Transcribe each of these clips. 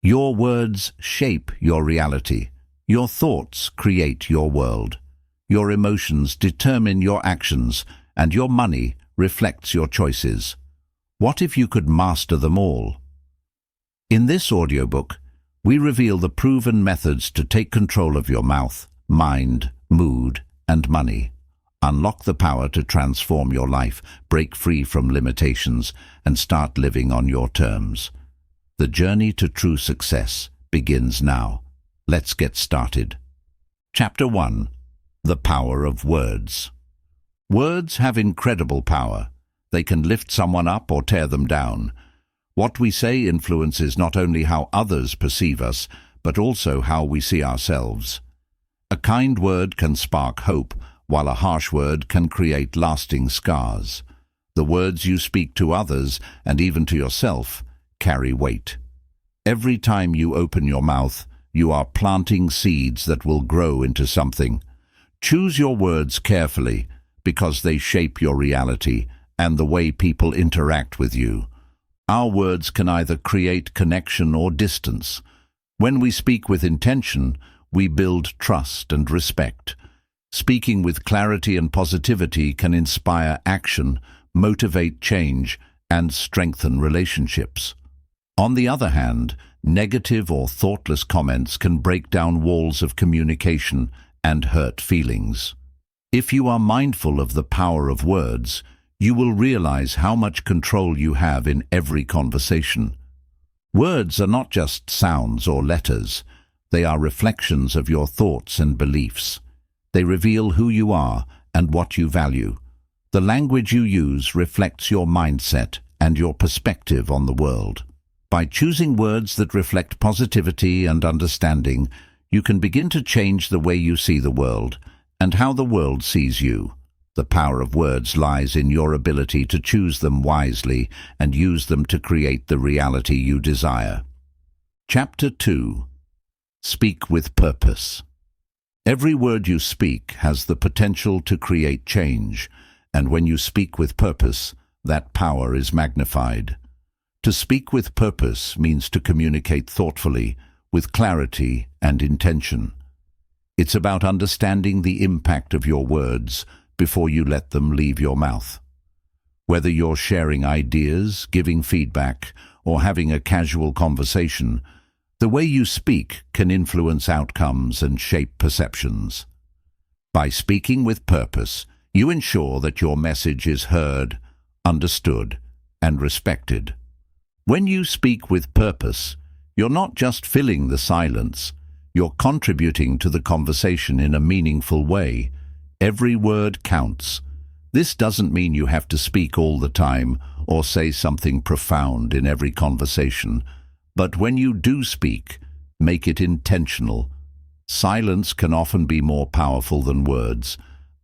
Your words shape your reality. Your thoughts create your world. Your emotions determine your actions, and your money reflects your choices. What if you could master them all? In this audiobook, we reveal the proven methods to take control of your mouth, mind, mood, and money. Unlock the power to transform your life, break free from limitations, and start living on your terms. The journey to true success begins now. Let's get started. Chapter 1. The Power of Words. Words have incredible power. They can lift someone up or tear them down. What we say influences not only how others perceive us, but also how we see ourselves. A kind word can spark hope, while a harsh word can create lasting scars. The words you speak to others, and even to yourself, carry weight. Every time you open your mouth, you are planting seeds that will grow into something. Choose your words carefully, because they shape your reality and the way people interact with you. Our words can either create connection or distance. When we speak with intention, we build trust and respect. Speaking with clarity and positivity can inspire action, motivate change, and strengthen relationships. On the other hand, negative or thoughtless comments can break down walls of communication and hurt feelings. If you are mindful of the power of words, you will realize how much control you have in every conversation. Words are not just sounds or letters. They are reflections of your thoughts and beliefs. They reveal who you are and what you value. The language you use reflects your mindset and your perspective on the world. By choosing words that reflect positivity and understanding, you can begin to change the way you see the world and how the world sees you. The power of words lies in your ability to choose them wisely and use them to create the reality you desire. Chapter 2. Speak with Purpose. Every word you speak has the potential to create change, and when you speak with purpose, that power is magnified. To speak with purpose means to communicate thoughtfully, with clarity and intention. It's about understanding the impact of your words before you let them leave your mouth. Whether you're sharing ideas, giving feedback, or having a casual conversation, the way you speak can influence outcomes and shape perceptions. By speaking with purpose, you ensure that your message is heard, understood, and respected. When you speak with purpose, you're not just filling the silence, you're contributing to the conversation in a meaningful way. Every word counts. This doesn't mean you have to speak all the time or say something profound in every conversation, but when you do speak, make it intentional. Silence can often be more powerful than words,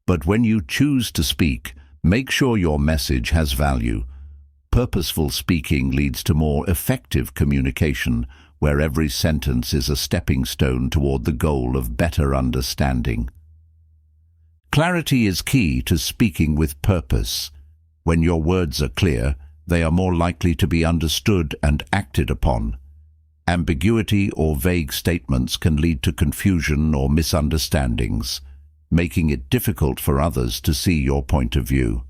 but when you choose to speak, make sure your message has value. Purposeful speaking leads to more effective communication, where every sentence is a stepping stone toward the goal of better understanding. Clarity is key to speaking with purpose. When your words are clear, they are more likely to be understood and acted upon. Ambiguity or vague statements can lead to confusion or misunderstandings, making it difficult for others to see your point of view.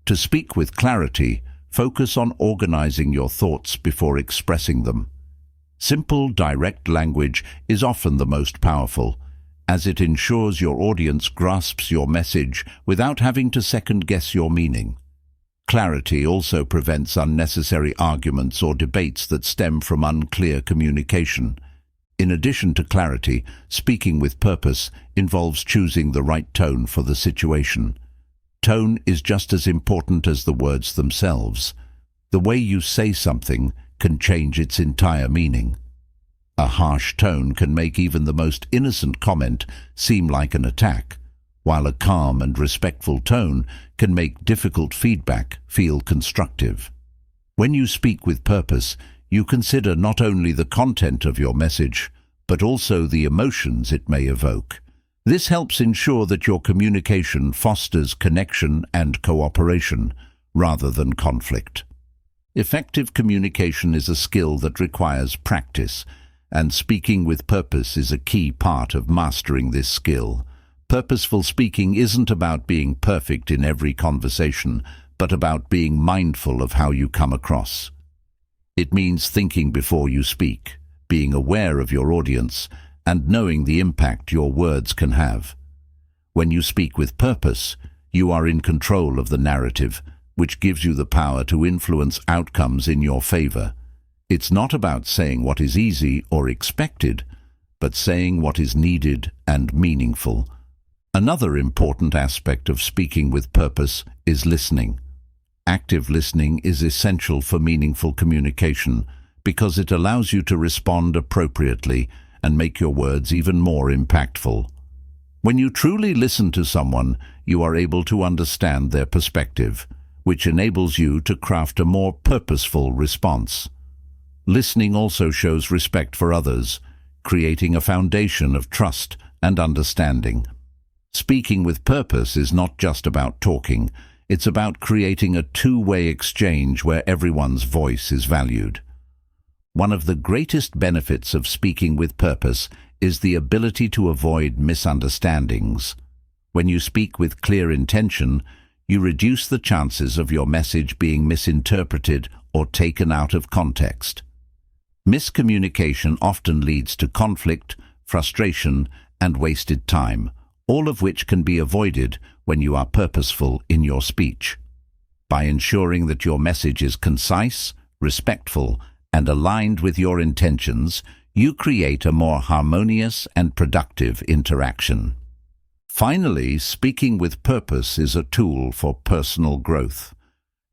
To speak with clarity, focus on organizing your thoughts before expressing them. Simple, direct language is often the most powerful, as it ensures your audience grasps your message without having to second-guess your meaning. Clarity also prevents unnecessary arguments or debates that stem from unclear communication. In addition to clarity, speaking with purpose involves choosing the right tone for the situation. Tone is just as important as the words themselves. The way you say something can change its entire meaning. A harsh tone can make even the most innocent comment seem like an attack, while a calm and respectful tone can make difficult feedback feel constructive. When you speak with purpose, you consider not only the content of your message, but also the emotions it may evoke. This helps ensure that your communication fosters connection and cooperation, rather than conflict. Effective communication is a skill that requires practice, and speaking with purpose is a key part of mastering this skill. Purposeful speaking isn't about being perfect in every conversation, but about being mindful of how you come across. It means thinking before you speak, being aware of your audience, and knowing the impact your words can have. When you speak with purpose, you are in control of the narrative, which gives you the power to influence outcomes in your favor. It's not about saying what is easy or expected, but saying what is needed and meaningful. Another important aspect of speaking with purpose is listening. Active listening is essential for meaningful communication because it allows you to respond appropriately and make your words even more impactful. When you truly listen to someone, you are able to understand their perspective, which enables you to craft a more purposeful response. Listening also shows respect for others, creating a foundation of trust and understanding. Speaking with purpose is not just about talking, it's about creating a two-way exchange where everyone's voice is valued. One of the greatest benefits of speaking with purpose is the ability to avoid misunderstandings. When you speak with clear intention, you reduce the chances of your message being misinterpreted or taken out of context. Miscommunication often leads to conflict, frustration, and wasted time, all of which can be avoided when you are purposeful in your speech. By ensuring that your message is concise, respectful, and aligned with your intentions, you create a more harmonious and productive interaction. Finally, speaking with purpose is a tool for personal growth.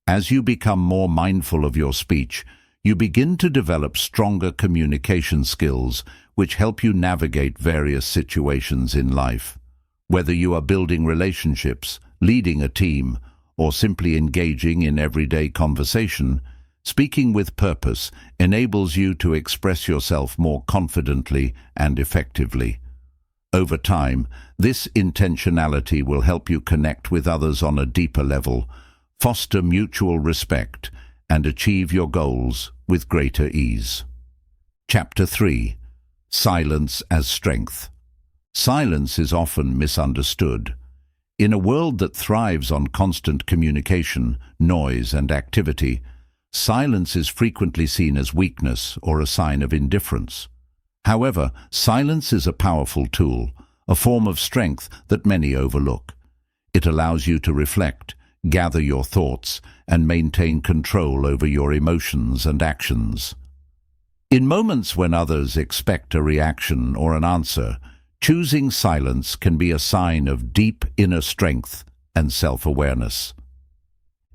As you become more mindful of your speech, you begin to develop stronger communication skills which help you navigate various situations in life. Whether you are building relationships, leading a team, or simply engaging in everyday conversation, speaking with purpose enables you to express yourself more confidently and effectively. Over time, this intentionality will help you connect with others on a deeper level, foster mutual respect, and achieve your goals with greater ease. Chapter 3. Silence as Strength. Silence is often misunderstood. In a world that thrives on constant communication, noise, and activity, silence is frequently seen as weakness or a sign of indifference. However, silence is a powerful tool, a form of strength that many overlook. It allows you to reflect, gather your thoughts, and maintain control over your emotions and actions. In moments when others expect a reaction or an answer, choosing silence can be a sign of deep inner strength and self-awareness.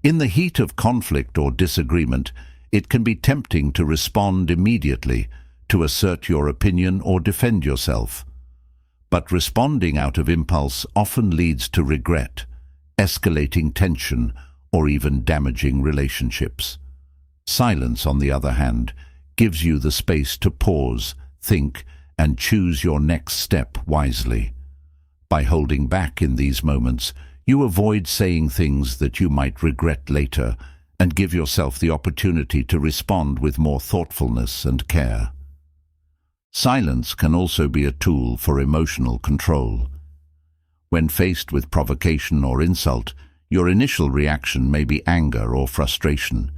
In the heat of conflict or disagreement, it can be tempting to respond immediately, to assert your opinion or defend yourself. But responding out of impulse often leads to regret, escalating tension, or even damaging relationships. Silence, on the other hand, gives you the space to pause, think, and choose your next step wisely. By holding back in these moments, you avoid saying things that you might regret later and give yourself the opportunity to respond with more thoughtfulness and care. Silence can also be a tool for emotional control. When faced with provocation or insult, your initial reaction may be anger or frustration.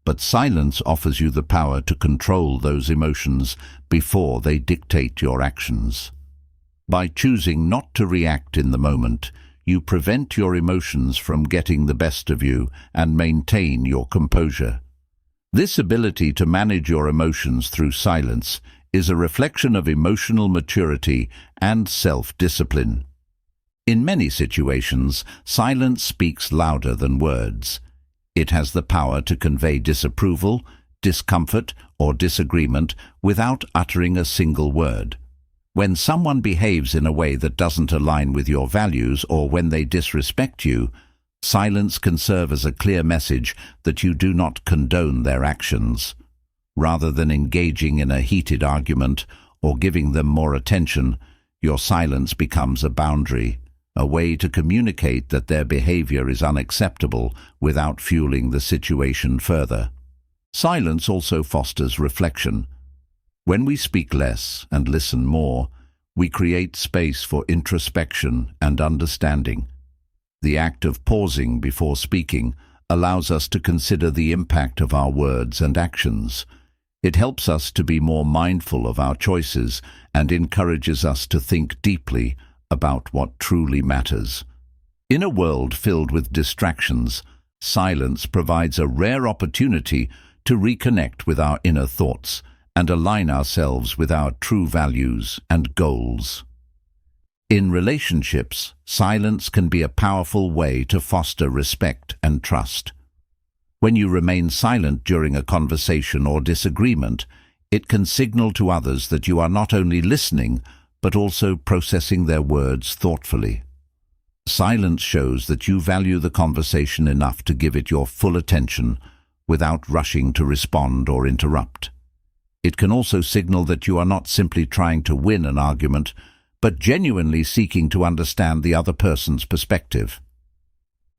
But silence offers you the power to control those emotions before they dictate your actions. By choosing not to react in the moment, you prevent your emotions from getting the best of you and maintain your composure. This ability to manage your emotions through silence is a reflection of emotional maturity and self-discipline. In many situations, silence speaks louder than words. It has the power to convey disapproval, discomfort, or disagreement without uttering a single word. When someone behaves in a way that doesn't align with your values or when they disrespect you, silence can serve as a clear message that you do not condone their actions. Rather than engaging in a heated argument or giving them more attention, your silence becomes a boundary, a way to communicate that their behavior is unacceptable without fueling the situation further. Silence also fosters reflection. When we speak less and listen more, we create space for introspection and understanding. The act of pausing before speaking allows us to consider the impact of our words and actions. It helps us to be more mindful of our choices and encourages us to think deeply about what truly matters. In a world filled with distractions, silence provides a rare opportunity to reconnect with our inner thoughts and align ourselves with our true values and goals. In relationships, silence can be a powerful way to foster respect and trust. When you remain silent during a conversation or disagreement, it can signal to others that you are not only listening, but also processing their words thoughtfully. Silence shows that you value the conversation enough to give it your full attention without rushing to respond or interrupt. It can also signal that you are not simply trying to win an argument, but genuinely seeking to understand the other person's perspective.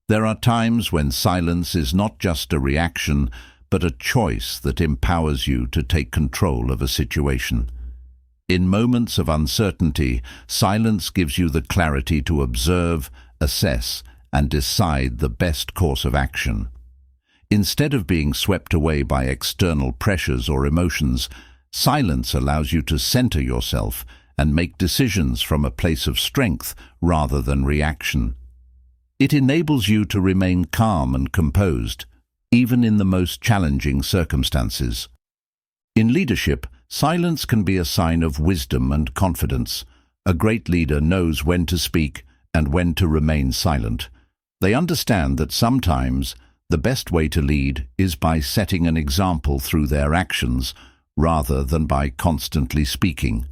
There are times when silence is not just a reaction, but a choice that empowers you to take control of a situation. In moments of uncertainty, silence gives you the clarity to observe, assess, and decide the best course of action. Instead of being swept away by external pressures or emotions, silence allows you to center yourself and make decisions from a place of strength rather than reaction. It enables you to remain calm and composed, even in the most challenging circumstances. In leadership, silence can be a sign of wisdom and confidence. A great leader knows when to speak and when to remain silent. They understand that sometimes the best way to lead is by setting an example through their actions rather than by constantly speaking.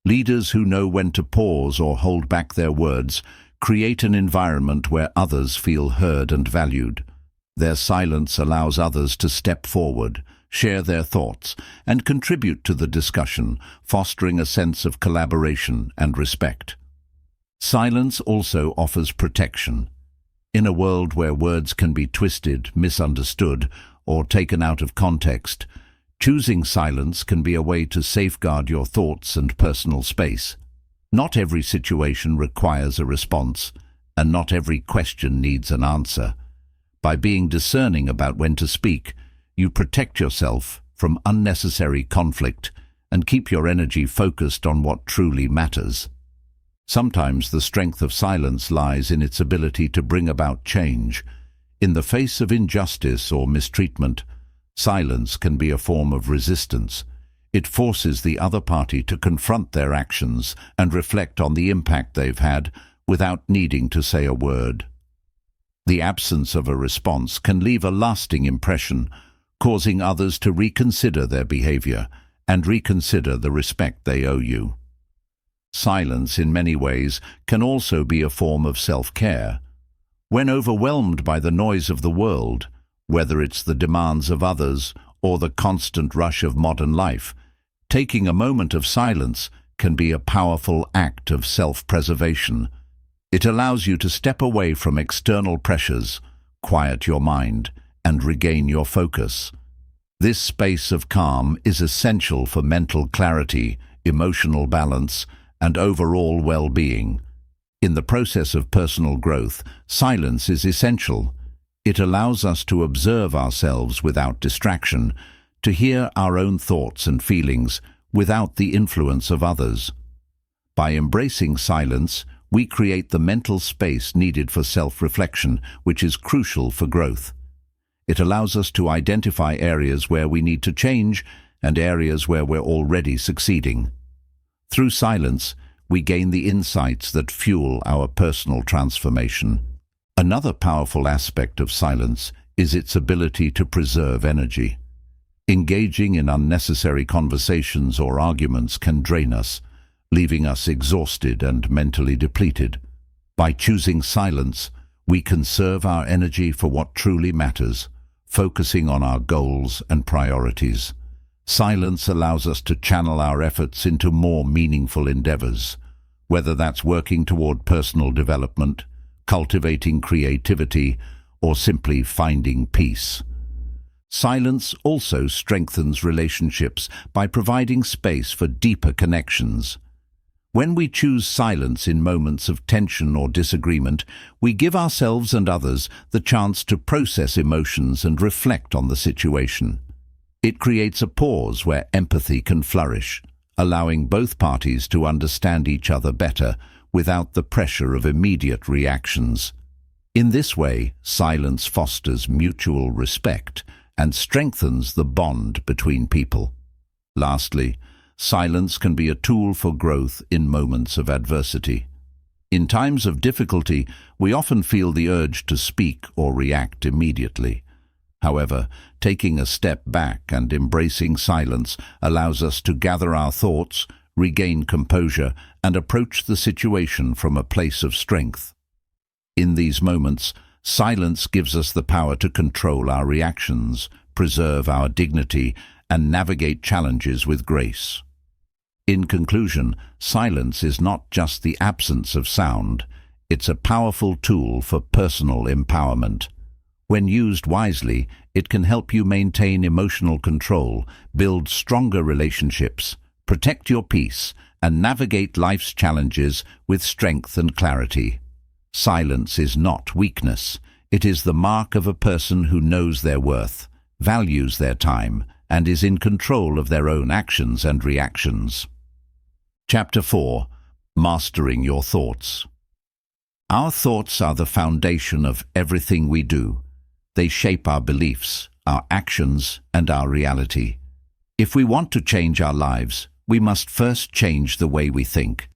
Leaders who know when to pause or hold back their words create an environment where others feel heard and valued. Their silence allows others to step forward, share their thoughts, and contribute to the discussion, fostering a sense of collaboration and respect. Silence also offers protection. In a world where words can be twisted, misunderstood, or taken out of context, choosing silence can be a way to safeguard your thoughts and personal space. Not every situation requires a response, and not every question needs an answer. By being discerning about when to speak, you protect yourself from unnecessary conflict and keep your energy focused on what truly matters. Sometimes the strength of silence lies in its ability to bring about change. In the face of injustice or mistreatment, silence can be a form of resistance. It forces the other party to confront their actions and reflect on the impact they've had without needing to say a word. The absence of a response can leave a lasting impression, causing others to reconsider their behavior and reconsider the respect they owe you. Silence, in many ways, can also be a form of self-care. When overwhelmed by the noise of the world, whether it's the demands of others or the constant rush of modern life, taking a moment of silence can be a powerful act of self-preservation. It allows you to step away from external pressures, quiet your mind, and regain your focus. This space of calm is essential for mental clarity, emotional balance, and overall well-being. In the process of personal growth, silence is essential. It allows us to observe ourselves without distraction, to hear our own thoughts and feelings without the influence of others. By embracing silence, we create the mental space needed for self-reflection, which is crucial for growth. It allows us to identify areas where we need to change and areas where we're already succeeding. Through silence, we gain the insights that fuel our personal transformation. Another powerful aspect of silence is its ability to preserve energy. Engaging in unnecessary conversations or arguments can drain us, leaving us exhausted and mentally depleted. By choosing silence, we conserve our energy for what truly matters, focusing on our goals and priorities. Silence allows us to channel our efforts into more meaningful endeavors, whether that's working toward personal development, cultivating creativity, or simply finding peace. Silence also strengthens relationships by providing space for deeper connections. When we choose silence in moments of tension or disagreement, we give ourselves and others the chance to process emotions and reflect on the situation. It creates a pause where empathy can flourish, allowing both parties to understand each other better without the pressure of immediate reactions. In this way, silence fosters mutual respect and strengthens the bond between people. Lastly, silence can be a tool for growth in moments of adversity. In times of difficulty, we often feel the urge to speak or react immediately. However, taking a step back and embracing silence allows us to gather our thoughts, regain composure, and approach the situation from a place of strength. In these moments, silence gives us the power to control our reactions, preserve our dignity, and navigate challenges with grace. In conclusion, silence is not just the absence of sound, it's a powerful tool for personal empowerment. When used wisely, it can help you maintain emotional control, build stronger relationships, protect your peace, and navigate life's challenges with strength and clarity. Silence is not weakness. It is the mark of a person who knows their worth, values their time, and is in control of their own actions and reactions. Chapter 4. Mastering Your Thoughts. Our thoughts are the foundation of everything we do. They shape our beliefs, our actions, and our reality. If we want to change our lives, we must first change the way we think.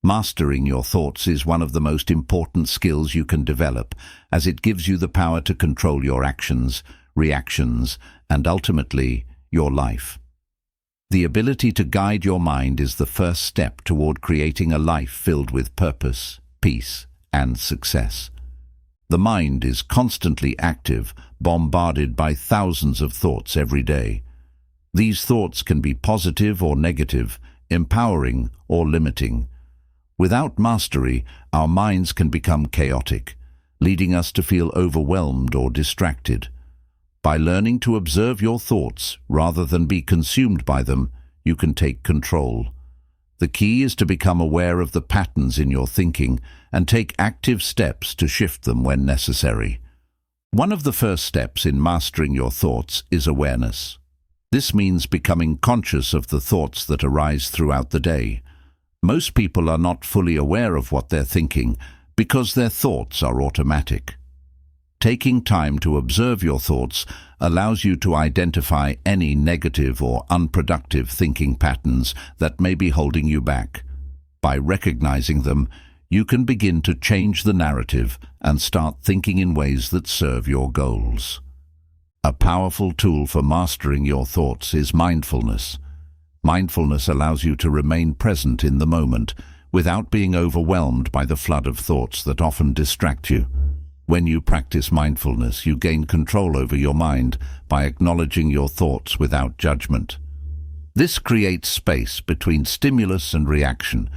Mastering your thoughts is one of the most important skills you can develop, as it gives you the power to control your actions, reactions, and ultimately, your life. The ability to guide your mind is the first step toward creating a life filled with purpose, peace, and success. The mind is constantly active, bombarded by thousands of thoughts every day. These thoughts can be positive or negative, empowering or limiting. Without mastery, our minds can become chaotic, leading us to feel overwhelmed or distracted. By learning to observe your thoughts rather than be consumed by them, you can take control. The key is to become aware of the patterns in your thinking and take active steps to shift them when necessary. One of the first steps in mastering your thoughts is awareness. This means becoming conscious of the thoughts that arise throughout the day. Most people are not fully aware of what they're thinking because their thoughts are automatic. Taking time to observe your thoughts allows you to identify any negative or unproductive thinking patterns that may be holding you back. By recognizing them, you can begin to change the narrative and start thinking in ways that serve your goals. A powerful tool for mastering your thoughts is mindfulness. Mindfulness allows you to remain present in the moment without being overwhelmed by the flood of thoughts that often distract you. When you practice mindfulness, you gain control over your mind by acknowledging your thoughts without judgment. This creates space between stimulus and reaction,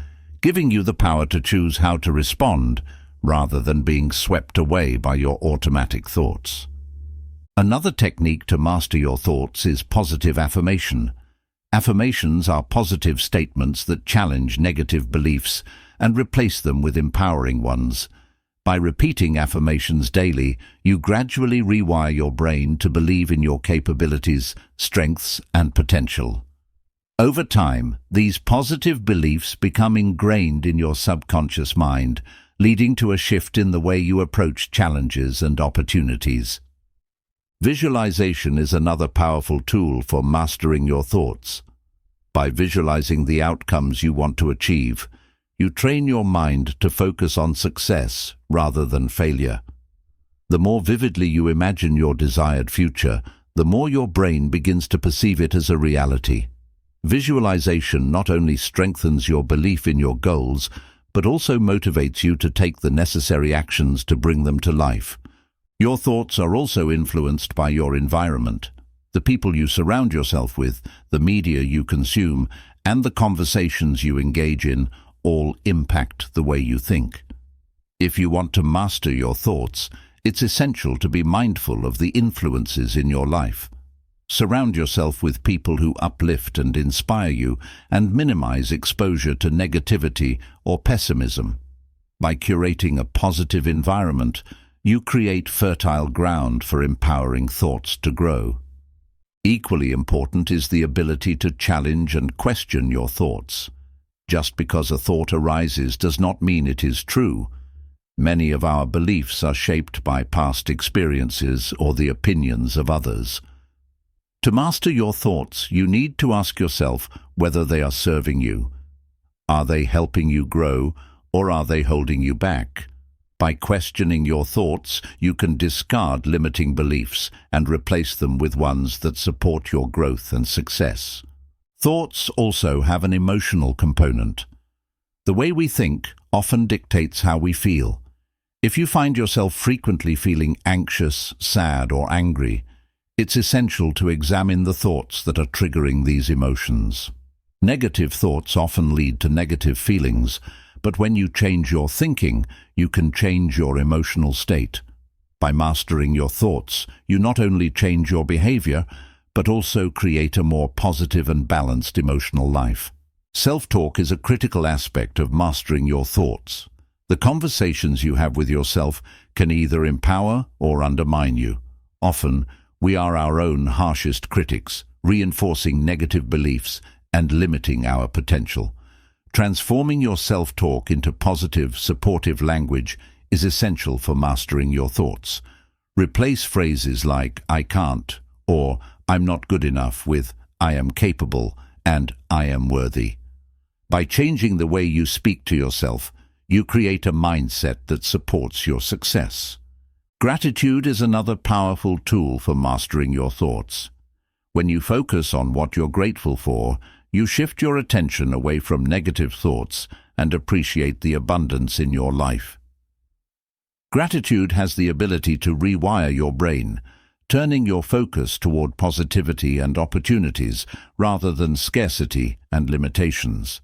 giving you the power to choose how to respond rather than being swept away by your automatic thoughts. Another technique to master your thoughts is positive affirmation. Affirmations are positive statements that challenge negative beliefs and replace them with empowering ones. By repeating affirmations daily, you gradually rewire your brain to believe in your capabilities, strengths, and potential. Over time, these positive beliefs become ingrained in your subconscious mind, leading to a shift in the way you approach challenges and opportunities. Visualization is another powerful tool for mastering your thoughts. By visualizing the outcomes you want to achieve, you train your mind to focus on success rather than failure. The more vividly you imagine your desired future, the more your brain begins to perceive it as a reality. Visualization not only strengthens your belief in your goals, but also motivates you to take the necessary actions to bring them to life. Your thoughts are also influenced by your environment. The people you surround yourself with, the media you consume, and the conversations you engage in all impact the way you think. If you want to master your thoughts, It's essential to be mindful of the influences in your life. Surround yourself with people who uplift and inspire you, and minimize exposure to negativity or pessimism. By curating a positive environment, you create fertile ground for empowering thoughts to grow. Equally important is the ability to challenge and question your thoughts. Just because a thought arises does not mean it is true. Many of our beliefs are shaped by past experiences or the opinions of others. To master your thoughts, you need to ask yourself whether they are serving you. Are they helping you grow, or are they holding you back? By questioning your thoughts, you can discard limiting beliefs and replace them with ones that support your growth and success. Thoughts also have an emotional component. The way we think often dictates how we feel. If you find yourself frequently feeling anxious, sad, or angry, it's essential to examine the thoughts that are triggering these emotions. Negative thoughts often lead to negative feelings, but when you change your thinking, you can change your emotional state. By mastering your thoughts, you not only change your behavior, but also create a more positive and balanced emotional life. Self-talk is a critical aspect of mastering your thoughts. The conversations you have with yourself can either empower or undermine you. Often, we are our own harshest critics, reinforcing negative beliefs and limiting our potential. Transforming your self-talk into positive, supportive language is essential for mastering your thoughts. Replace phrases like "I can't" or "I'm not good enough" with "I am capable" and "I am worthy." By changing the way you speak to yourself, you create a mindset that supports your success. Gratitude is another powerful tool for mastering your thoughts. When you focus on what you're grateful for, you shift your attention away from negative thoughts and appreciate the abundance in your life. Gratitude has the ability to rewire your brain, turning your focus toward positivity and opportunities rather than scarcity and limitations.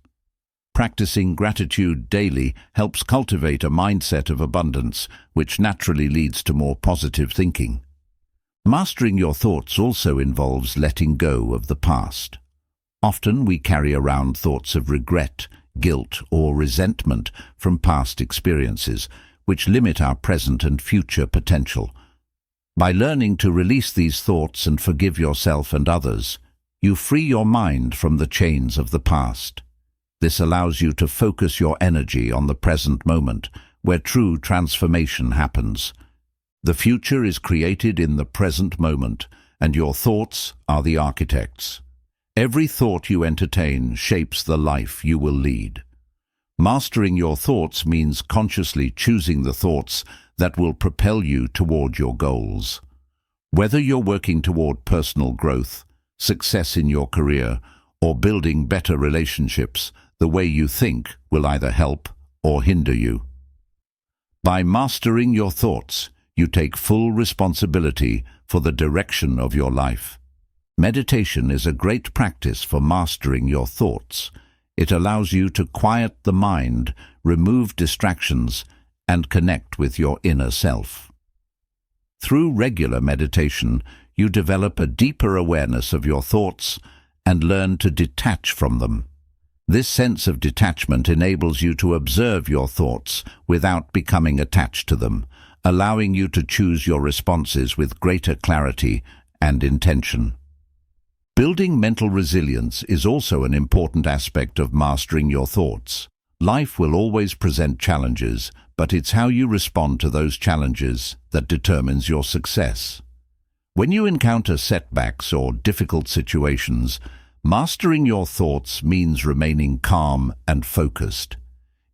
Practicing gratitude daily helps cultivate a mindset of abundance, which naturally leads to more positive thinking. Mastering your thoughts also involves letting go of the past. Often we carry around thoughts of regret, guilt, or resentment from past experiences, which limit our present and future potential. By learning to release these thoughts and forgive yourself and others, you free your mind from the chains of the past. This allows you to focus your energy on the present moment, where true transformation happens. The future is created in the present moment, and your thoughts are the architects. Every thought you entertain shapes the life you will lead. Mastering your thoughts means consciously choosing the thoughts that will propel you toward your goals. Whether you're working toward personal growth, success in your career, or building better relationships, the way you think will either help or hinder you. By mastering your thoughts, you take full responsibility for the direction of your life. Meditation is a great practice for mastering your thoughts. It allows you to quiet the mind, remove distractions, and connect with your inner self. Through regular meditation, you develop a deeper awareness of your thoughts and learn to detach from them. This sense of detachment enables you to observe your thoughts without becoming attached to them, allowing you to choose your responses with greater clarity and intention. Building mental resilience is also an important aspect of mastering your thoughts. Life will always present challenges, but it's how you respond to those challenges that determines your success. When you encounter setbacks or difficult situations, mastering your thoughts means remaining calm and focused.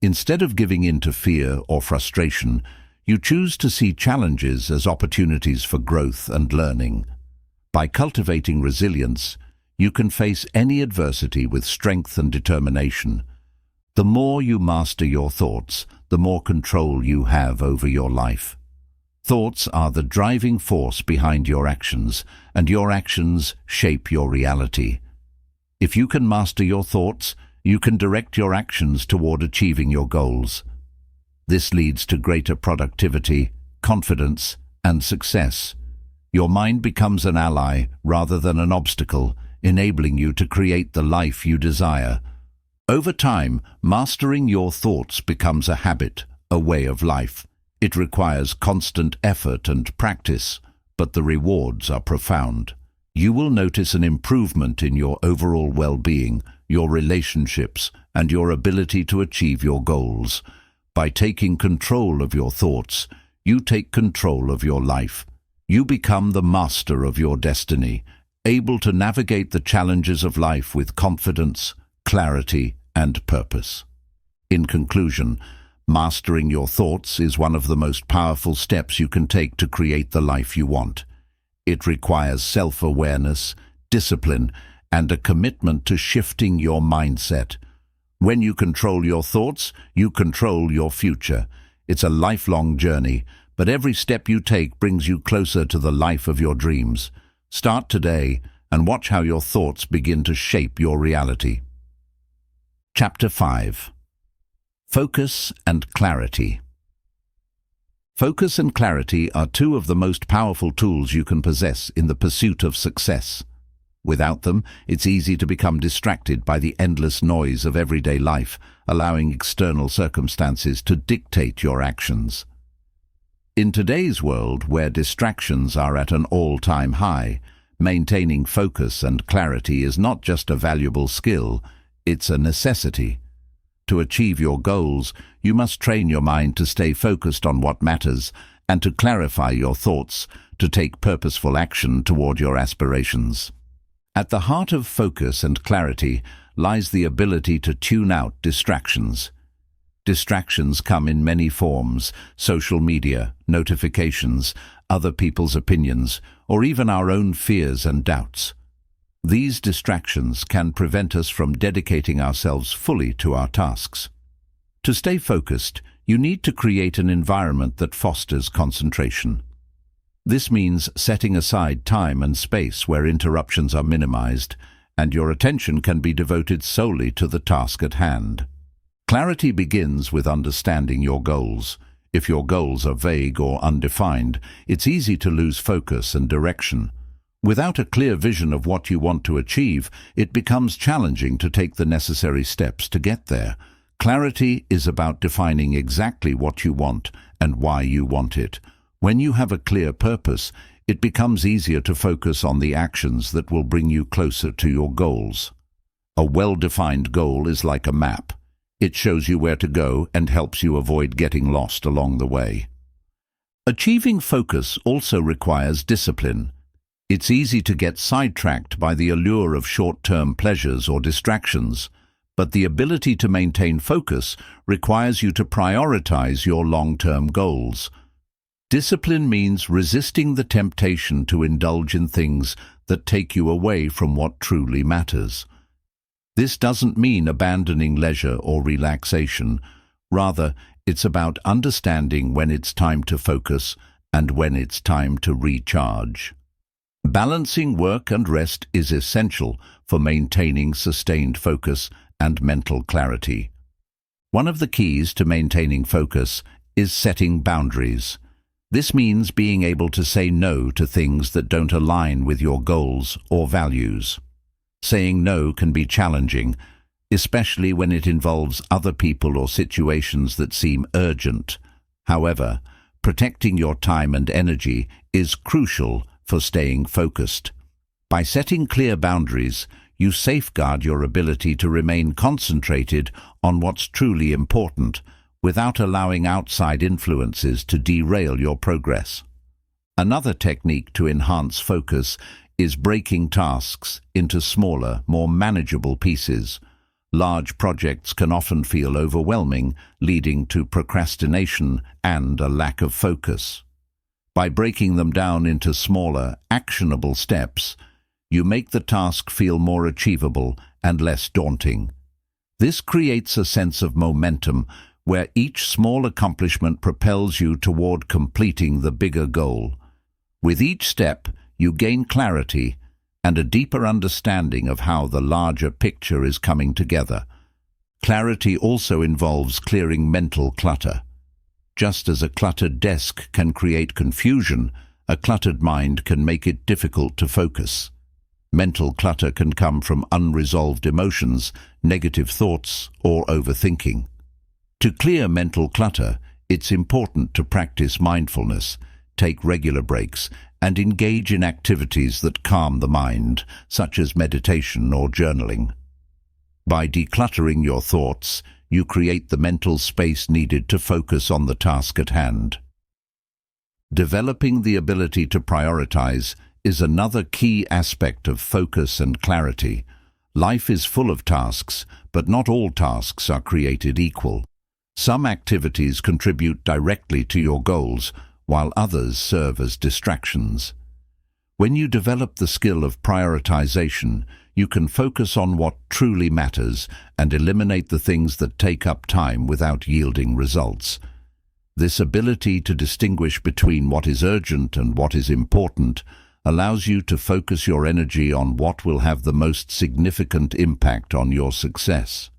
Instead of giving in to fear or frustration, you choose to see challenges as opportunities for growth and learning. By cultivating resilience, you can face any adversity with strength and determination. The more you master your thoughts, the more control you have over your life. Thoughts are the driving force behind your actions, and your actions shape your reality. If you can master your thoughts, you can direct your actions toward achieving your goals. This leads to greater productivity, confidence, and success. Your mind becomes an ally rather than an obstacle, enabling you to create the life you desire. Over time, mastering your thoughts becomes a habit, a way of life. It requires constant effort and practice, but the rewards are profound. You will notice an improvement in your overall well-being, your relationships, and your ability to achieve your goals. By taking control of your thoughts, you take control of your life. You become the master of your destiny, able to navigate the challenges of life with confidence, clarity, and purpose. In conclusion, mastering your thoughts is one of the most powerful steps you can take to create the life you want. It requires self-awareness, discipline, and a commitment to shifting your mindset. When you control your thoughts, you control your future. It's a lifelong journey, but every step you take brings you closer to the life of your dreams. Start today and watch how your thoughts begin to shape your reality. Chapter 5. Focus and Clarity. Focus and clarity are two of the most powerful tools you can possess in the pursuit of success. Without them, it's easy to become distracted by the endless noise of everyday life, allowing external circumstances to dictate your actions. In today's world, where distractions are at an all-time high, maintaining focus and clarity is not just a valuable skill, it's a necessity. To achieve your goals, you must train your mind to stay focused on what matters and to clarify your thoughts, to take purposeful action toward your aspirations. At the heart of focus and clarity lies the ability to tune out distractions. Distractions come in many forms: social media, notifications, other people's opinions, or even our own fears and doubts. These distractions can prevent us from dedicating ourselves fully to our tasks. To stay focused, you need to create an environment that fosters concentration. This means setting aside time and space where interruptions are minimized, and your attention can be devoted solely to the task at hand. Clarity begins with understanding your goals. If your goals are vague or undefined, it's easy to lose focus and direction. Without a clear vision of what you want to achieve, it becomes challenging to take the necessary steps to get there. Clarity is about defining exactly what you want and why you want it. When you have a clear purpose, it becomes easier to focus on the actions that will bring you closer to your goals. A well-defined goal is like a map. It shows you where to go and helps you avoid getting lost along the way. Achieving focus also requires discipline. It's easy to get sidetracked by the allure of short-term pleasures or distractions, but the ability to maintain focus requires you to prioritize your long-term goals. Discipline means resisting the temptation to indulge in things that take you away from what truly matters. This doesn't mean abandoning leisure or relaxation. Rather, it's about understanding when it's time to focus and when it's time to recharge. Balancing work and rest is essential for maintaining sustained focus and mental clarity. One of the keys to maintaining focus is setting boundaries. This means being able to say no to things that don't align with your goals or values. Saying no can be challenging, especially when it involves other people or situations that seem urgent. However, protecting your time and energy is crucial for staying focused. By setting clear boundaries, you safeguard your ability to remain concentrated on what's truly important, without allowing outside influences to derail your progress. Another technique to enhance focus is breaking tasks into smaller, more manageable pieces. Large projects can often feel overwhelming, leading to procrastination and a lack of focus. By breaking them down into smaller, actionable steps, you make the task feel more achievable and less daunting. This creates a sense of momentum where each small accomplishment propels you toward completing the bigger goal. With each step, you gain clarity and a deeper understanding of how the larger picture is coming together. Clarity also involves clearing mental clutter. Just as a cluttered desk can create confusion, a cluttered mind can make it difficult to focus. Mental clutter can come from unresolved emotions, negative thoughts, or overthinking. To clear mental clutter, it's important to practice mindfulness, take regular breaks, and engage in activities that calm the mind, such as meditation or journaling. By decluttering your thoughts, you create the mental space needed to focus on the task at hand. Developing the ability to prioritize is another key aspect of focus and clarity. Life is full of tasks, but not all tasks are created equal. Some activities contribute directly to your goals, while others serve as distractions. When you develop the skill of prioritization, you can focus on what truly matters and eliminate the things that take up time without yielding results. This ability to distinguish between what is urgent and what is important allows you to focus your energy on what will have the most significant impact on your success.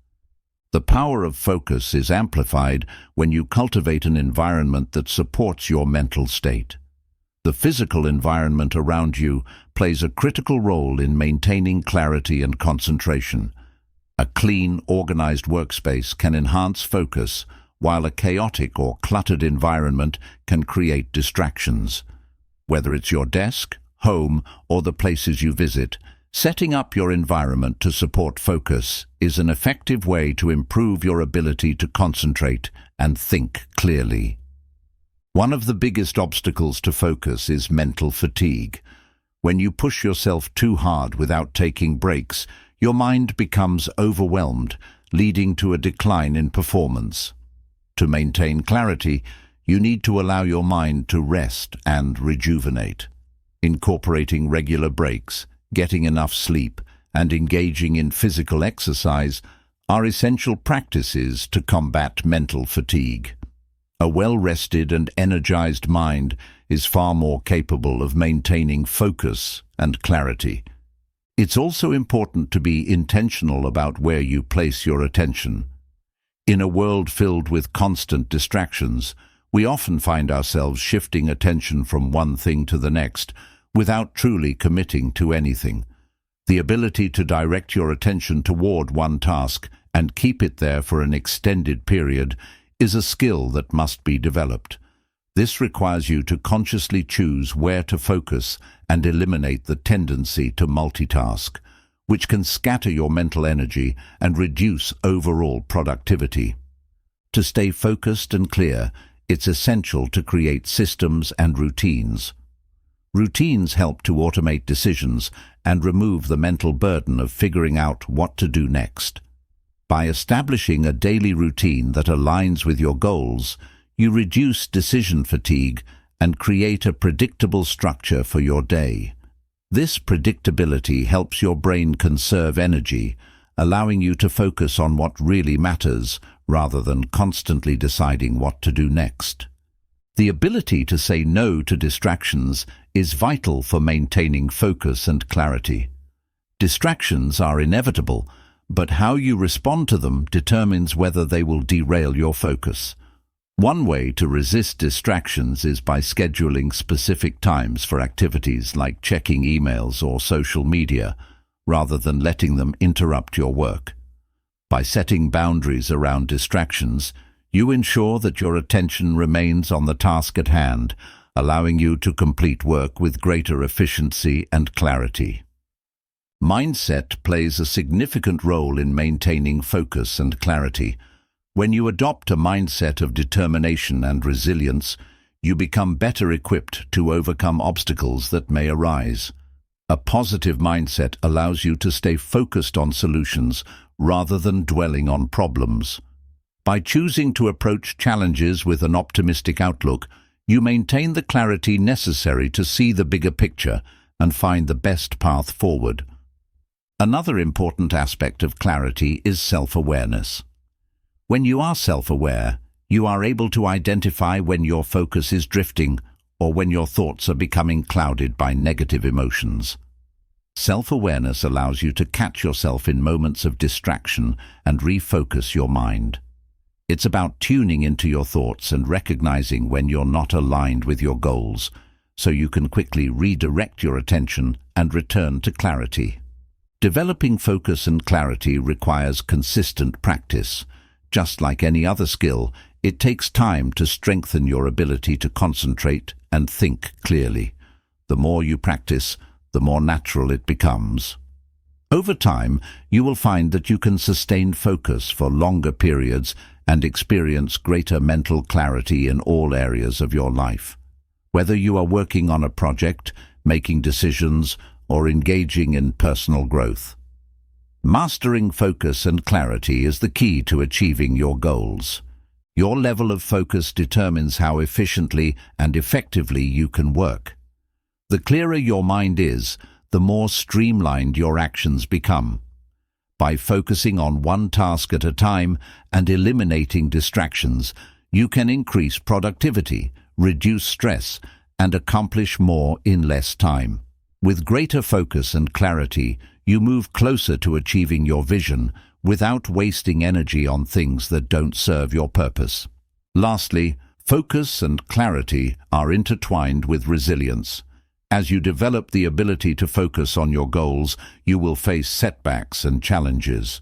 The power of focus is amplified when you cultivate an environment that supports your mental state. The physical environment around you plays a critical role in maintaining clarity and concentration. A clean, organized workspace can enhance focus, while a chaotic or cluttered environment can create distractions. Whether it's your desk, home, or the places you visit, setting up your environment to support focus is an effective way to improve your ability to concentrate and think clearly. One of the biggest obstacles to focus is mental fatigue. When you push yourself too hard without taking breaks, your mind becomes overwhelmed, leading to a decline in performance. To maintain clarity, you need to allow your mind to rest and rejuvenate. Incorporating regular breaks, getting enough sleep, and engaging in physical exercise are essential practices to combat mental fatigue. A well-rested and energized mind is far more capable of maintaining focus and clarity. It's also important to be intentional about where you place your attention. In a world filled with constant distractions, we often find ourselves shifting attention from one thing to the next without truly committing to anything. The ability to direct your attention toward one task and keep it there for an extended period is a skill that must be developed. This requires you to consciously choose where to focus and eliminate the tendency to multitask, which can scatter your mental energy and reduce overall productivity. To stay focused and clear, it's essential to create systems and routines. Routines help to automate decisions and remove the mental burden of figuring out what to do next. By establishing a daily routine that aligns with your goals, you reduce decision fatigue and create a predictable structure for your day. This predictability helps your brain conserve energy, allowing you to focus on what really matters rather than constantly deciding what to do next. The ability to say no to distractions is vital for maintaining focus and clarity. Distractions are inevitable, but how you respond to them determines whether they will derail your focus. One way to resist distractions is by scheduling specific times for activities like checking emails or social media, rather than letting them interrupt your work. By setting boundaries around distractions, you ensure that your attention remains on the task at hand, allowing you to complete work with greater efficiency and clarity. Mindset plays a significant role in maintaining focus and clarity. When you adopt a mindset of determination and resilience, you become better equipped to overcome obstacles that may arise. A positive mindset allows you to stay focused on solutions rather than dwelling on problems. By choosing to approach challenges with an optimistic outlook, you maintain the clarity necessary to see the bigger picture and find the best path forward. Another important aspect of clarity is self-awareness. When you are self-aware, you are able to identify when your focus is drifting or when your thoughts are becoming clouded by negative emotions. Self-awareness allows you to catch yourself in moments of distraction and refocus your mind. It's about tuning into your thoughts and recognizing when you're not aligned with your goals, so you can quickly redirect your attention and return to clarity. Developing focus and clarity requires consistent practice. Just like any other skill, it takes time to strengthen your ability to concentrate and think clearly. The more you practice, the more natural it becomes. Over time, you will find that you can sustain focus for longer periods and experience greater mental clarity in all areas of your life. Whether you are working on a project, making decisions, or engaging in personal growth. Mastering focus and clarity is the key to achieving your goals. Your level of focus determines how efficiently and effectively you can work. The clearer your mind is, the more streamlined your actions become. By focusing on one task at a time and eliminating distractions, you can increase productivity, reduce stress, and accomplish more in less time. With greater focus and clarity, you move closer to achieving your vision without wasting energy on things that don't serve your purpose. Lastly, focus and clarity are intertwined with resilience. As you develop the ability to focus on your goals, you will face setbacks and challenges.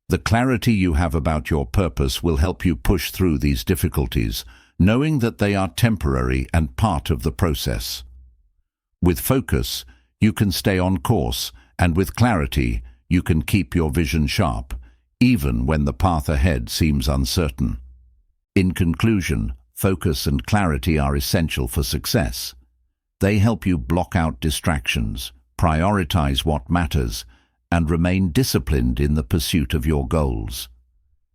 The clarity you have about your purpose will help you push through these difficulties, knowing that they are temporary and part of the process. With focus, you can stay on course, and with clarity, you can keep your vision sharp, even when the path ahead seems uncertain. In conclusion, focus and clarity are essential for success. They help you block out distractions, prioritize what matters, and remain disciplined in the pursuit of your goals.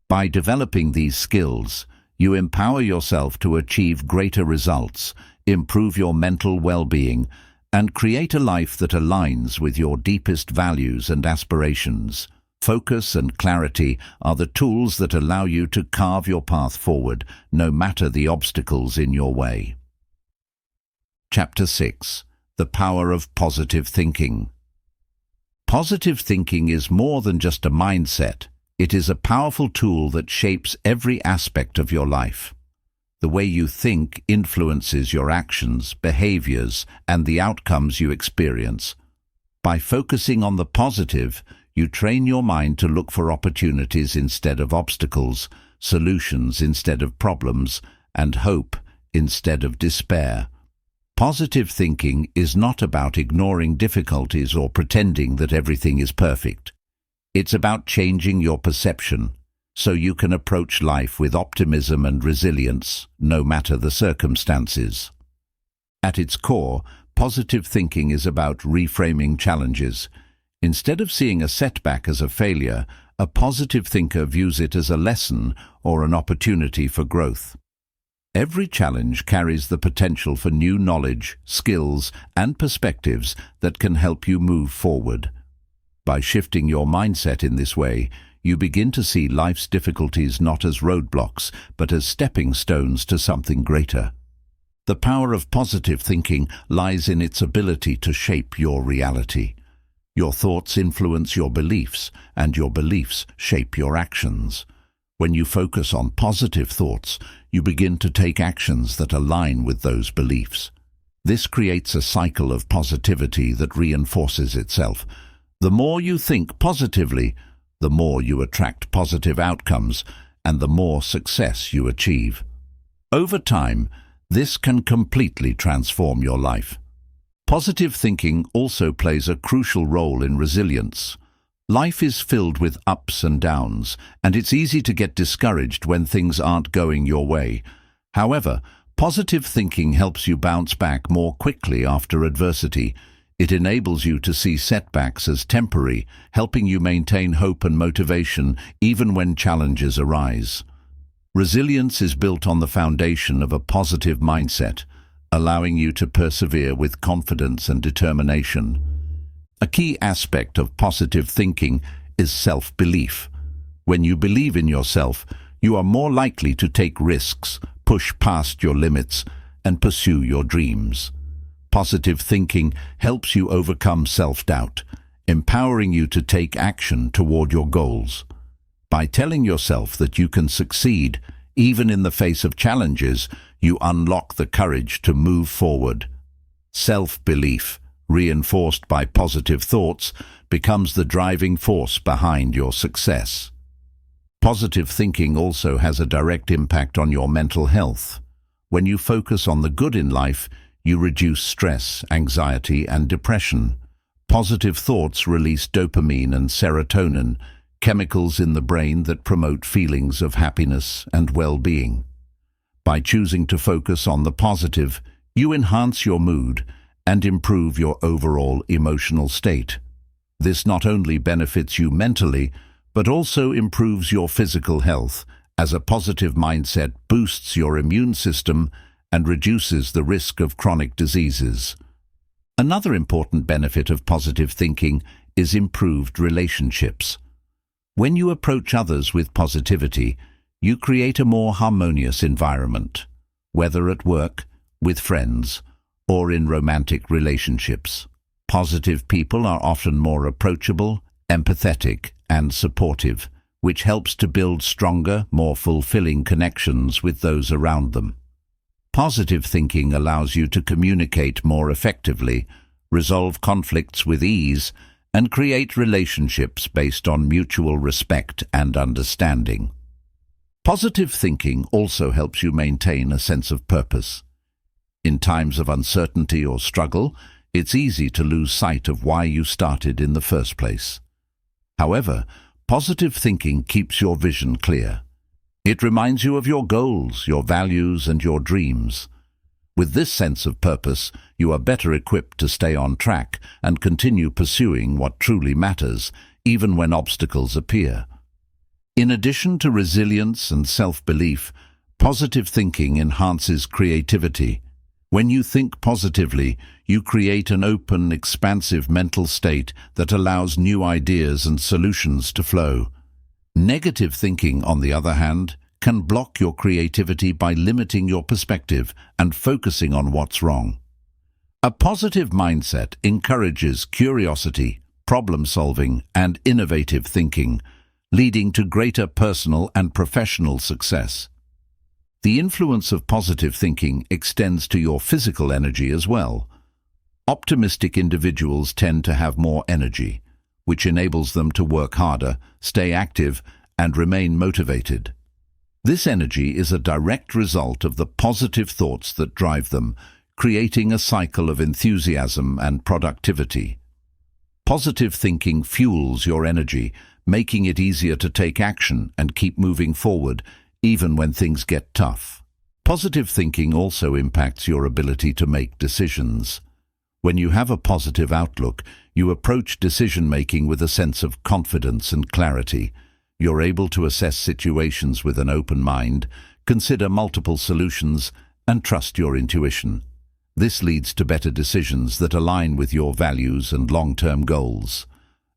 By developing these skills, you empower yourself to achieve greater results, improve your mental well-being, and create a life that aligns with your deepest values and aspirations. Focus and clarity are the tools that allow you to carve your path forward, no matter the obstacles in your way. Chapter 6. The Power of Positive Thinking. Positive thinking is more than just a mindset. It is a powerful tool that shapes every aspect of your life. The way you think influences your actions, behaviors, and the outcomes you experience. By focusing on the positive, you train your mind to look for opportunities instead of obstacles, solutions instead of problems, and hope instead of despair. Positive thinking is not about ignoring difficulties or pretending that everything is perfect. It's about changing your perception, so you can approach life with optimism and resilience, no matter the circumstances. At its core, positive thinking is about reframing challenges. Instead of seeing a setback as a failure, a positive thinker views it as a lesson or an opportunity for growth. Every challenge carries the potential for new knowledge, skills, and perspectives that can help you move forward. By shifting your mindset in this way, you begin to see life's difficulties not as roadblocks, but as stepping stones to something greater. The power of positive thinking lies in its ability to shape your reality. Your thoughts influence your beliefs, and your beliefs shape your actions. When you focus on positive thoughts, you begin to take actions that align with those beliefs. This creates a cycle of positivity that reinforces itself. The more you think positively, the more you attract positive outcomes, and the more success you achieve. Over time, this can completely transform your life. Positive thinking also plays a crucial role in resilience. Life is filled with ups and downs, and it's easy to get discouraged when things aren't going your way. However, positive thinking helps you bounce back more quickly after adversity. It enables you to see setbacks as temporary, helping you maintain hope and motivation even when challenges arise. Resilience is built on the foundation of a positive mindset, allowing you to persevere with confidence and determination. A key aspect of positive thinking is self-belief. When you believe in yourself, you are more likely to take risks, push past your limits, and pursue your dreams. Positive thinking helps you overcome self-doubt, empowering you to take action toward your goals. By telling yourself that you can succeed, even in the face of challenges, you unlock the courage to move forward. Self-belief, reinforced by positive thoughts, becomes the driving force behind your success. Positive thinking also has a direct impact on your mental health. When you focus on the good in life, you reduce stress, anxiety, and depression. Positive thoughts release dopamine and serotonin, chemicals in the brain that promote feelings of happiness and well-being. By choosing to focus on the positive, you enhance your mood and improve your overall emotional state. This not only benefits you mentally, but also improves your physical health, as a positive mindset boosts your immune system and reduces the risk of chronic diseases. Another important benefit of positive thinking is improved relationships. When you approach others with positivity, you create a more harmonious environment, whether at work, with friends, or in romantic relationships. Positive people are often more approachable, empathetic, and supportive, which helps to build stronger, more fulfilling connections with those around them. Positive thinking allows you to communicate more effectively, resolve conflicts with ease, and create relationships based on mutual respect and understanding. Positive thinking also helps you maintain a sense of purpose. In times of uncertainty or struggle, it's easy to lose sight of why you started in the first place. However, positive thinking keeps your vision clear. It reminds you of your goals, your values, and your dreams. With this sense of purpose, you are better equipped to stay on track and continue pursuing what truly matters, even when obstacles appear. In addition to resilience and self-belief, positive thinking enhances creativity. When you think positively, you create an open, expansive mental state that allows new ideas and solutions to flow. Negative thinking, on the other hand, can block your creativity by limiting your perspective and focusing on what's wrong. A positive mindset encourages curiosity, problem-solving, and innovative thinking, leading to greater personal and professional success. The influence of positive thinking extends to your physical energy as well. Optimistic individuals tend to have more energy, which enables them to work harder, stay active, and remain motivated. This energy is a direct result of the positive thoughts that drive them, creating a cycle of enthusiasm and productivity. Positive thinking fuels your energy, making it easier to take action and keep moving forward, even when things get tough. Positive thinking also impacts your ability to make decisions. When you have a positive outlook, you approach decision-making with a sense of confidence and clarity. You're able to assess situations with an open mind, consider multiple solutions, and trust your intuition. This leads to better decisions that align with your values and long-term goals.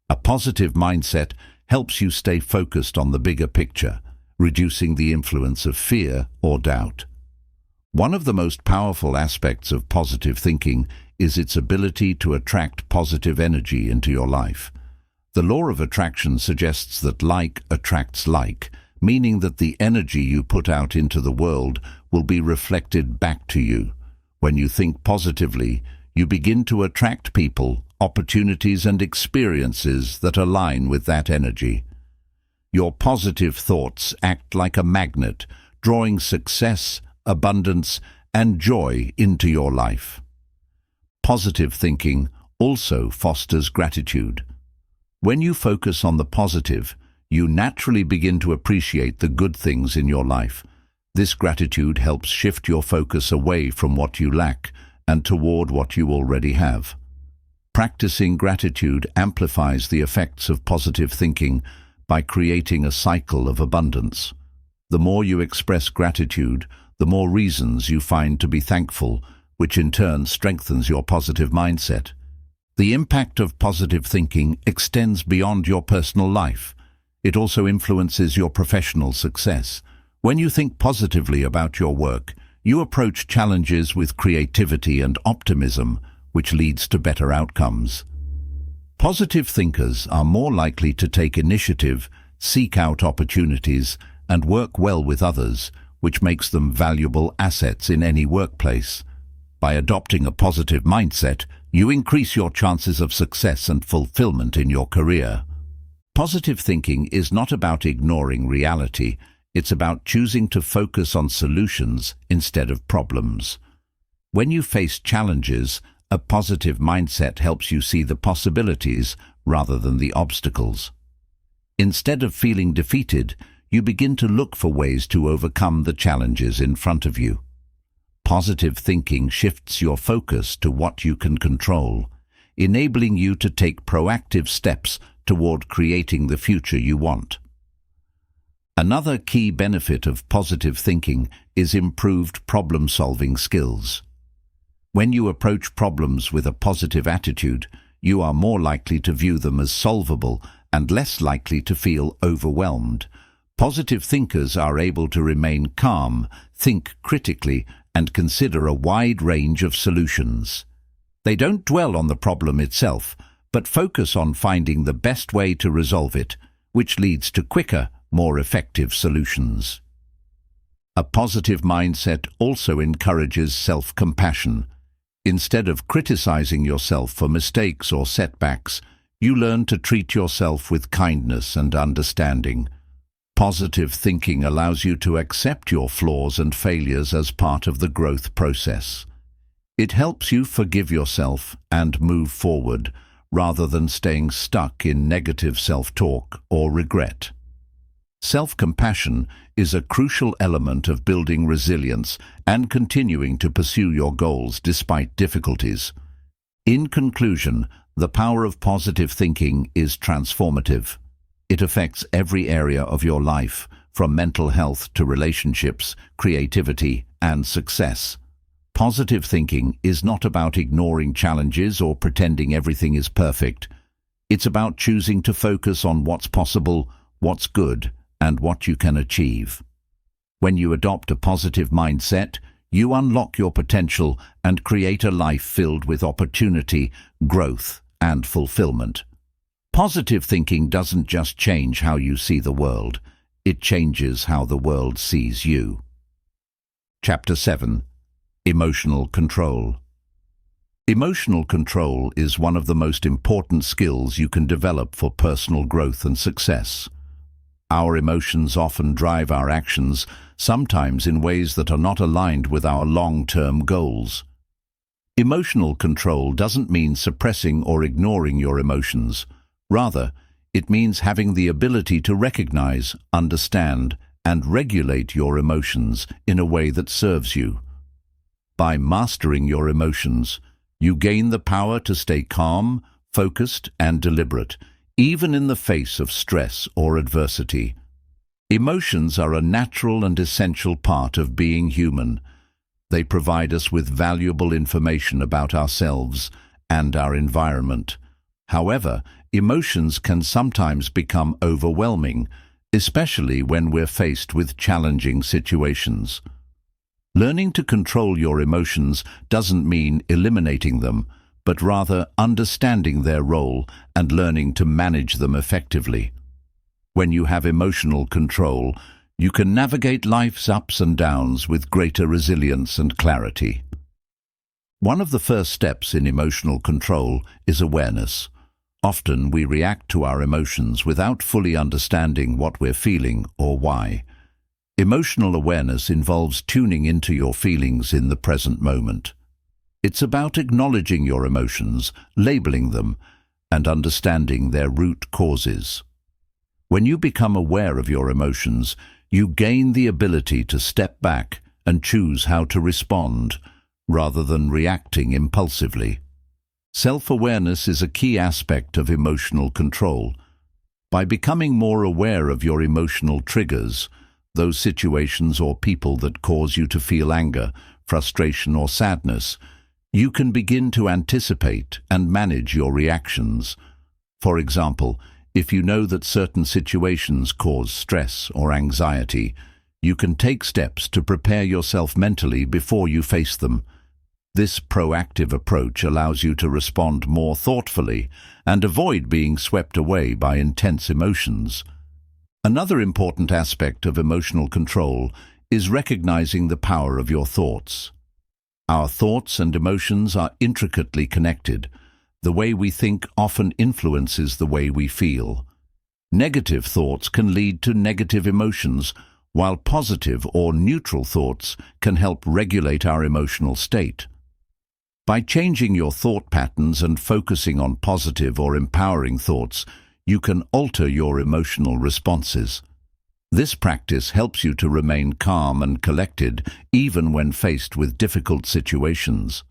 A positive mindset helps you stay focused on the bigger picture, reducing the influence of fear or doubt. One of the most powerful aspects of positive thinking is its ability to attract positive energy into your life. The law of attraction suggests that like attracts like, meaning that the energy you put out into the world will be reflected back to you. When you think positively, you begin to attract people, opportunities, and experiences that align with that energy. Your positive thoughts act like a magnet, drawing success, abundance, and joy into your life. Positive thinking also fosters gratitude. When you focus on the positive, you naturally begin to appreciate the good things in your life. This gratitude helps shift your focus away from what you lack and toward what you already have. Practicing gratitude amplifies the effects of positive thinking by creating a cycle of abundance. The more you express gratitude, the more reasons you find to be thankful, which in turn strengthens your positive mindset. The impact of positive thinking extends beyond your personal life. It also influences your professional success. When you think positively about your work, you approach challenges with creativity and optimism, which leads to better outcomes. Positive thinkers are more likely to take initiative, seek out opportunities, and work well with others, which makes them valuable assets in any workplace. By adopting a positive mindset, you increase your chances of success and fulfillment in your career. Positive thinking is not about ignoring reality, it's about choosing to focus on solutions instead of problems. When you face challenges, a positive mindset helps you see the possibilities rather than the obstacles. Instead of feeling defeated, you begin to look for ways to overcome the challenges in front of you. Positive thinking shifts your focus to what you can control, enabling you to take proactive steps toward creating the future you want. Another key benefit of positive thinking is improved problem-solving skills. When you approach problems with a positive attitude, you are more likely to view them as solvable and less likely to feel overwhelmed. Positive thinkers are able to remain calm, think critically, and consider a wide range of solutions. They don't dwell on the problem itself, but focus on finding the best way to resolve it, which leads to quicker, more effective solutions. A positive mindset also encourages self-compassion. Instead of criticizing yourself for mistakes or setbacks, you learn to treat yourself with kindness and understanding. Positive thinking allows you to accept your flaws and failures as part of the growth process. It helps you forgive yourself and move forward, rather than staying stuck in negative self-talk or regret. Self-compassion is a crucial element of building resilience and continuing to pursue your goals despite difficulties. In conclusion, the power of positive thinking is transformative. It affects every area of your life, from mental health to relationships, creativity, and success. Positive thinking is not about ignoring challenges or pretending everything is perfect. It's about choosing to focus on what's possible, what's good, and what you can achieve. When you adopt a positive mindset, you unlock your potential and create a life filled with opportunity, growth, and fulfillment. Positive thinking doesn't just change how you see the world, it changes how the world sees you. Chapter 7. Emotional Control. Emotional control is one of the most important skills you can develop for personal growth and success. Our emotions often drive our actions, sometimes in ways that are not aligned with our long-term goals. Emotional control doesn't mean suppressing or ignoring your emotions. Rather, it means having the ability to recognize, understand, and regulate your emotions in a way that serves you. By mastering your emotions, you gain the power to stay calm, focused, and deliberate, even in the face of stress or adversity. Emotions are a natural and essential part of being human. They provide us with valuable information about ourselves and our environment. However, emotions can sometimes become overwhelming, especially when we're faced with challenging situations. Learning to control your emotions doesn't mean eliminating them, but rather understanding their role and learning to manage them effectively. When you have emotional control, you can navigate life's ups and downs with greater resilience and clarity. One of the first steps in emotional control is awareness. Often we react to our emotions without fully understanding what we're feeling or why. Emotional awareness involves tuning into your feelings in the present moment. It's about acknowledging your emotions, labeling them, and understanding their root causes. When you become aware of your emotions, you gain the ability to step back and choose how to respond, rather than reacting impulsively. Self-awareness is a key aspect of emotional control. By becoming more aware of your emotional triggers, those situations or people that cause you to feel anger, frustration, or sadness, you can begin to anticipate and manage your reactions. For example, if you know that certain situations cause stress or anxiety, you can take steps to prepare yourself mentally before you face them. This proactive approach allows you to respond more thoughtfully and avoid being swept away by intense emotions. Another important aspect of emotional control is recognizing the power of your thoughts. Our thoughts and emotions are intricately connected. The way we think often influences the way we feel. Negative thoughts can lead to negative emotions, while positive or neutral thoughts can help regulate our emotional state. By changing your thought patterns and focusing on positive or empowering thoughts, you can alter your emotional responses. This practice helps you to remain calm and collected even when faced with difficult situations.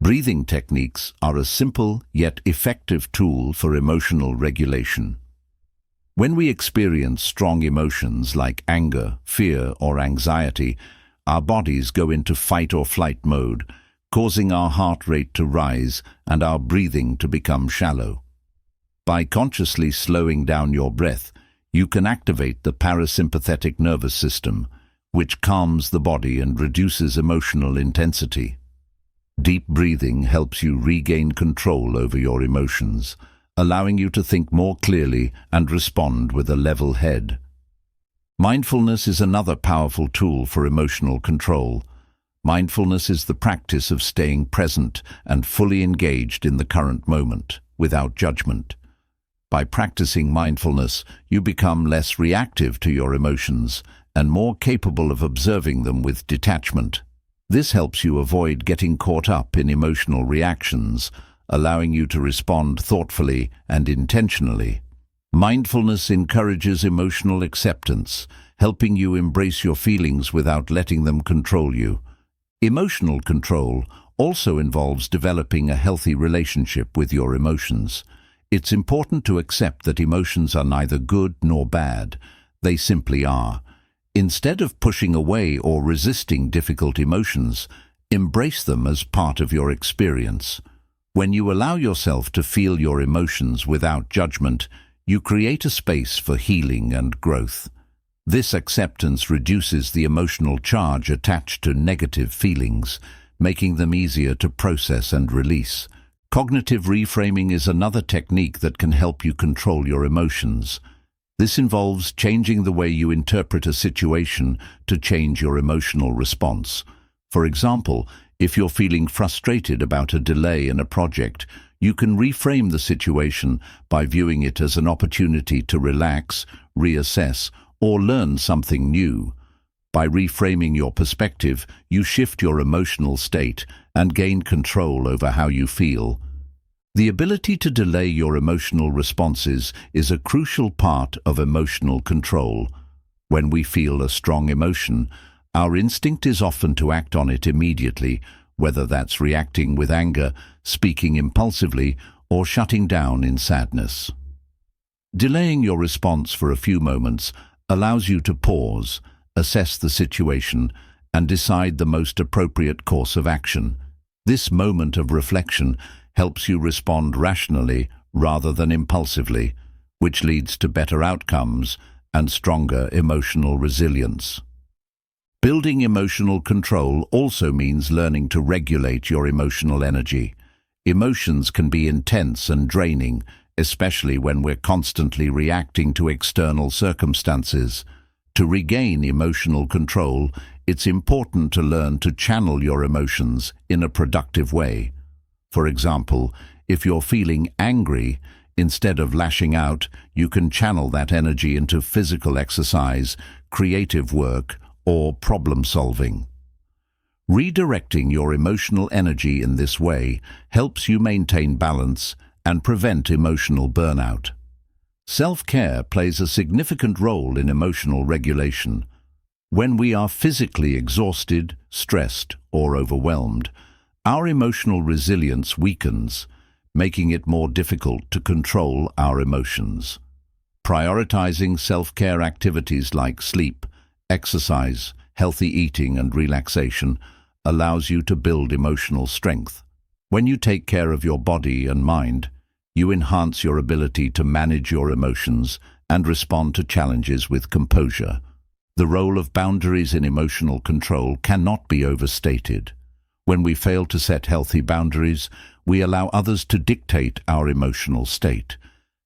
Breathing techniques are a simple yet effective tool for emotional regulation. When we experience strong emotions like anger, fear, or anxiety, our bodies go into fight or flight mode, causing our heart rate to rise and our breathing to become shallow. By consciously slowing down your breath, you can activate the parasympathetic nervous system, which calms the body and reduces emotional intensity. Deep breathing helps you regain control over your emotions, allowing you to think more clearly and respond with a level head. Mindfulness is another powerful tool for emotional control. Mindfulness is the practice of staying present and fully engaged in the current moment, without judgment. By practicing mindfulness, you become less reactive to your emotions and more capable of observing them with detachment. This helps you avoid getting caught up in emotional reactions, allowing you to respond thoughtfully and intentionally. Mindfulness encourages emotional acceptance, helping you embrace your feelings without letting them control you. Emotional control also involves developing a healthy relationship with your emotions. It's important to accept that emotions are neither good nor bad. They simply are. Instead of pushing away or resisting difficult emotions, embrace them as part of your experience. When you allow yourself to feel your emotions without judgment, you create a space for healing and growth. This acceptance reduces the emotional charge attached to negative feelings, making them easier to process and release. Cognitive reframing is another technique that can help you control your emotions. This involves changing the way you interpret a situation to change your emotional response. For example, if you're feeling frustrated about a delay in a project, you can reframe the situation by viewing it as an opportunity to relax, reassess, or learn something new. By reframing your perspective, you shift your emotional state and gain control over how you feel. The ability to delay your emotional responses is a crucial part of emotional control. When we feel a strong emotion, our instinct is often to act on it immediately, whether that's reacting with anger, speaking impulsively, or shutting down in sadness. Delaying your response for a few moments allows you to pause, assess the situation, and decide the most appropriate course of action. This moment of reflection helps you respond rationally rather than impulsively, which leads to better outcomes and stronger emotional resilience. Building emotional control also means learning to regulate your emotional energy. Emotions can be intense and draining, especially when we're constantly reacting to external circumstances. To regain emotional control, it's important to learn to channel your emotions in a productive way. For example, if you're feeling angry, instead of lashing out, you can channel that energy into physical exercise, creative work, or problem solving. Redirecting your emotional energy in this way helps you maintain balance and prevent emotional burnout. Self-care plays a significant role in emotional regulation. When we are physically exhausted, stressed, or overwhelmed, our emotional resilience weakens, making it more difficult to control our emotions. Prioritizing self-care activities like sleep, exercise, healthy eating, and relaxation allows you to build emotional strength. When you take care of your body and mind, you enhance your ability to manage your emotions and respond to challenges with composure. The role of boundaries in emotional control cannot be overstated. When we fail to set healthy boundaries, we allow others to dictate our emotional state.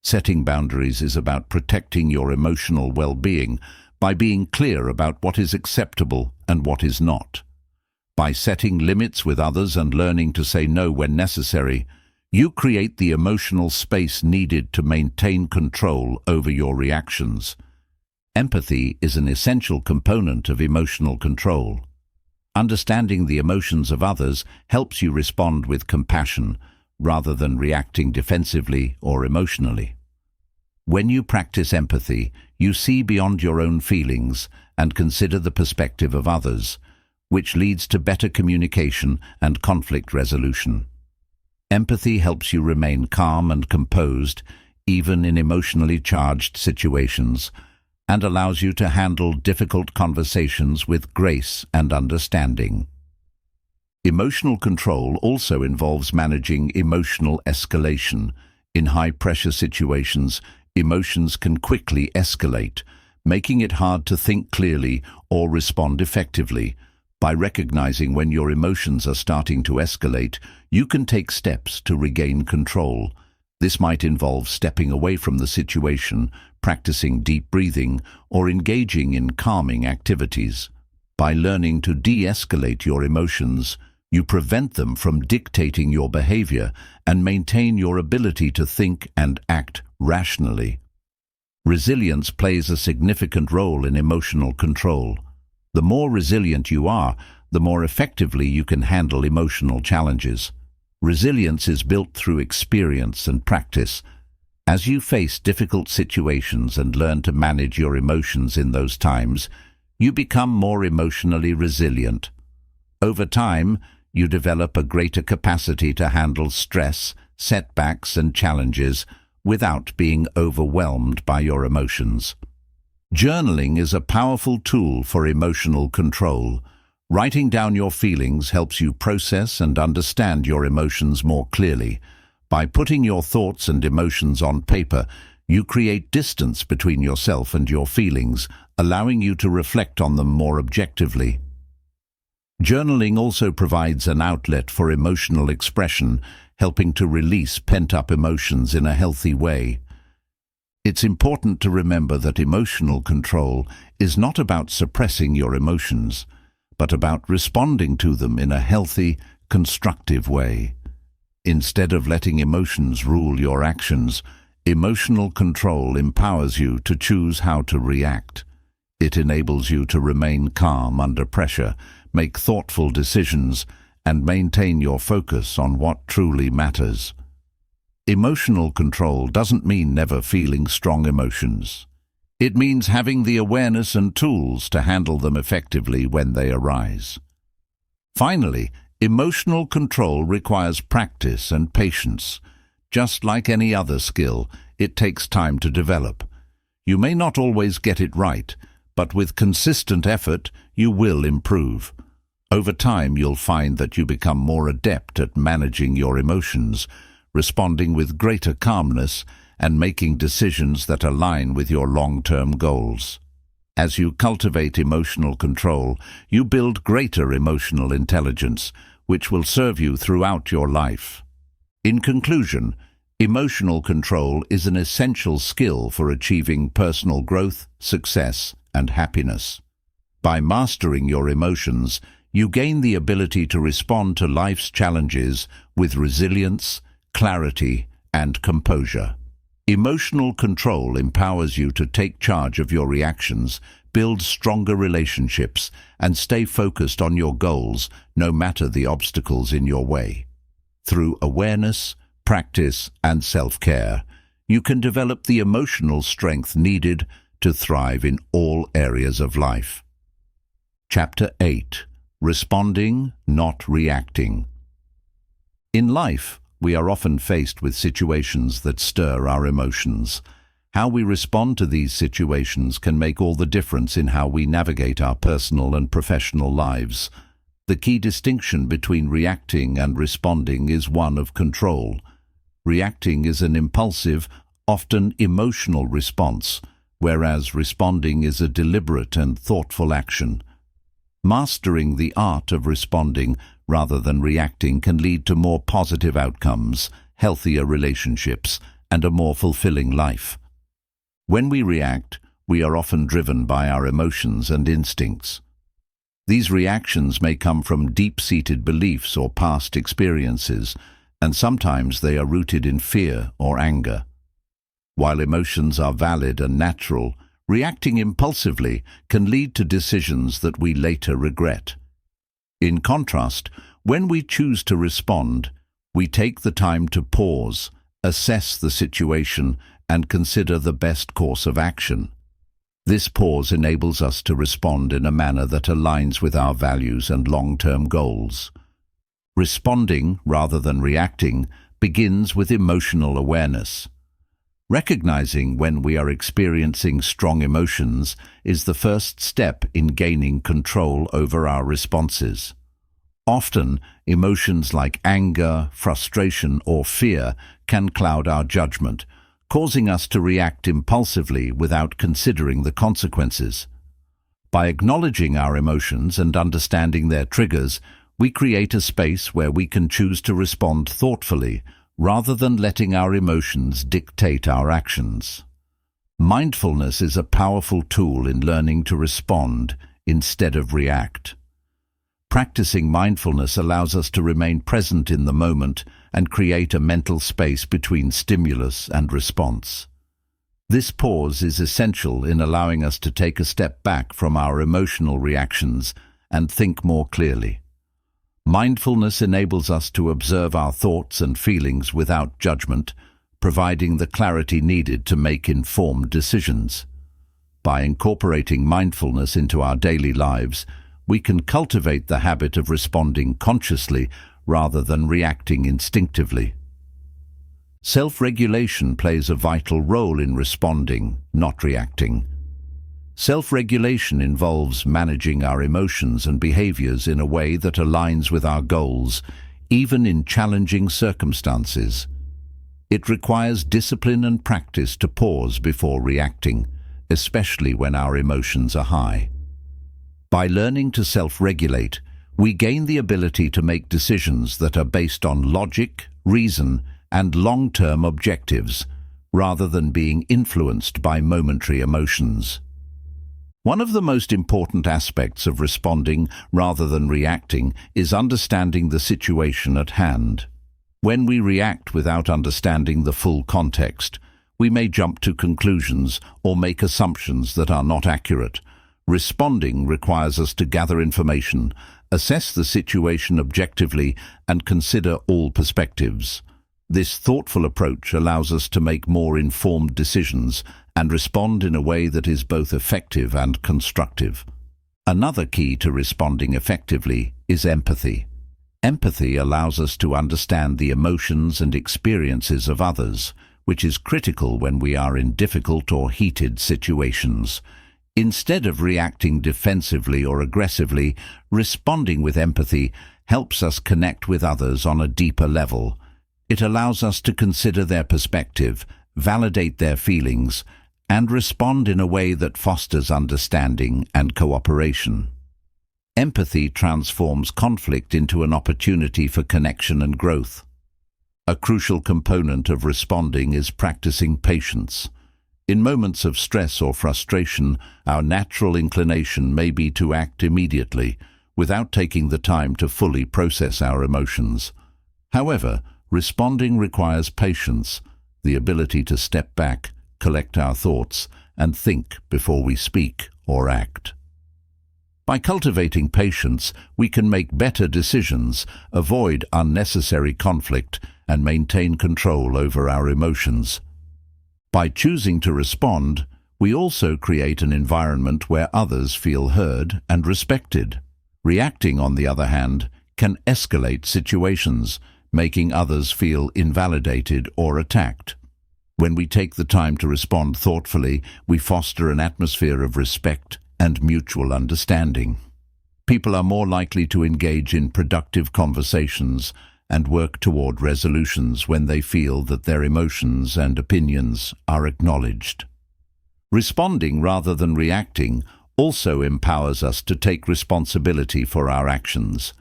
Setting boundaries is about protecting your emotional well-being by being clear about what is acceptable and what is not. By setting limits with others and learning to say no when necessary, you create the emotional space needed to maintain control over your reactions. Empathy is an essential component of emotional control. Understanding the emotions of others helps you respond with compassion rather than reacting defensively or emotionally. When you practice empathy, you see beyond your own feelings and consider the perspective of others, which leads to better communication and conflict resolution. Empathy helps you remain calm and composed, even in emotionally charged situations, and allows you to handle difficult conversations with grace and understanding. Emotional control also involves managing emotional escalation. In high-pressure situations, emotions can quickly escalate, making it hard to think clearly or respond effectively. By recognizing when your emotions are starting to escalate, you can take steps to regain control. This might involve stepping away from the situation, practicing deep breathing, or engaging in calming activities. By learning to de-escalate your emotions, you prevent them from dictating your behavior and maintain your ability to think and act rationally. Resilience plays a significant role in emotional control. The more resilient you are, the more effectively you can handle emotional challenges. Resilience is built through experience and practice. As you face difficult situations and learn to manage your emotions in those times, you become more emotionally resilient. Over time, you develop a greater capacity to handle stress, setbacks, and challenges without being overwhelmed by your emotions. Journaling is a powerful tool for emotional control. Writing down your feelings helps you process and understand your emotions more clearly. By putting your thoughts and emotions on paper, you create distance between yourself and your feelings, allowing you to reflect on them more objectively. Journaling also provides an outlet for emotional expression, helping to release pent-up emotions in a healthy way. It's important to remember that emotional control is not about suppressing your emotions, but about responding to them in a healthy, constructive way. Instead of letting emotions rule your actions, emotional control empowers you to choose how to react. It enables you to remain calm under pressure, make thoughtful decisions, and maintain your focus on what truly matters. Emotional control doesn't mean never feeling strong emotions. It means having the awareness and tools to handle them effectively when they arise. Finally, emotional control requires practice and patience. Just like any other skill, it takes time to develop. You may not always get it right, but with consistent effort, you will improve. Over time, you'll find that you become more adept at managing your emotions, responding with greater calmness, and making decisions that align with your long-term goals. As you cultivate emotional control, you build greater emotional intelligence, which will serve you throughout your life. In conclusion, emotional control is an essential skill for achieving personal growth, success, and happiness. By mastering your emotions, you gain the ability to respond to life's challenges with resilience, clarity, and composure. Emotional control empowers you to take charge of your reactions, build stronger relationships, and stay focused on your goals, no matter the obstacles in your way. Through awareness, practice, and self-care, you can develop the emotional strength needed to thrive in all areas of life. Chapter 8. Responding, not reacting. In life, we are often faced with situations that stir our emotions. How we respond to these situations can make all the difference in how we navigate our personal and professional lives. The key distinction between reacting and responding is one of control. Reacting is an impulsive, often emotional response, whereas responding is a deliberate and thoughtful action. Mastering the art of responding rather than reacting can lead to more positive outcomes, healthier relationships, and a more fulfilling life. When we react, we are often driven by our emotions and instincts. These reactions may come from deep-seated beliefs or past experiences, and sometimes they are rooted in fear or anger. While emotions are valid and natural, reacting impulsively can lead to decisions that we later regret. In contrast, when we choose to respond, we take the time to pause, assess the situation, and consider the best course of action. This pause enables us to respond in a manner that aligns with our values and long-term goals. Responding, rather than reacting, begins with emotional awareness. Recognizing when we are experiencing strong emotions is the first step in gaining control over our responses. Often, emotions like anger, frustration, or fear can cloud our judgment, causing us to react impulsively without considering the consequences. By acknowledging our emotions and understanding their triggers, we create a space where we can choose to respond thoughtfully, rather than letting our emotions dictate our actions. Mindfulness is a powerful tool in learning to respond instead of react. Practicing mindfulness allows us to remain present in the moment and create a mental space between stimulus and response. This pause is essential in allowing us to take a step back from our emotional reactions and think more clearly. Mindfulness enables us to observe our thoughts and feelings without judgment, providing the clarity needed to make informed decisions. By incorporating mindfulness into our daily lives, we can cultivate the habit of responding consciously rather than reacting instinctively. Self-regulation plays a vital role in responding, not reacting. Self-regulation involves managing our emotions and behaviors in a way that aligns with our goals, even in challenging circumstances. It requires discipline and practice to pause before reacting, especially when our emotions are high. By learning to self-regulate, we gain the ability to make decisions that are based on logic, reason, and long-term objectives, rather than being influenced by momentary emotions. One of the most important aspects of responding rather than reacting is understanding the situation at hand. When we react without understanding the full context, we may jump to conclusions or make assumptions that are not accurate. Responding requires us to gather information, assess the situation objectively, and consider all perspectives. This thoughtful approach allows us to make more informed decisions and respond in a way that is both effective and constructive. Another key to responding effectively is empathy. Empathy allows us to understand the emotions and experiences of others, which is critical when we are in difficult or heated situations. Instead of reacting defensively or aggressively, responding with empathy helps us connect with others on a deeper level. It allows us to consider their perspective, validate their feelings, and respond in a way that fosters understanding and cooperation. Empathy transforms conflict into an opportunity for connection and growth. A crucial component of responding is practicing patience. In moments of stress or frustration, our natural inclination may be to act immediately, without taking the time to fully process our emotions. However, responding requires patience, the ability to step back, collect our thoughts, and think before we speak or act. By cultivating patience, we can make better decisions, avoid unnecessary conflict, and maintain control over our emotions. By choosing to respond, we also create an environment where others feel heard and respected. Reacting, on the other hand, can escalate situations, making others feel invalidated or attacked. When we take the time to respond thoughtfully, we foster an atmosphere of respect and mutual understanding. People are more likely to engage in productive conversations and work toward resolutions when they feel that their emotions and opinions are acknowledged. Responding rather than reacting also empowers us to take responsibility for our actions.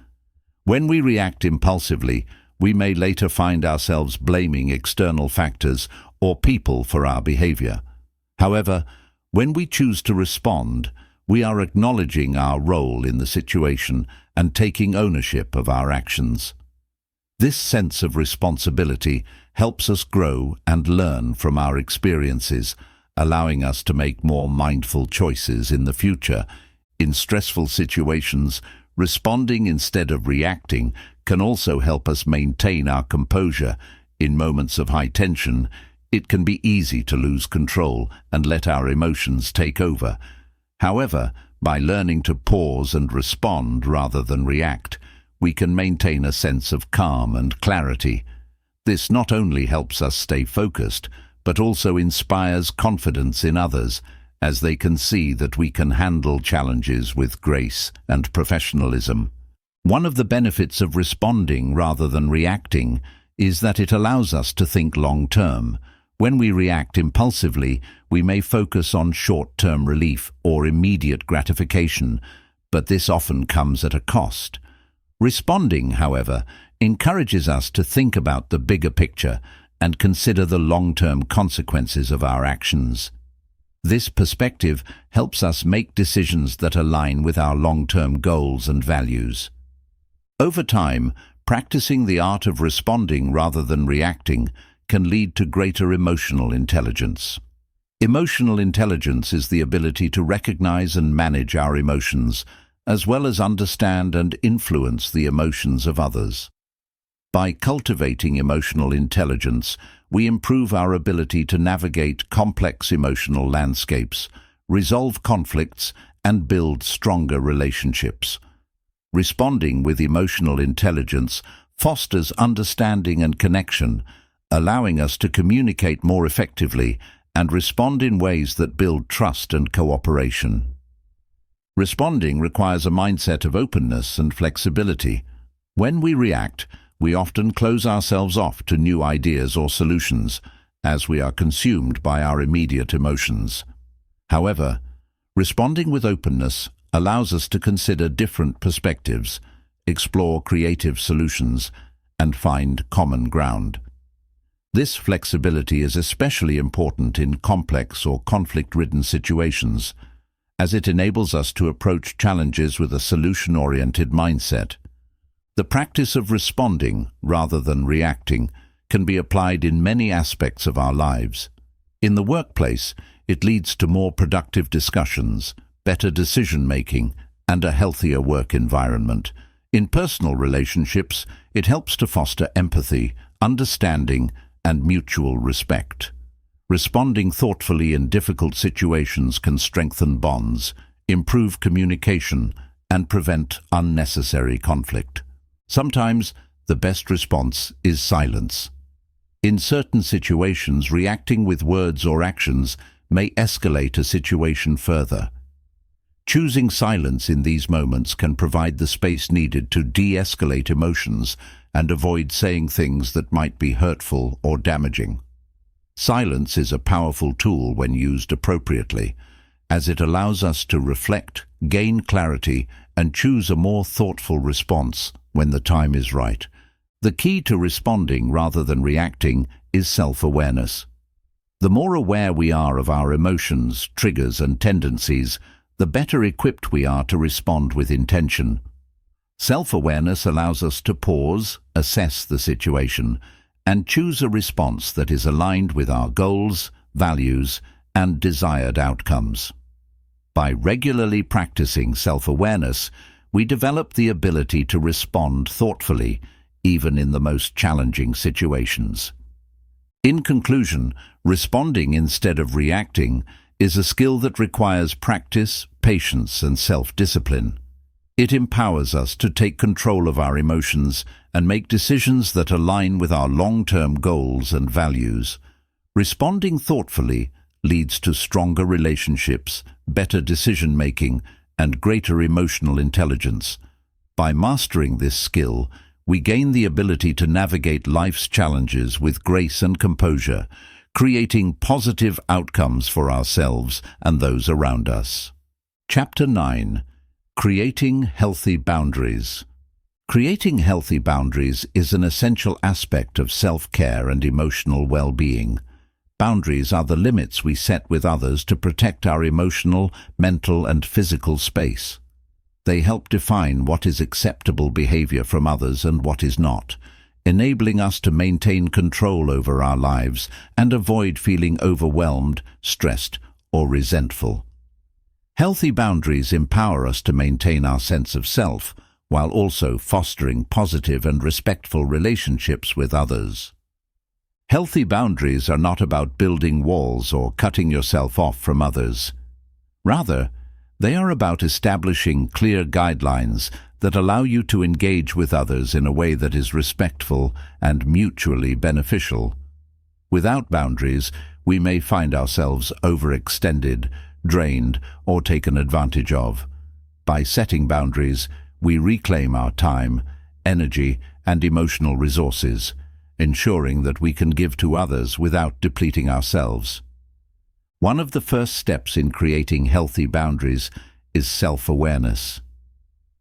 When we react impulsively, we may later find ourselves blaming external factors or people for our behavior. However, when we choose to respond, we are acknowledging our role in the situation and taking ownership of our actions. This sense of responsibility helps us grow and learn from our experiences, allowing us to make more mindful choices in the future. In stressful situations, responding instead of reacting can also help us maintain our composure. In moments of high tension, it can be easy to lose control and let our emotions take over. However, by learning to pause and respond rather than react, we can maintain a sense of calm and clarity. This not only helps us stay focused, but also inspires confidence in others, as they can see that we can handle challenges with grace and professionalism. One of the benefits of responding rather than reacting is that it allows us to think long-term. When we react impulsively, we may focus on short-term relief or immediate gratification, but this often comes at a cost. Responding, however, encourages us to think about the bigger picture and consider the long-term consequences of our actions. This perspective helps us make decisions that align with our long-term goals and values. Over time, practicing the art of responding rather than reacting can lead to greater emotional intelligence. Emotional intelligence is the ability to recognize and manage our emotions, as well as understand and influence the emotions of others. By cultivating emotional intelligence, we improve our ability to navigate complex emotional landscapes, resolve conflicts, and build stronger relationships. Responding with emotional intelligence fosters understanding and connection, allowing us to communicate more effectively and respond in ways that build trust and cooperation. Responding requires a mindset of openness and flexibility. When we react, we often close ourselves off to new ideas or solutions, as we are consumed by our immediate emotions. However, responding with openness allows us to consider different perspectives, explore creative solutions, and find common ground. This flexibility is especially important in complex or conflict-ridden situations, as it enables us to approach challenges with a solution-oriented mindset. The practice of responding rather than reacting can be applied in many aspects of our lives. In the workplace, it leads to more productive discussions, better decision-making, and a healthier work environment. In personal relationships, it helps to foster empathy, understanding, and mutual respect. Responding thoughtfully in difficult situations can strengthen bonds, improve communication, and prevent unnecessary conflict. Sometimes, the best response is silence. In certain situations, reacting with words or actions may escalate a situation further. Choosing silence in these moments can provide the space needed to de-escalate emotions and avoid saying things that might be hurtful or damaging. Silence is a powerful tool when used appropriately, as it allows us to reflect, gain clarity, and choose a more thoughtful response when the time is right. The key to responding rather than reacting is self-awareness. The more aware we are of our emotions, triggers, and tendencies, the better equipped we are to respond with intention. Self-awareness allows us to pause, assess the situation, and choose a response that is aligned with our goals, values, and desired outcomes. By regularly practicing self-awareness, we develop the ability to respond thoughtfully, even in the most challenging situations. In conclusion, responding instead of reacting is a skill that requires practice, patience, and self-discipline. It empowers us to take control of our emotions and make decisions that align with our long-term goals and values. Responding thoughtfully leads to stronger relationships, better decision-making, and greater emotional intelligence. By mastering this skill, we gain the ability to navigate life's challenges with grace and composure, creating positive outcomes for ourselves and those around us. Chapter 9. Creating healthy boundaries. Creating healthy boundaries is an essential aspect of self-care and emotional well-being. Boundaries are the limits we set with others to protect our emotional, mental, and physical space. They help define what is acceptable behavior from others and what is not, enabling us to maintain control over our lives and avoid feeling overwhelmed, stressed, or resentful. Healthy boundaries empower us to maintain our sense of self, while also fostering positive and respectful relationships with others. Healthy boundaries are not about building walls or cutting yourself off from others. Rather, they are about establishing clear guidelines that allow you to engage with others in a way that is respectful and mutually beneficial. Without boundaries, we may find ourselves overextended, drained, or taken advantage of. By setting boundaries, we reclaim our time, energy, and emotional resources, ensuring that we can give to others without depleting ourselves. One of the first steps in creating healthy boundaries is self-awareness.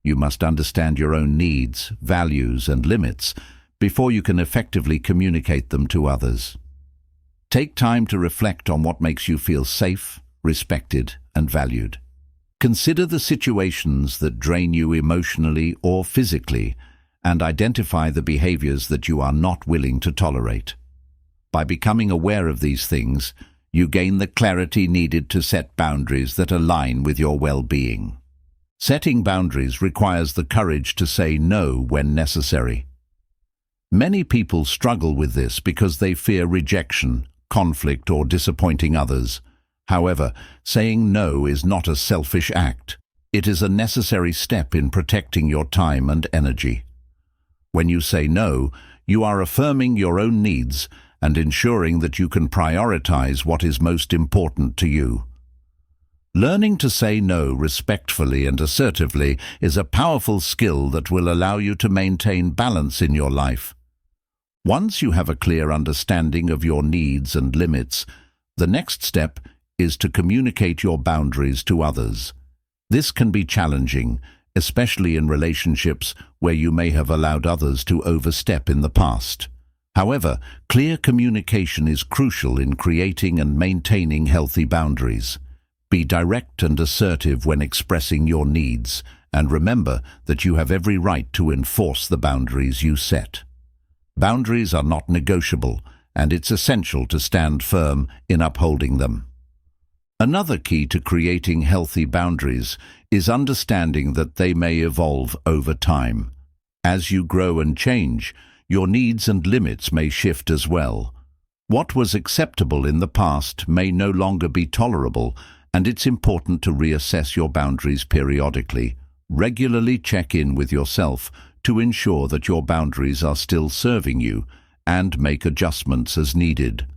You must understand your own needs, values, and limits before you can effectively communicate them to others. Take time to reflect on what makes you feel safe, respected, and valued. Consider the situations that drain you emotionally or physically, and identify the behaviors that you are not willing to tolerate. By becoming aware of these things, you gain the clarity needed to set boundaries that align with your well-being. Setting boundaries requires the courage to say no when necessary. Many people struggle with this because they fear rejection, conflict, or disappointing others. However, saying no is not a selfish act. It is a necessary step in protecting your time and energy. When you say no, you are affirming your own needs and ensuring that you can prioritize what is most important to you. Learning to say no respectfully and assertively is a powerful skill that will allow you to maintain balance in your life. Once you have a clear understanding of your needs and limits, the next step is to communicate your boundaries to others. This can be challenging, especially in relationships where you may have allowed others to overstep in the past. However, clear communication is crucial in creating and maintaining healthy boundaries. Be direct and assertive when expressing your needs, and remember that you have every right to enforce the boundaries you set. Boundaries are not negotiable, and it's essential to stand firm in upholding them. Another key to creating healthy boundaries is understanding that they may evolve over time. As you grow and change, your needs and limits may shift as well. What was acceptable in the past may no longer be tolerable, and it's important to reassess your boundaries periodically. Regularly check in with yourself to ensure that your boundaries are still serving you, and make adjustments as needed.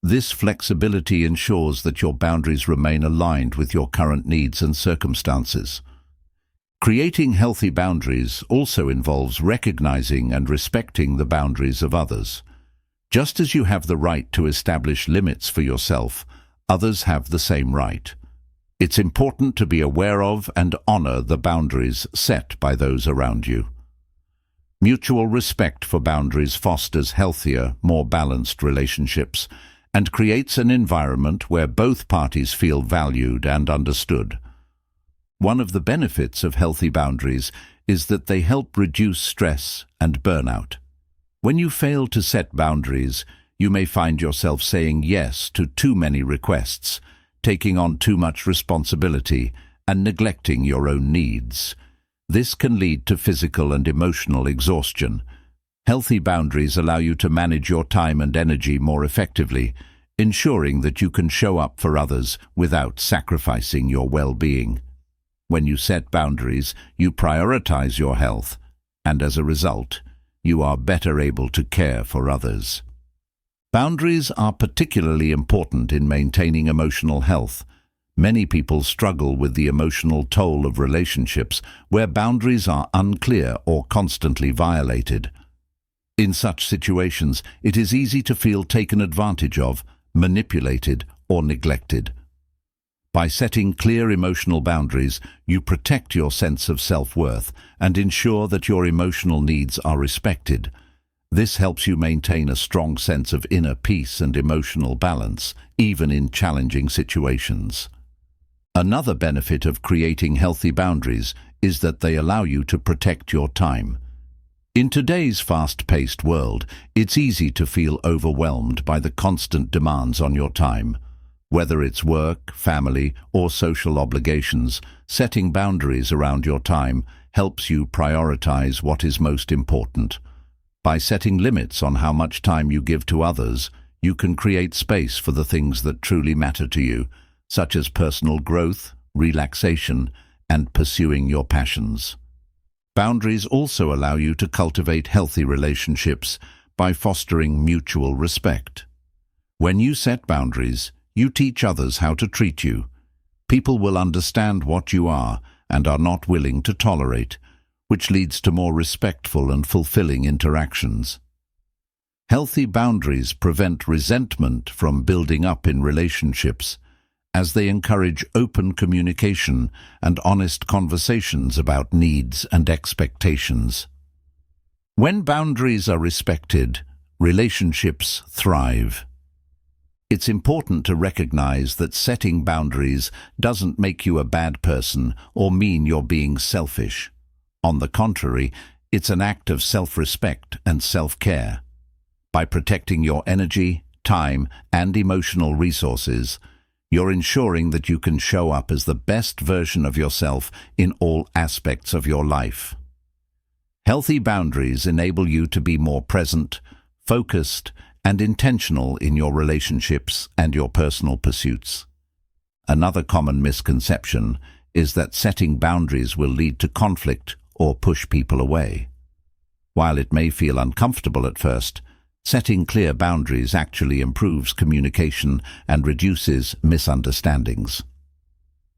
This flexibility ensures that your boundaries remain aligned with your current needs and circumstances. Creating healthy boundaries also involves recognizing and respecting the boundaries of others. Just as you have the right to establish limits for yourself, others have the same right. It's important to be aware of and honor the boundaries set by those around you. Mutual respect for boundaries fosters healthier, more balanced relationships and creates an environment where both parties feel valued and understood. One of the benefits of healthy boundaries is that they help reduce stress and burnout. When you fail to set boundaries, you may find yourself saying yes to too many requests, taking on too much responsibility, and neglecting your own needs. This can lead to physical and emotional exhaustion. Healthy boundaries allow you to manage your time and energy more effectively, ensuring that you can show up for others without sacrificing your well-being. When you set boundaries, you prioritize your health, and as a result, you are better able to care for others. Boundaries are particularly important in maintaining emotional health. Many people struggle with the emotional toll of relationships where boundaries are unclear or constantly violated. In such situations, it is easy to feel taken advantage of, manipulated, or neglected. By setting clear emotional boundaries, you protect your sense of self-worth and ensure that your emotional needs are respected. This helps you maintain a strong sense of inner peace and emotional balance, even in challenging situations. Another benefit of creating healthy boundaries is that they allow you to protect your time. In today's fast-paced world, it's easy to feel overwhelmed by the constant demands on your time. Whether it's work, family, or social obligations, setting boundaries around your time helps you prioritize what is most important. By setting limits on how much time you give to others, you can create space for the things that truly matter to you, such as personal growth, relaxation, and pursuing your passions. Boundaries also allow you to cultivate healthy relationships by fostering mutual respect. When you set boundaries, you teach others how to treat you. People will understand what you are and are not willing to tolerate, which leads to more respectful and fulfilling interactions. Healthy boundaries prevent resentment from building up in relationships, as they encourage open communication and honest conversations about needs and expectations. When boundaries are respected, relationships thrive. It's important to recognize that setting boundaries doesn't make you a bad person or mean you're being selfish. On the contrary, it's an act of self-respect and self-care. By protecting your energy, time, and emotional resources, you're ensuring that you can show up as the best version of yourself in all aspects of your life. Healthy boundaries enable you to be more present, focused, and intentional in your relationships and your personal pursuits. Another common misconception is that setting boundaries will lead to conflict or push people away. While it may feel uncomfortable at first, setting clear boundaries actually improves communication and reduces misunderstandings.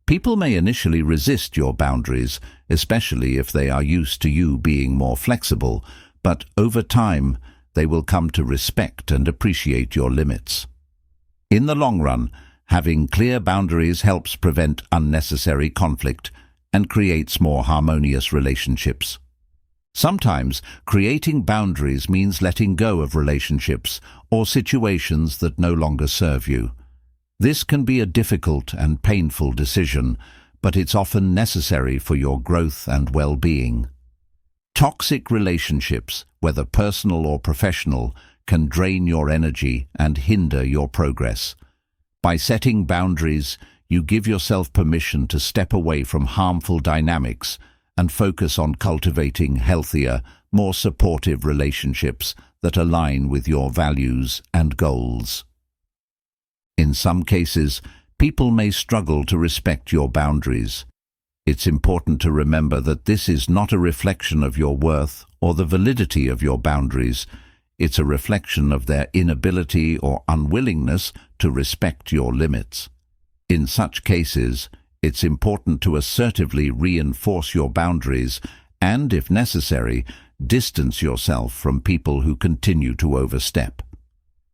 People may initially resist your boundaries, especially if they are used to you being more flexible, but over time, they will come to respect and appreciate your limits. In the long run, having clear boundaries helps prevent unnecessary conflict and creates more harmonious relationships. Sometimes, creating boundaries means letting go of relationships or situations that no longer serve you. This can be a difficult and painful decision, but it's often necessary for your growth and well-being. Toxic relationships, whether personal or professional, can drain your energy and hinder your progress. By setting boundaries, you give yourself permission to step away from harmful dynamics and focus on cultivating healthier, more supportive relationships that align with your values and goals. In some cases, people may struggle to respect your boundaries. It's important to remember that this is not a reflection of your worth or the validity of your boundaries. It's a reflection of their inability or unwillingness to respect your limits. In such cases, it's important to assertively reinforce your boundaries and, if necessary, distance yourself from people who continue to overstep.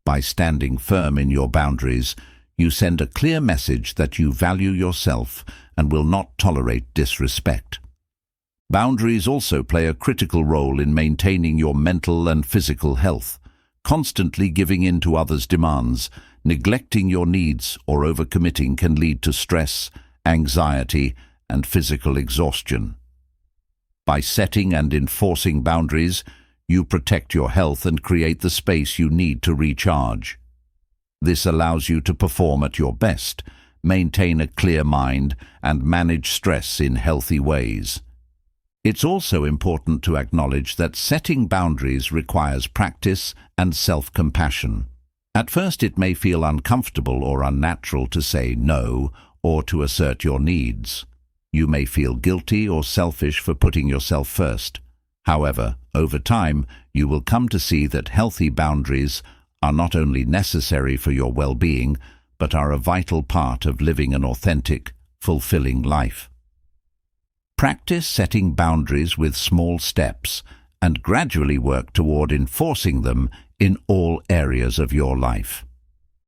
By standing firm in your boundaries, you send a clear message that you value yourself and will not tolerate disrespect. Boundaries also play a critical role in maintaining your mental and physical health. Constantly giving in to others' demands, neglecting your needs, or overcommitting can lead to stress, anxiety, and physical exhaustion. By setting and enforcing boundaries, you protect your health and create the space you need to recharge. This allows you to perform at your best, maintain a clear mind, and manage stress in healthy ways. It's also important to acknowledge that setting boundaries requires practice and self-compassion. At first, it may feel uncomfortable or unnatural to say no or to assert your needs. You may feel guilty or selfish for putting yourself first. However, over time, you will come to see that healthy boundaries are not only necessary for your well-being, but are a vital part of living an authentic, fulfilling life. Practice setting boundaries with small steps and gradually work toward enforcing them in all areas of your life.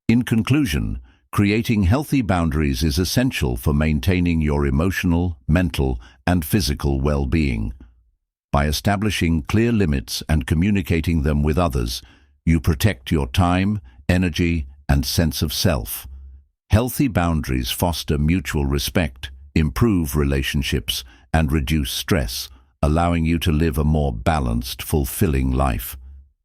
In conclusion, creating healthy boundaries is essential for maintaining your emotional, mental, and physical well-being. By establishing clear limits and communicating them with others, you protect your time, energy, and sense of self. Healthy boundaries foster mutual respect, improve relationships, and reduce stress, allowing you to live a more balanced, fulfilling life.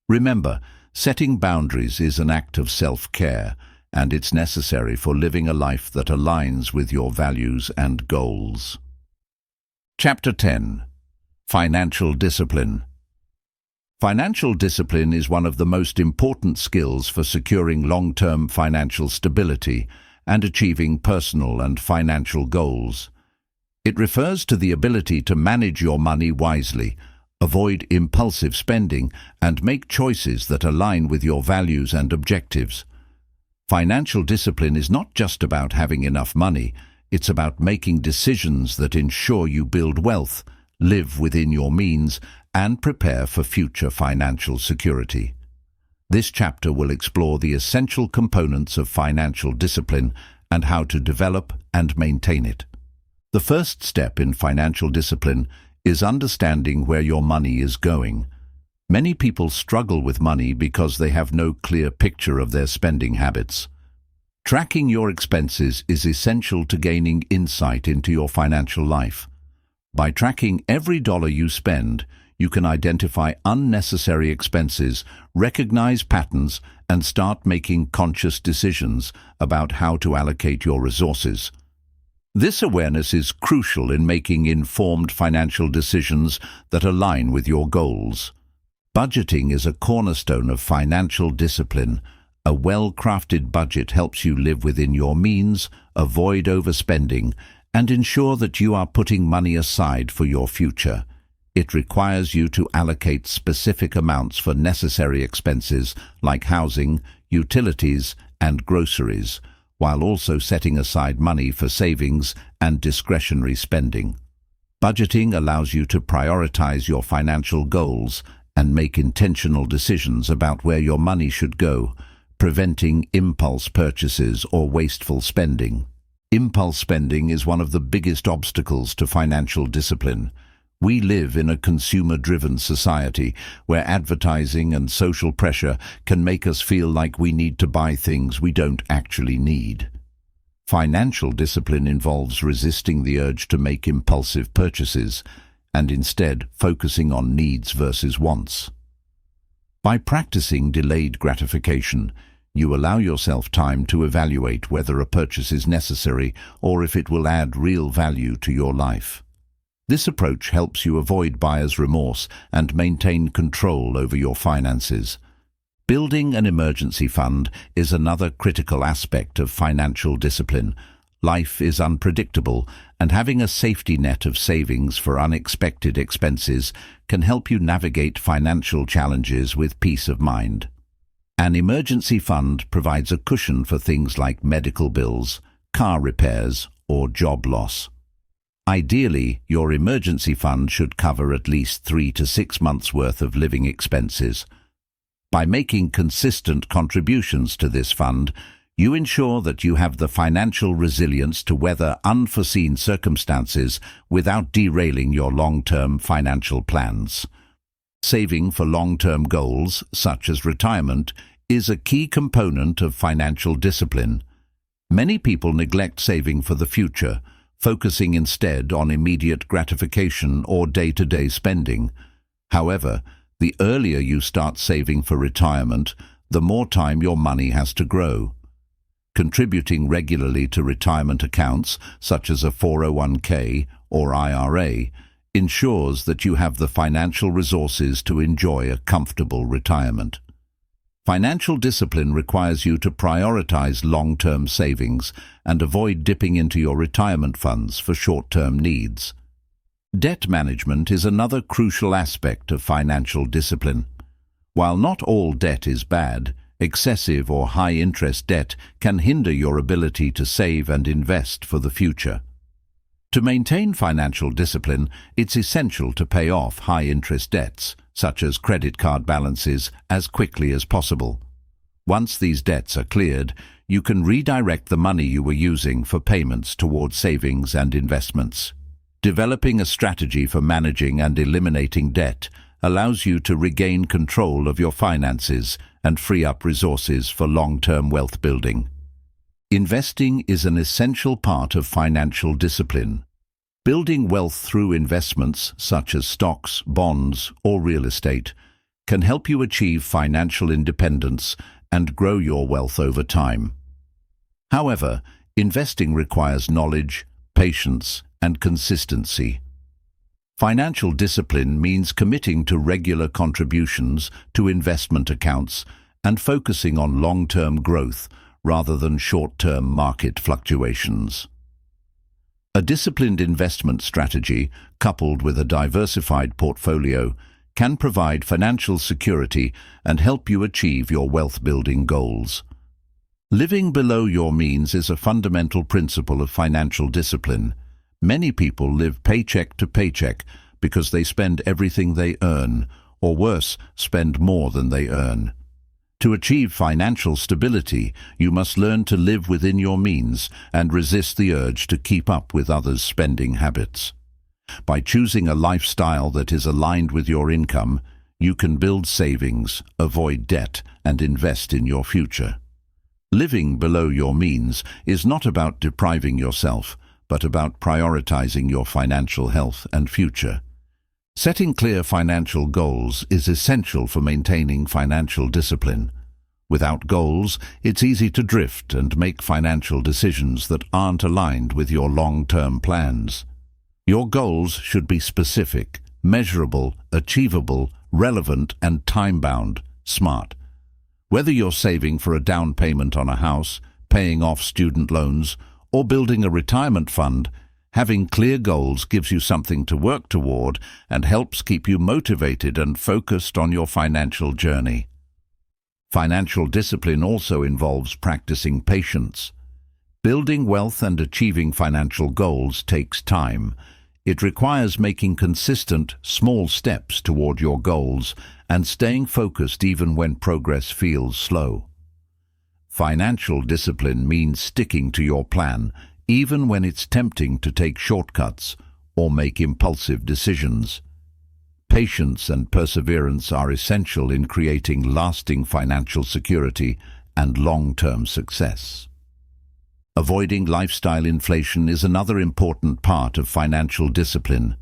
Remember, setting boundaries is an act of self-care, and it's necessary for living a life that aligns with your values and goals. Chapter 10. Financial Discipline. Financial discipline is one of the most important skills for securing long-term financial stability and achieving personal and financial goals. It refers to the ability to manage your money wisely, avoid impulsive spending, and make choices that align with your values and objectives. Financial discipline is not just about having enough money, it's about making decisions that ensure you build wealth, live within your means, and prepare for future financial security. This chapter will explore the essential components of financial discipline and how to develop and maintain it. The first step in financial discipline is understanding where your money is going. Many people struggle with money because they have no clear picture of their spending habits. Tracking your expenses is essential to gaining insight into your financial life. By tracking every dollar you spend, you can identify unnecessary expenses, recognize patterns, and start making conscious decisions about how to allocate your resources. This awareness is crucial in making informed financial decisions that align with your goals. Budgeting is a cornerstone of financial discipline. A well-crafted budget helps you live within your means, avoid overspending, and ensure that you are putting money aside for your future. It requires you to allocate specific amounts for necessary expenses like housing, utilities, and groceries, while also setting aside money for savings and discretionary spending. Budgeting allows you to prioritize your financial goals and make intentional decisions about where your money should go, preventing impulse purchases or wasteful spending. Impulse spending is one of the biggest obstacles to financial discipline. We live in a consumer-driven society where advertising and social pressure can make us feel like we need to buy things we don't actually need. Financial discipline involves resisting the urge to make impulsive purchases and instead focusing on needs versus wants. By practicing delayed gratification, you allow yourself time to evaluate whether a purchase is necessary or if it will add real value to your life. This approach helps you avoid buyer's remorse and maintain control over your finances. Building an emergency fund is another critical aspect of financial discipline. Life is unpredictable, and having a safety net of savings for unexpected expenses can help you navigate financial challenges with peace of mind. An emergency fund provides a cushion for things like medical bills, car repairs, or job loss. Ideally, your emergency fund should cover at least 3 to 6 months' worth of living expenses. By making consistent contributions to this fund, you ensure that you have the financial resilience to weather unforeseen circumstances without derailing your long-term financial plans. Saving for long-term goals, such as retirement, is a key component of financial discipline. Many people neglect saving for the future, focusing instead on immediate gratification or day-to-day spending. However, the earlier you start saving for retirement, the more time your money has to grow. Contributing regularly to retirement accounts, such as a 401k or IRA, ensures that you have the financial resources to enjoy a comfortable retirement. Financial discipline requires you to prioritize long-term savings and avoid dipping into your retirement funds for short-term needs. Debt management is another crucial aspect of financial discipline. While not all debt is bad, excessive or high-interest debt can hinder your ability to save and invest for the future. To maintain financial discipline, it's essential to pay off high-interest debts, such as credit card balances, as quickly as possible. Once these debts are cleared, you can redirect the money you were using for payments towards savings and investments. Developing a strategy for managing and eliminating debt allows you to regain control of your finances and free up resources for long-term wealth building. Investing is an essential part of financial discipline. Building wealth through investments such as stocks, bonds, or real estate can help you achieve financial independence and grow your wealth over time. However, investing requires knowledge, patience, and consistency. Financial discipline means committing to regular contributions to investment accounts and focusing on long-term growth rather than short-term market fluctuations. A disciplined investment strategy, coupled with a diversified portfolio, can provide financial security and help you achieve your wealth-building goals. Living below your means is a fundamental principle of financial discipline. Many people live paycheck to paycheck because they spend everything they earn, or worse, spend more than they earn. To achieve financial stability, you must learn to live within your means and resist the urge to keep up with others' spending habits. By choosing a lifestyle that is aligned with your income, you can build savings, avoid debt, and invest in your future. Living below your means is not about depriving yourself, but about prioritizing your financial health and future. Setting clear financial goals is essential for maintaining financial discipline. Without goals, it's easy to drift and make financial decisions that aren't aligned with your long-term plans. Your goals should be specific, measurable, achievable, relevant, and time-bound, SMART. Whether you're saving for a down payment on a house, paying off student loans, or building a retirement fund, having clear goals gives you something to work toward and helps keep you motivated and focused on your financial journey. Financial discipline also involves practicing patience. Building wealth and achieving financial goals takes time. It requires making consistent, small steps toward your goals and staying focused even when progress feels slow. Financial discipline means sticking to your plan, even when it's tempting to take shortcuts or make impulsive decisions. Patience and perseverance are essential in creating lasting financial security and long-term success. Avoiding lifestyle inflation is another important part of financial discipline.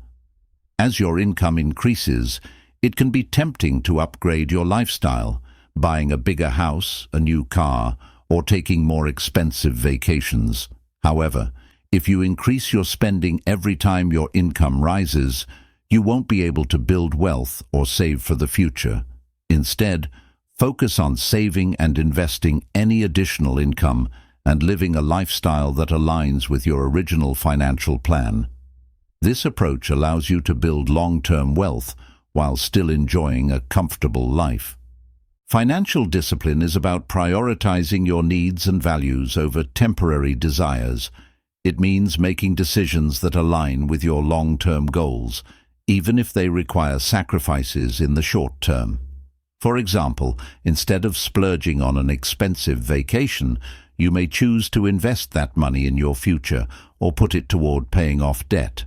As your income increases, it can be tempting to upgrade your lifestyle, buying a bigger house, a new car, or taking more expensive vacations. However, if you increase your spending every time your income rises, you won't be able to build wealth or save for the future. Instead, focus on saving and investing any additional income and living a lifestyle that aligns with your original financial plan. This approach allows you to build long-term wealth while still enjoying a comfortable life. Financial discipline is about prioritizing your needs and values over temporary desires. It means making decisions that align with your long-term goals, even if they require sacrifices in the short term. For example, instead of splurging on an expensive vacation, you may choose to invest that money in your future or put it toward paying off debt.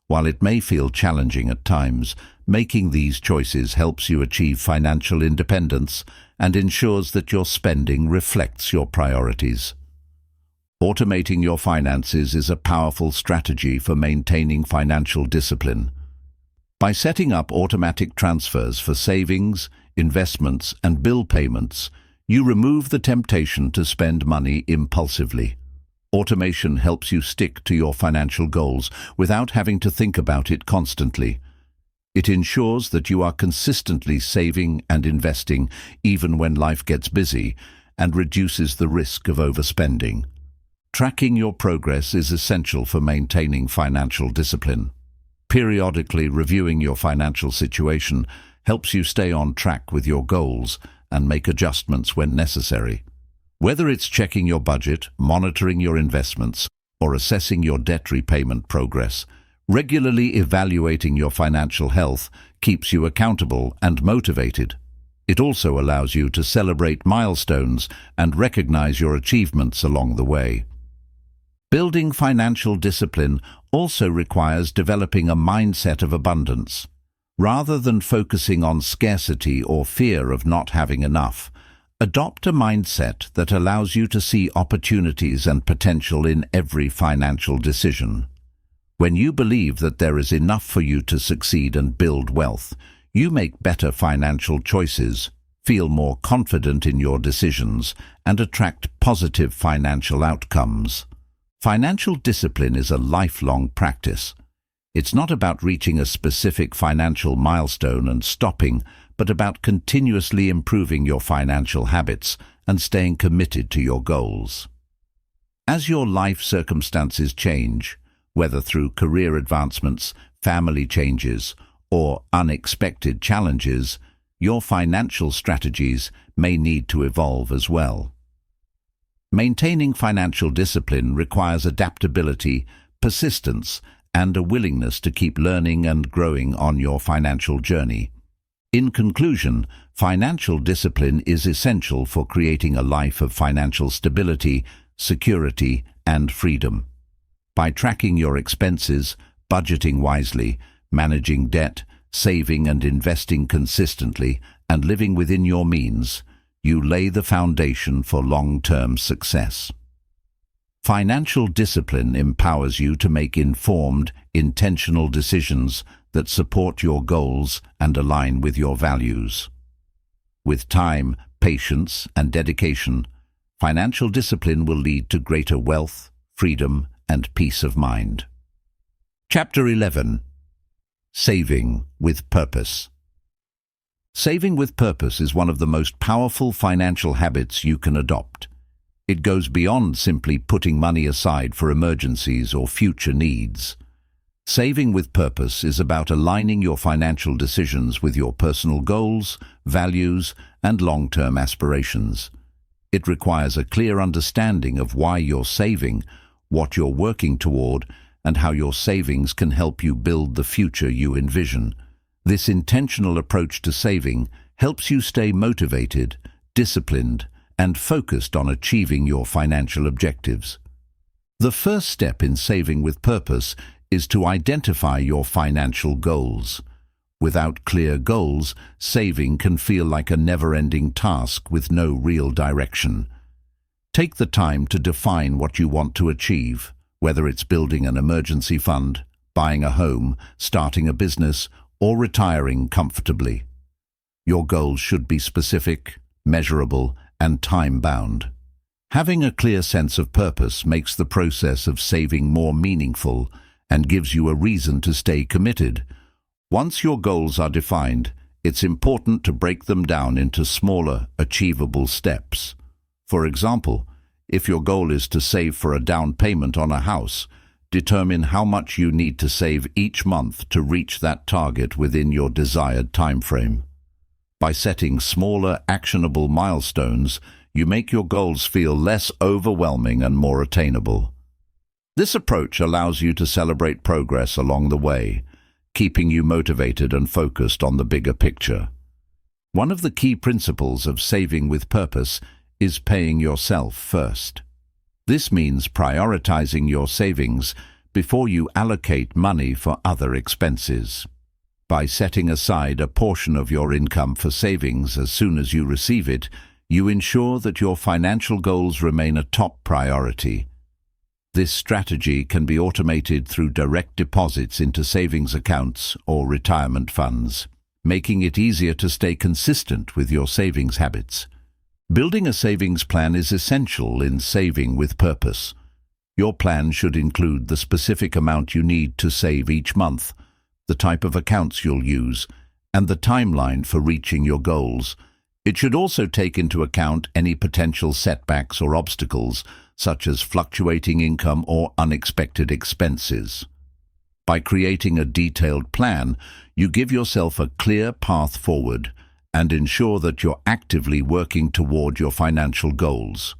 While it may feel challenging at times, making these choices helps you achieve financial independence and ensures that your spending reflects your priorities. Automating your finances is a powerful strategy for maintaining financial discipline. By setting up automatic transfers for savings, investments, and bill payments, you remove the temptation to spend money impulsively. Automation helps you stick to your financial goals without having to think about it constantly. It ensures that you are consistently saving and investing even when life gets busy and reduces the risk of overspending. Tracking your progress is essential for maintaining financial discipline. Periodically reviewing your financial situation helps you stay on track with your goals and make adjustments when necessary. Whether it's checking your budget, monitoring your investments, or assessing your debt repayment progress, regularly evaluating your financial health keeps you accountable and motivated. It also allows you to celebrate milestones and recognize your achievements along the way. Building financial discipline also requires developing a mindset of abundance. Rather than focusing on scarcity or fear of not having enough, adopt a mindset that allows you to see opportunities and potential in every financial decision. When you believe that there is enough for you to succeed and build wealth, you make better financial choices, feel more confident in your decisions, and attract positive financial outcomes. Financial discipline is a lifelong practice. It's not about reaching a specific financial milestone and stopping, but about continuously improving your financial habits and staying committed to your goals. As your life circumstances change, whether through career advancements, family changes, or unexpected challenges, your financial strategies may need to evolve as well. Maintaining financial discipline requires adaptability, persistence, and a willingness to keep learning and growing on your financial journey. In conclusion, financial discipline is essential for creating a life of financial stability, security, and freedom. By tracking your expenses, budgeting wisely, managing debt, saving and investing consistently, and living within your means, you lay the foundation for long-term success. Financial discipline empowers you to make informed, intentional decisions that support your goals and align with your values. With time, patience, and dedication, financial discipline will lead to greater wealth, freedom, and peace of mind. Chapter 11. Saving with Purpose. Saving with purpose is one of the most powerful financial habits you can adopt. It goes beyond simply putting money aside for emergencies or future needs. Saving with purpose is about aligning your financial decisions with your personal goals, values, and long-term aspirations. It requires a clear understanding of why you're saving, what you're working toward, and how your savings can help you build the future you envision. This intentional approach to saving helps you stay motivated, disciplined, and focused on achieving your financial objectives. The first step in saving with purpose is to identify your financial goals. Without clear goals, saving can feel like a never-ending task with no real direction. Take the time to define what you want to achieve, whether it's building an emergency fund, buying a home, starting a business, or retiring comfortably. Your goals should be specific, measurable, and time-bound. Having a clear sense of purpose makes the process of saving more meaningful and gives you a reason to stay committed. Once your goals are defined, it's important to break them down into smaller, achievable steps. For example, if your goal is to save for a down payment on a house, determine how much you need to save each month to reach that target within your desired time frame. By setting smaller, actionable milestones, you make your goals feel less overwhelming and more attainable. This approach allows you to celebrate progress along the way, keeping you motivated and focused on the bigger picture. One of the key principles of saving with purpose is paying yourself first. This means prioritizing your savings before you allocate money for other expenses. By setting aside a portion of your income for savings as soon as you receive it, you ensure that your financial goals remain a top priority. This strategy can be automated through direct deposits into savings accounts or retirement funds, making it easier to stay consistent with your savings habits. Building a savings plan is essential in saving with purpose. Your plan should include the specific amount you need to save each month, the type of accounts you'll use, and the timeline for reaching your goals. It should also take into account any potential setbacks or obstacles, such as fluctuating income or unexpected expenses. By creating a detailed plan, you give yourself a clear path forward and ensure that you're actively working toward your financial goals.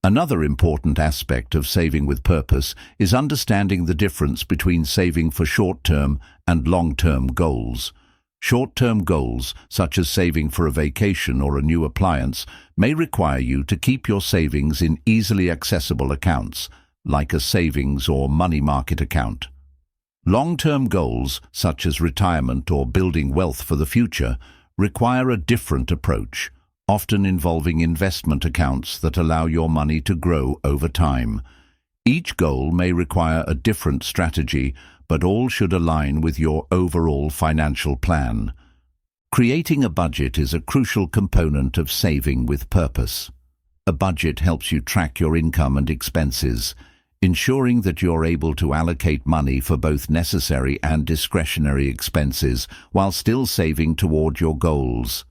Another important aspect of saving with purpose is understanding the difference between saving for short-term and long-term goals. Short-term goals, such as saving for a vacation or a new appliance, may require you to keep your savings in easily accessible accounts, like a savings or money market account. Long-term goals, such as retirement or building wealth for the future, require a different approach, often involving investment accounts that allow your money to grow over time. Each goal may require a different strategy, but all should align with your overall financial plan. Creating a budget is a crucial component of saving with purpose. A budget helps you track your income and expenses, ensuring that you're able to allocate money for both necessary and discretionary expenses while still saving toward your goals.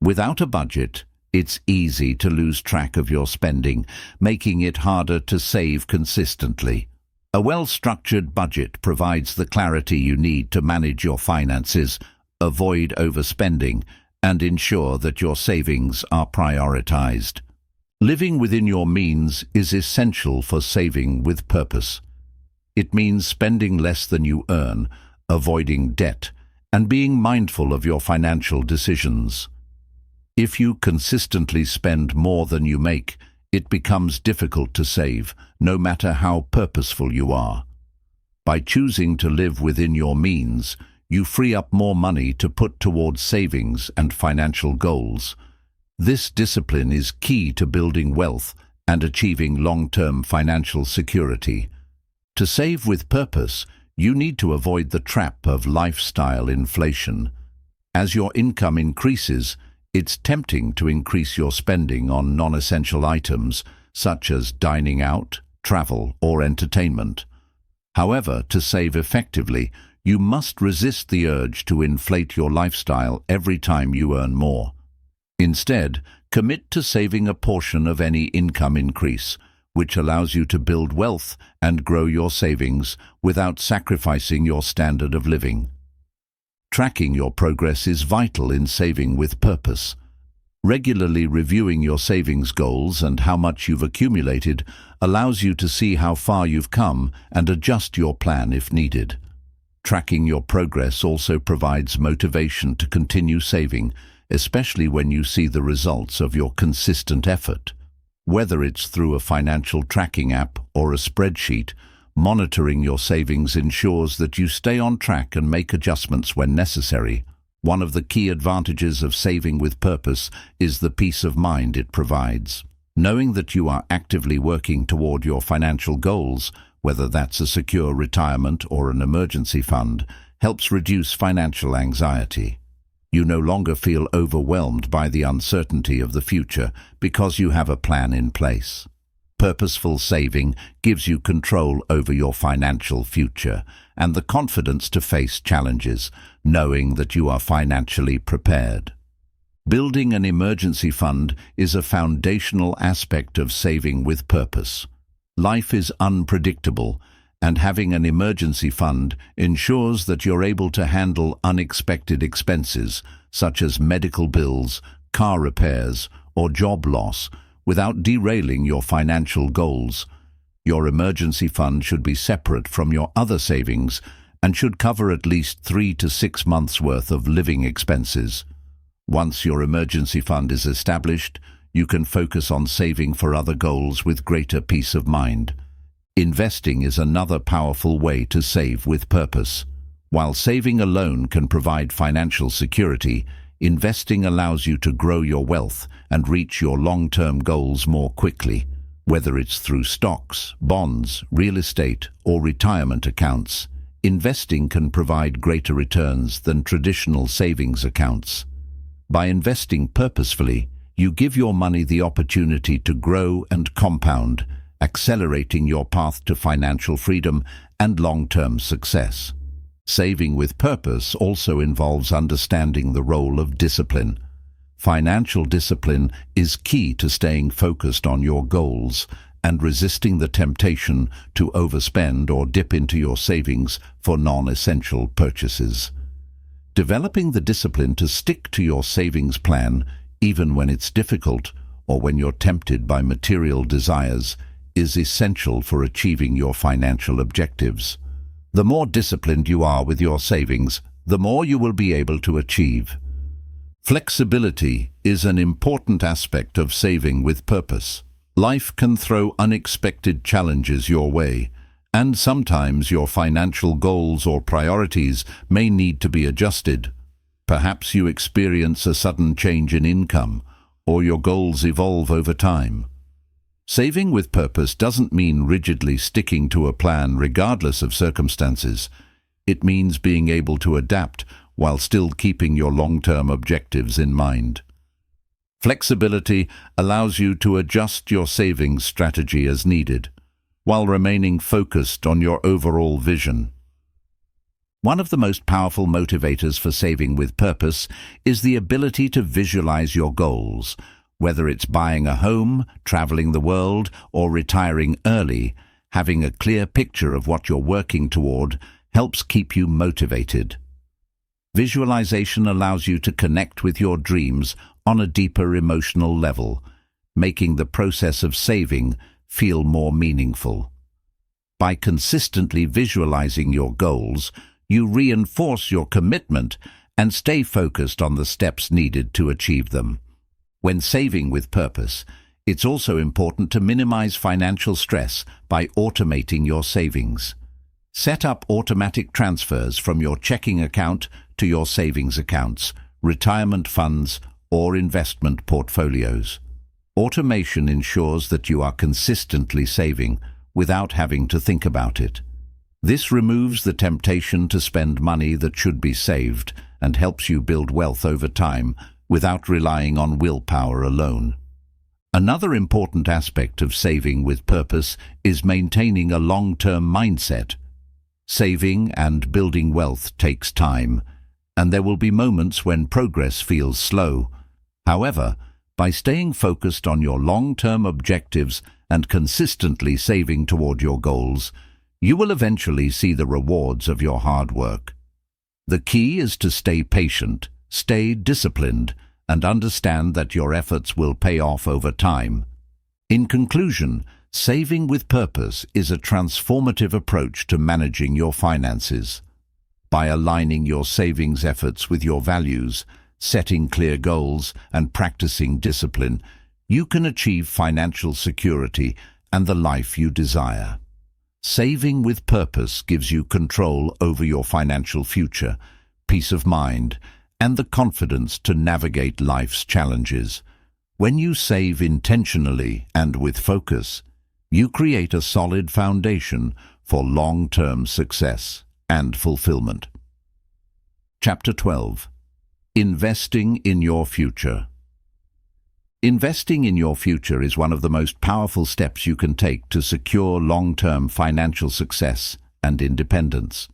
Without a budget, it's easy to lose track of your spending, making it harder to save consistently. A well-structured budget provides the clarity you need to manage your finances, avoid overspending, and ensure that your savings are prioritized. Living within your means is essential for saving with purpose. It means spending less than you earn, avoiding debt, and being mindful of your financial decisions. If you consistently spend more than you make, it becomes difficult to save, no matter how purposeful you are. By choosing to live within your means, you free up more money to put towards savings and financial goals. This discipline is key to building wealth and achieving long-term financial security. To save with purpose, you need to avoid the trap of lifestyle inflation. As your income increases, it's tempting to increase your spending on non-essential items, such as dining out, travel, or entertainment. However, to save effectively, you must resist the urge to inflate your lifestyle every time you earn more. Instead, commit to saving a portion of any income increase, which allows you to build wealth and grow your savings without sacrificing your standard of living. Tracking your progress is vital in saving with purpose. Regularly reviewing your savings goals and how much you've accumulated allows you to see how far you've come and adjust your plan if needed. Tracking your progress also provides motivation to continue saving, especially when you see the results of your consistent effort. Whether it's through a financial tracking app or a spreadsheet, monitoring your savings ensures that you stay on track and make adjustments when necessary. One of the key advantages of saving with purpose is the peace of mind it provides. Knowing that you are actively working toward your financial goals, whether that's a secure retirement or an emergency fund, helps reduce financial anxiety. You no longer feel overwhelmed by the uncertainty of the future because you have a plan in place. Purposeful saving gives you control over your financial future and the confidence to face challenges, knowing that you are financially prepared. Building an emergency fund is a foundational aspect of saving with purpose. Life is unpredictable, and having an emergency fund ensures that you're able to handle unexpected expenses, such as medical bills, car repairs, or job loss, without derailing your financial goals. Your emergency fund should be separate from your other savings and should cover at least 3 to 6 months' worth of living expenses. Once your emergency fund is established, you can focus on saving for other goals with greater peace of mind. Investing is another powerful way to save with purpose. While saving alone can provide financial security, investing allows you to grow your wealth and reach your long-term goals more quickly. Whether it's through stocks, bonds, real estate, or retirement accounts, investing can provide greater returns than traditional savings accounts. By investing purposefully, you give your money the opportunity to grow and compound, accelerating your path to financial freedom and long-term success. Saving with purpose also involves understanding the role of discipline. Financial discipline is key to staying focused on your goals and resisting the temptation to overspend or dip into your savings for non-essential purchases. Developing the discipline to stick to your savings plan, even when it's difficult or when you're tempted by material desires, is essential for achieving your financial objectives. The more disciplined you are with your savings, the more you will be able to achieve. Flexibility is an important aspect of saving with purpose. Life can throw unexpected challenges your way, and sometimes your financial goals or priorities may need to be adjusted. Perhaps you experience a sudden change in income, or your goals evolve over time. Saving with purpose doesn't mean rigidly sticking to a plan regardless of circumstances. It means being able to adapt while still keeping your long-term objectives in mind. Flexibility allows you to adjust your savings strategy as needed, while remaining focused on your overall vision. One of the most powerful motivators for saving with purpose is the ability to visualize your goals. Whether it's buying a home, traveling the world, or retiring early, having a clear picture of what you're working toward helps keep you motivated. Visualization allows you to connect with your dreams on a deeper emotional level, making the process of saving feel more meaningful. By consistently visualizing your goals, you reinforce your commitment and stay focused on the steps needed to achieve them. When saving with purpose, it's also important to minimize financial stress by automating your savings. Set up automatic transfers from your checking account to your savings accounts, retirement funds, or investment portfolios. Automation ensures that you are consistently saving without having to think about it. This removes the temptation to spend money that should be saved and helps you build wealth over time without relying on willpower alone. Another important aspect of saving with purpose is maintaining a long-term mindset. Saving and building wealth takes time, and there will be moments when progress feels slow. However, by staying focused on your long-term objectives and consistently saving toward your goals, you will eventually see the rewards of your hard work. The key is to stay patient, stay disciplined, and understand that your efforts will pay off over time. In conclusion, saving with purpose is a transformative approach to managing your finances. By aligning your savings efforts with your values, setting clear goals, and practicing discipline, you can achieve financial security and the life you desire. Saving with purpose gives you control over your financial future, peace of mind, and the confidence to navigate life's challenges. When you save intentionally and with focus, you create a solid foundation for long-term success and fulfillment. Chapter 12. Investing in your future. Investing in your future is one of the most powerful steps you can take to secure long-term financial success and independence.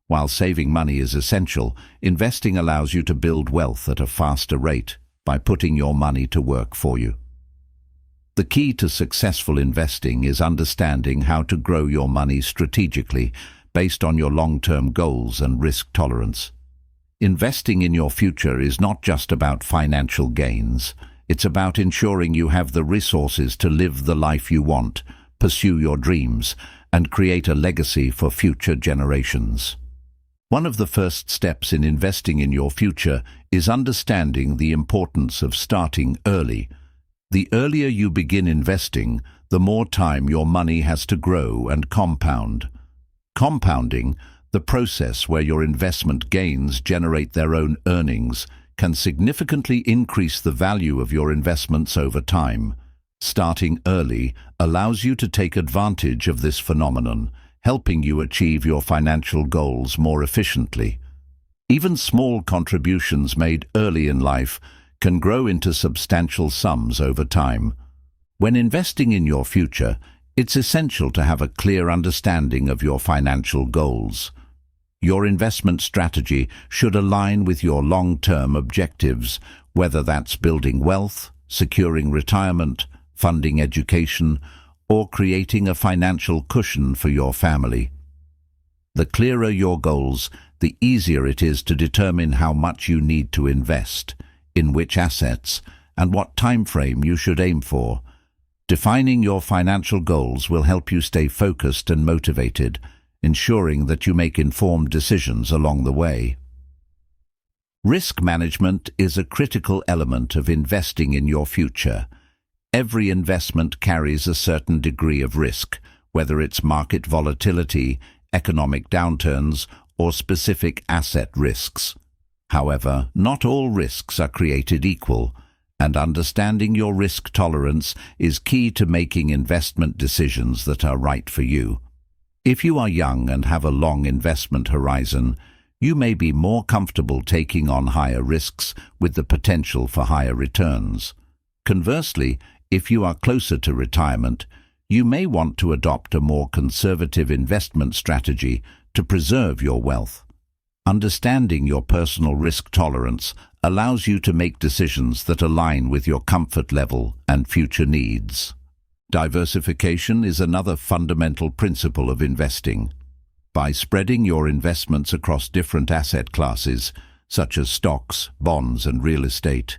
While saving money is essential, investing allows you to build wealth at a faster rate by putting your money to work for you. The key to successful investing is understanding how to grow your money strategically based on your long-term goals and risk tolerance. Investing in your future is not just about financial gains. It's about ensuring you have the resources to live the life you want, pursue your dreams, and create a legacy for future generations. One of the first steps in investing in your future is understanding the importance of starting early. The earlier you begin investing, the more time your money has to grow and compound. Compounding, the process where your investment gains generate their own earnings, can significantly increase the value of your investments over time. Starting early allows you to take advantage of this phenomenon, helping you achieve your financial goals more efficiently. Even small contributions made early in life can grow into substantial sums over time. When investing in your future, it's essential to have a clear understanding of your financial goals. Your investment strategy should align with your long-term objectives, whether that's building wealth, securing retirement, funding education, or creating a financial cushion for your family. The clearer your goals, the easier it is to determine how much you need to invest, in which assets, and what time frame you should aim for. Defining your financial goals will help you stay focused and motivated, ensuring that you make informed decisions along the way. Risk management is a critical element of investing in your future. Every investment carries a certain degree of risk, whether it's market volatility, economic downturns, or specific asset risks. However, not all risks are created equal, and understanding your risk tolerance is key to making investment decisions that are right for you. If you are young and have a long investment horizon, you may be more comfortable taking on higher risks with the potential for higher returns. Conversely, if you are closer to retirement, you may want to adopt a more conservative investment strategy to preserve your wealth. Understanding your personal risk tolerance allows you to make decisions that align with your comfort level and future needs. Diversification is another fundamental principle of investing. By spreading your investments across different asset classes, such as stocks, bonds, and real estate,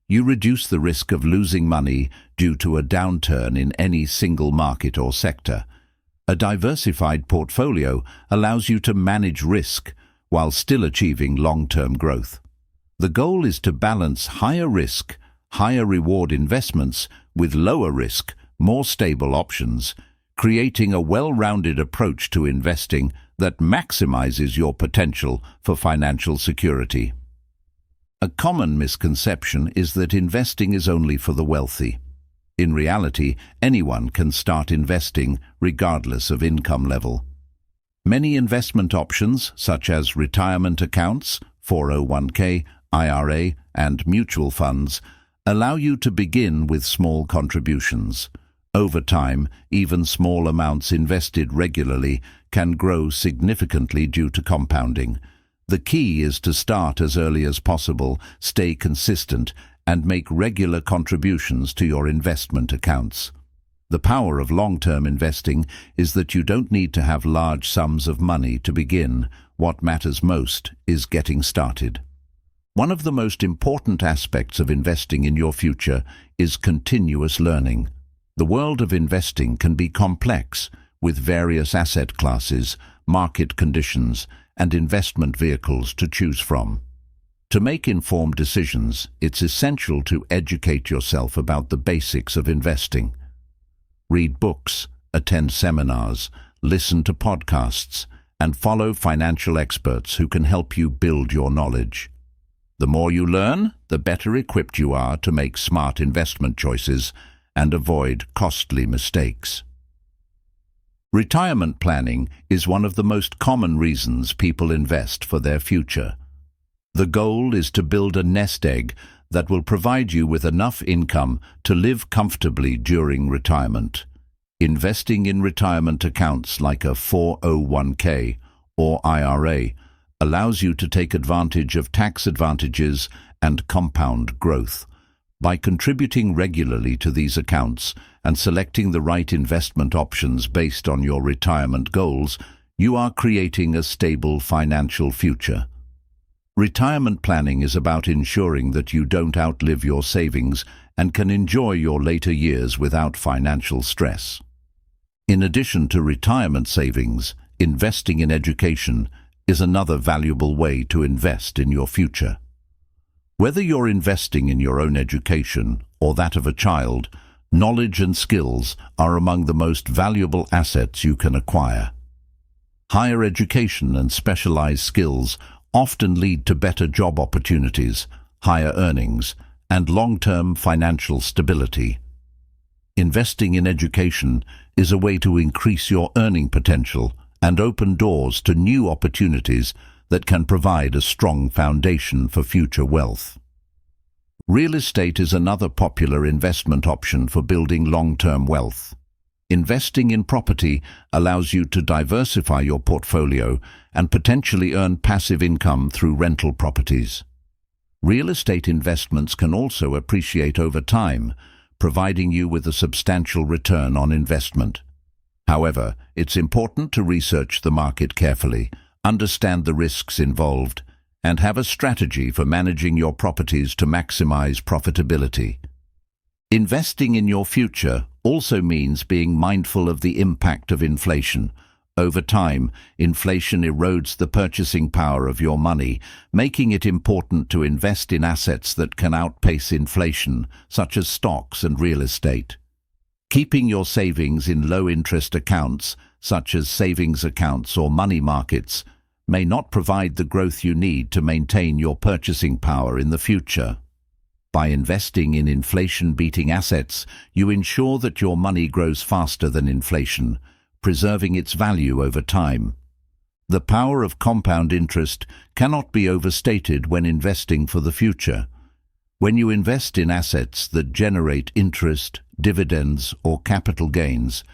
you reduce the risk of losing money due to a downturn in any single market or sector. A diversified portfolio allows you to manage risk while still achieving long-term growth. The goal is to balance higher risk, higher reward investments with lower risk, more stable options, creating a well-rounded approach to investing that maximizes your potential for financial security. A common misconception is that investing is only for the wealthy. In reality, anyone can start investing regardless of income level. Many investment options, such as retirement accounts, 401k, IRA, and mutual funds, allow you to begin with small contributions. Over time, even small amounts invested regularly can grow significantly due to compounding. The key is to start as early as possible, stay consistent, and make regular contributions to your investment accounts. The power of long-term investing is that you don't need to have large sums of money to begin. What matters most is getting started. One of the most important aspects of investing in your future is continuous learning. The world of investing can be complex, with various asset classes, market conditions, and investment vehicles to choose from. To make informed decisions, it's essential to educate yourself about the basics of investing. Read books, attend seminars, listen to podcasts, and follow financial experts who can help you build your knowledge. The more you learn, the better equipped you are to make smart investment choices and avoid costly mistakes. Retirement planning is one of the most common reasons people invest for their future. The goal is to build a nest egg that will provide you with enough income to live comfortably during retirement. Investing in retirement accounts like a 401k or IRA allows you to take advantage of tax advantages and compound growth. By contributing regularly to these accounts and selecting the right investment options based on your retirement goals, you are creating a stable financial future. Retirement planning is about ensuring that you don't outlive your savings and can enjoy your later years without financial stress. In addition to retirement savings, investing in education is another valuable way to invest in your future. Whether you're investing in your own education or that of a child, knowledge and skills are among the most valuable assets you can acquire. Higher education and specialized skills often lead to better job opportunities, higher earnings, and long-term financial stability. Investing in education is a way to increase your earning potential and open doors to new opportunities that can provide a strong foundation for future wealth. Real estate is another popular investment option for building long-term wealth. Investing in property allows you to diversify your portfolio and potentially earn passive income through rental properties. Real estate investments can also appreciate over time, providing you with a substantial return on investment. However, it's important to research the market carefully, understand the risks involved, and have a strategy for managing your properties to maximize profitability. Investing in your future also means being mindful of the impact of inflation. Over time, inflation erodes the purchasing power of your money, making it important to invest in assets that can outpace inflation, such as stocks and real estate. Keeping your savings in low-interest accounts, such as savings accounts or money markets, may not provide the growth you need to maintain your purchasing power in the future. By investing in inflation-beating assets, you ensure that your money grows faster than inflation, preserving its value over time. The power of compound interest cannot be overstated when investing for the future. When you invest in assets that generate interest, dividends, or capital gains,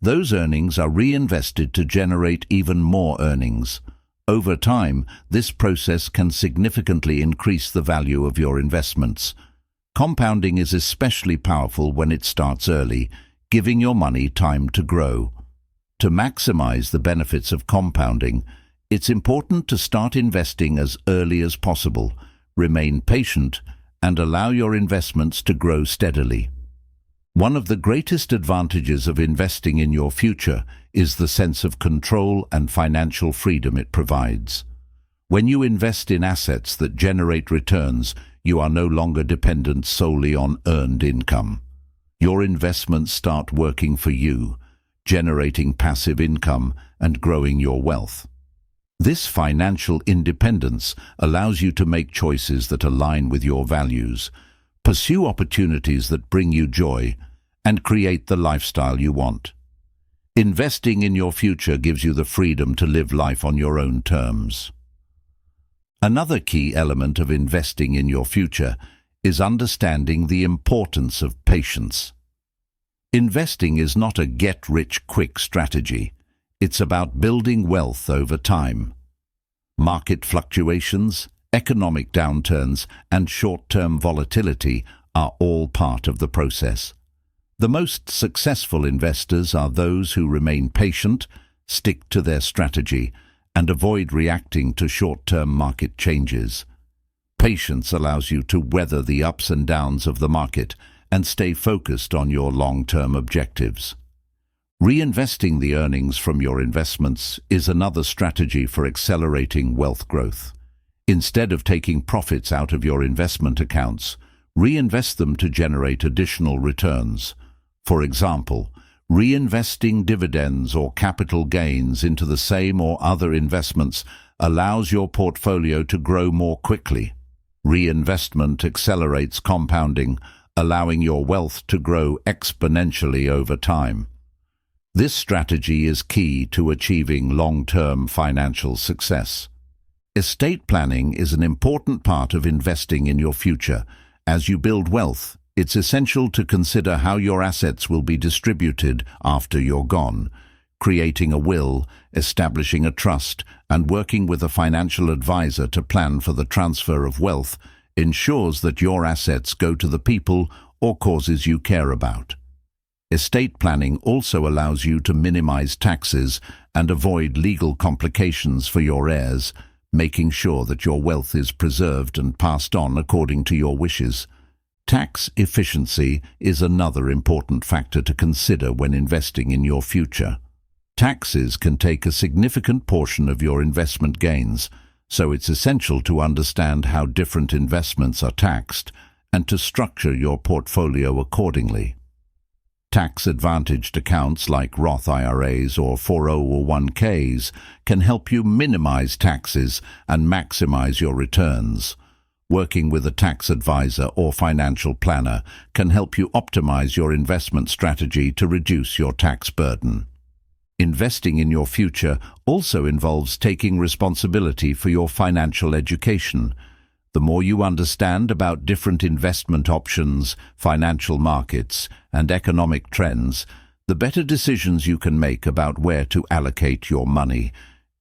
those earnings are reinvested to generate even more earnings. Over time, this process can significantly increase the value of your investments. Compounding is especially powerful when it starts early, giving your money time to grow. To maximize the benefits of compounding, it's important to start investing as early as possible, remain patient, and allow your investments to grow steadily. One of the greatest advantages of investing in your future is the sense of control and financial freedom it provides. When you invest in assets that generate returns, you are no longer dependent solely on earned income. Your investments start working for you, generating passive income and growing your wealth. This financial independence allows you to make choices that align with your values, pursue opportunities that bring you joy, and create the lifestyle you want. Investing in your future gives you the freedom to live life on your own terms. Another key element of investing in your future is understanding the importance of patience. Investing is not a get-rich-quick strategy. It's about building wealth over time. Market fluctuations, economic downturns, and short-term volatility are all part of the process. The most successful investors are those who remain patient, stick to their strategy, and avoid reacting to short-term market changes. Patience allows you to weather the ups and downs of the market and stay focused on your long-term objectives. Reinvesting the earnings from your investments is another strategy for accelerating wealth growth. Instead of taking profits out of your investment accounts, reinvest them to generate additional returns. For example, reinvesting dividends or capital gains into the same or other investments allows your portfolio to grow more quickly. Reinvestment accelerates compounding, allowing your wealth to grow exponentially over time. This strategy is key to achieving long-term financial success. Estate planning is an important part of investing in your future. As you build wealth, it's essential to consider how your assets will be distributed after you're gone. Creating a will, establishing a trust, and working with a financial advisor to plan for the transfer of wealth ensures that your assets go to the people or causes you care about. Estate planning also allows you to minimize taxes and avoid legal complications for your heirs, making sure that your wealth is preserved and passed on according to your wishes. Tax efficiency is another important factor to consider when investing in your future. Taxes can take a significant portion of your investment gains, so it's essential to understand how different investments are taxed and to structure your portfolio accordingly. Tax-advantaged accounts like Roth IRAs or 401ks can help you minimize taxes and maximize your returns. Working with a tax advisor or financial planner can help you optimize your investment strategy to reduce your tax burden. Investing in your future also involves taking responsibility for your financial education. The more you understand about different investment options, financial markets, and economic trends, the better decisions you can make about where to allocate your money.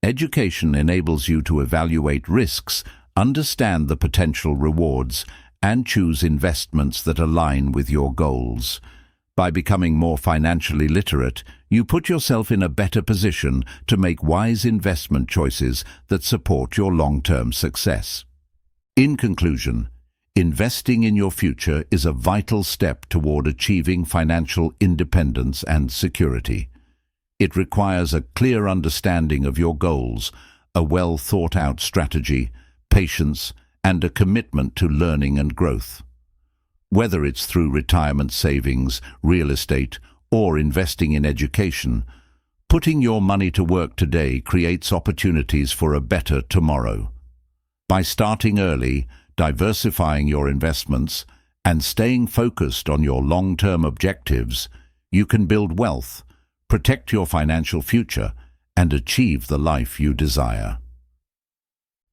Education enables you to evaluate risks, understand the potential rewards, and choose investments that align with your goals. By becoming more financially literate, you put yourself in a better position to make wise investment choices that support your long-term success. In conclusion, investing in your future is a vital step toward achieving financial independence and security. It requires a clear understanding of your goals, a well-thought-out strategy, patience, and a commitment to learning and growth. Whether it's through retirement savings, real estate, or investing in education, putting your money to work today creates opportunities for a better tomorrow. By starting early, diversifying your investments, and staying focused on your long-term objectives, you can build wealth, protect your financial future, and achieve the life you desire.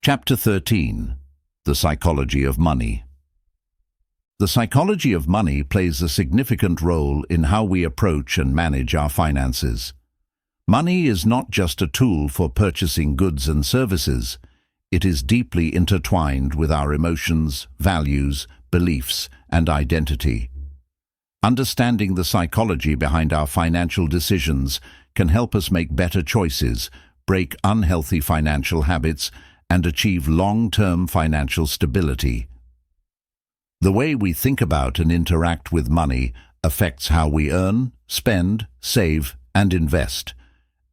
Chapter 13. The Psychology of Money. The psychology of money plays a significant role in how we approach and manage our finances. Money is not just a tool for purchasing goods and services. It is deeply intertwined with our emotions, values, beliefs, and identity. Understanding the psychology behind our financial decisions can help us make better choices, break unhealthy financial habits, and achieve long-term financial stability. The way we think about and interact with money affects how we earn, spend, save, and invest,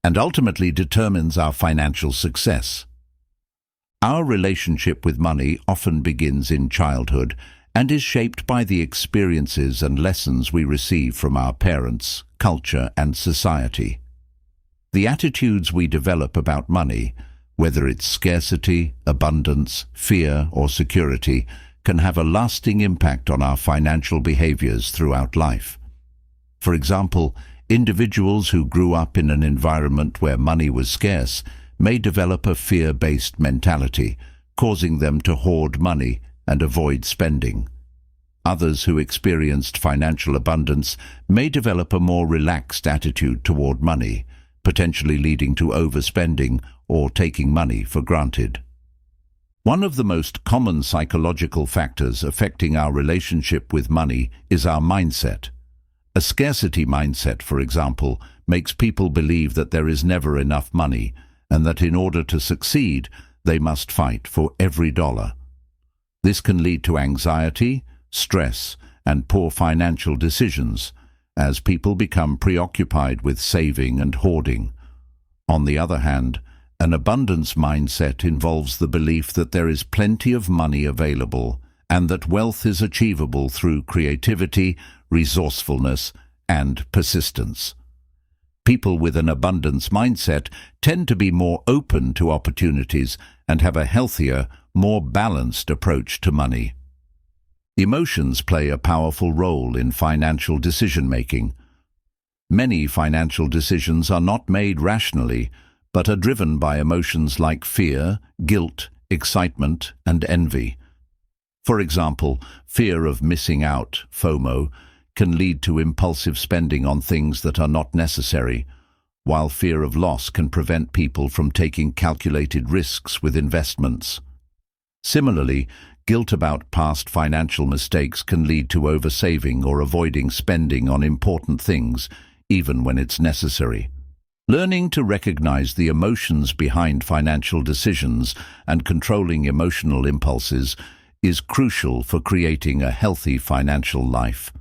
and ultimately determines our financial success. Our relationship with money often begins in childhood and is shaped by the experiences and lessons we receive from our parents, culture, and society. The attitudes we develop about money, whether it's scarcity, abundance, fear, or security, can have a lasting impact on our financial behaviors throughout life. For example, individuals who grew up in an environment where money was scarce may develop a fear-based mentality, causing them to hoard money and avoid spending. Others who experienced financial abundance may develop a more relaxed attitude toward money, potentially leading to overspending or taking money for granted. One of the most common psychological factors affecting our relationship with money is our mindset. A scarcity mindset, for example, makes people believe that there is never enough money and that in order to succeed, they must fight for every dollar. This can lead to anxiety, stress, and poor financial decisions as people become preoccupied with saving and hoarding. On the other hand, an abundance mindset involves the belief that there is plenty of money available and that wealth is achievable through creativity, resourcefulness, and persistence. People with an abundance mindset tend to be more open to opportunities and have a healthier, more balanced approach to money. Emotions play a powerful role in financial decision-making. Many financial decisions are not made rationally, but are driven by emotions like fear, guilt, excitement, and envy. For example, fear of missing out, FOMO, can lead to impulsive spending on things that are not necessary, while fear of loss can prevent people from taking calculated risks with investments. Similarly, guilt about past financial mistakes can lead to oversaving or avoiding spending on important things, even when it's necessary. Learning to recognize the emotions behind financial decisions and controlling emotional impulses is crucial for creating a healthy financial life.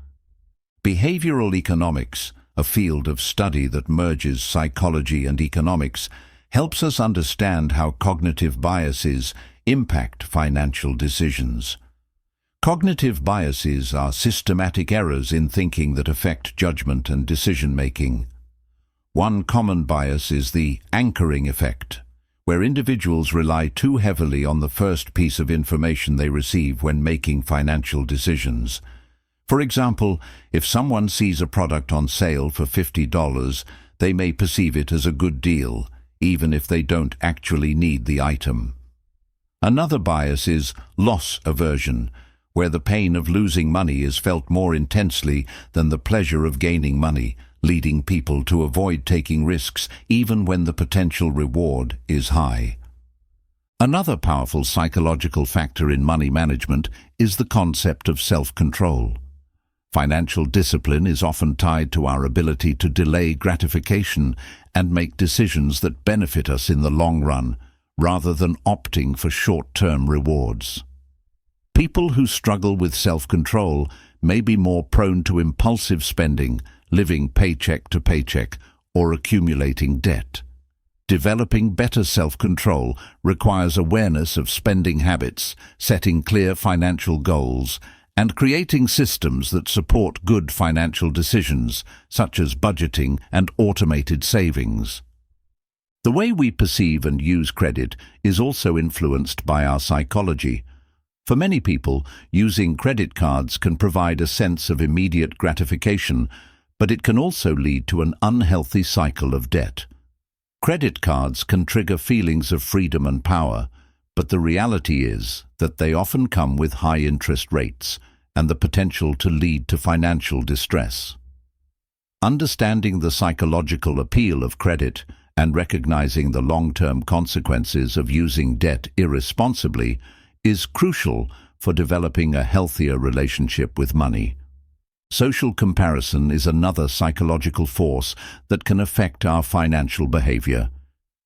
Behavioral economics, a field of study that merges psychology and economics, helps us understand how cognitive biases impact financial decisions. Cognitive biases are systematic errors in thinking that affect judgment and decision-making. One common bias is the anchoring effect, where individuals rely too heavily on the first piece of information they receive when making financial decisions. For example, if someone sees a product on sale for $50, they may perceive it as a good deal, even if they don't actually need the item. Another bias is loss aversion, where the pain of losing money is felt more intensely than the pleasure of gaining money, leading people to avoid taking risks even when the potential reward is high. Another powerful psychological factor in money management is the concept of self-control. Financial discipline is often tied to our ability to delay gratification and make decisions that benefit us in the long run, rather than opting for short-term rewards. People who struggle with self-control may be more prone to impulsive spending, living paycheck to paycheck, or accumulating debt. Developing better self-control requires awareness of spending habits, setting clear financial goals, and creating systems that support good financial decisions, such as budgeting and automated savings. The way we perceive and use credit is also influenced by our psychology. For many people, using credit cards can provide a sense of immediate gratification, but it can also lead to an unhealthy cycle of debt. Credit cards can trigger feelings of freedom and power, but the reality is that they often come with high interest rates and the potential to lead to financial distress. Understanding the psychological appeal of credit and recognizing the long-term consequences of using debt irresponsibly is crucial for developing a healthier relationship with money. Social comparison is another psychological force that can affect our financial behavior.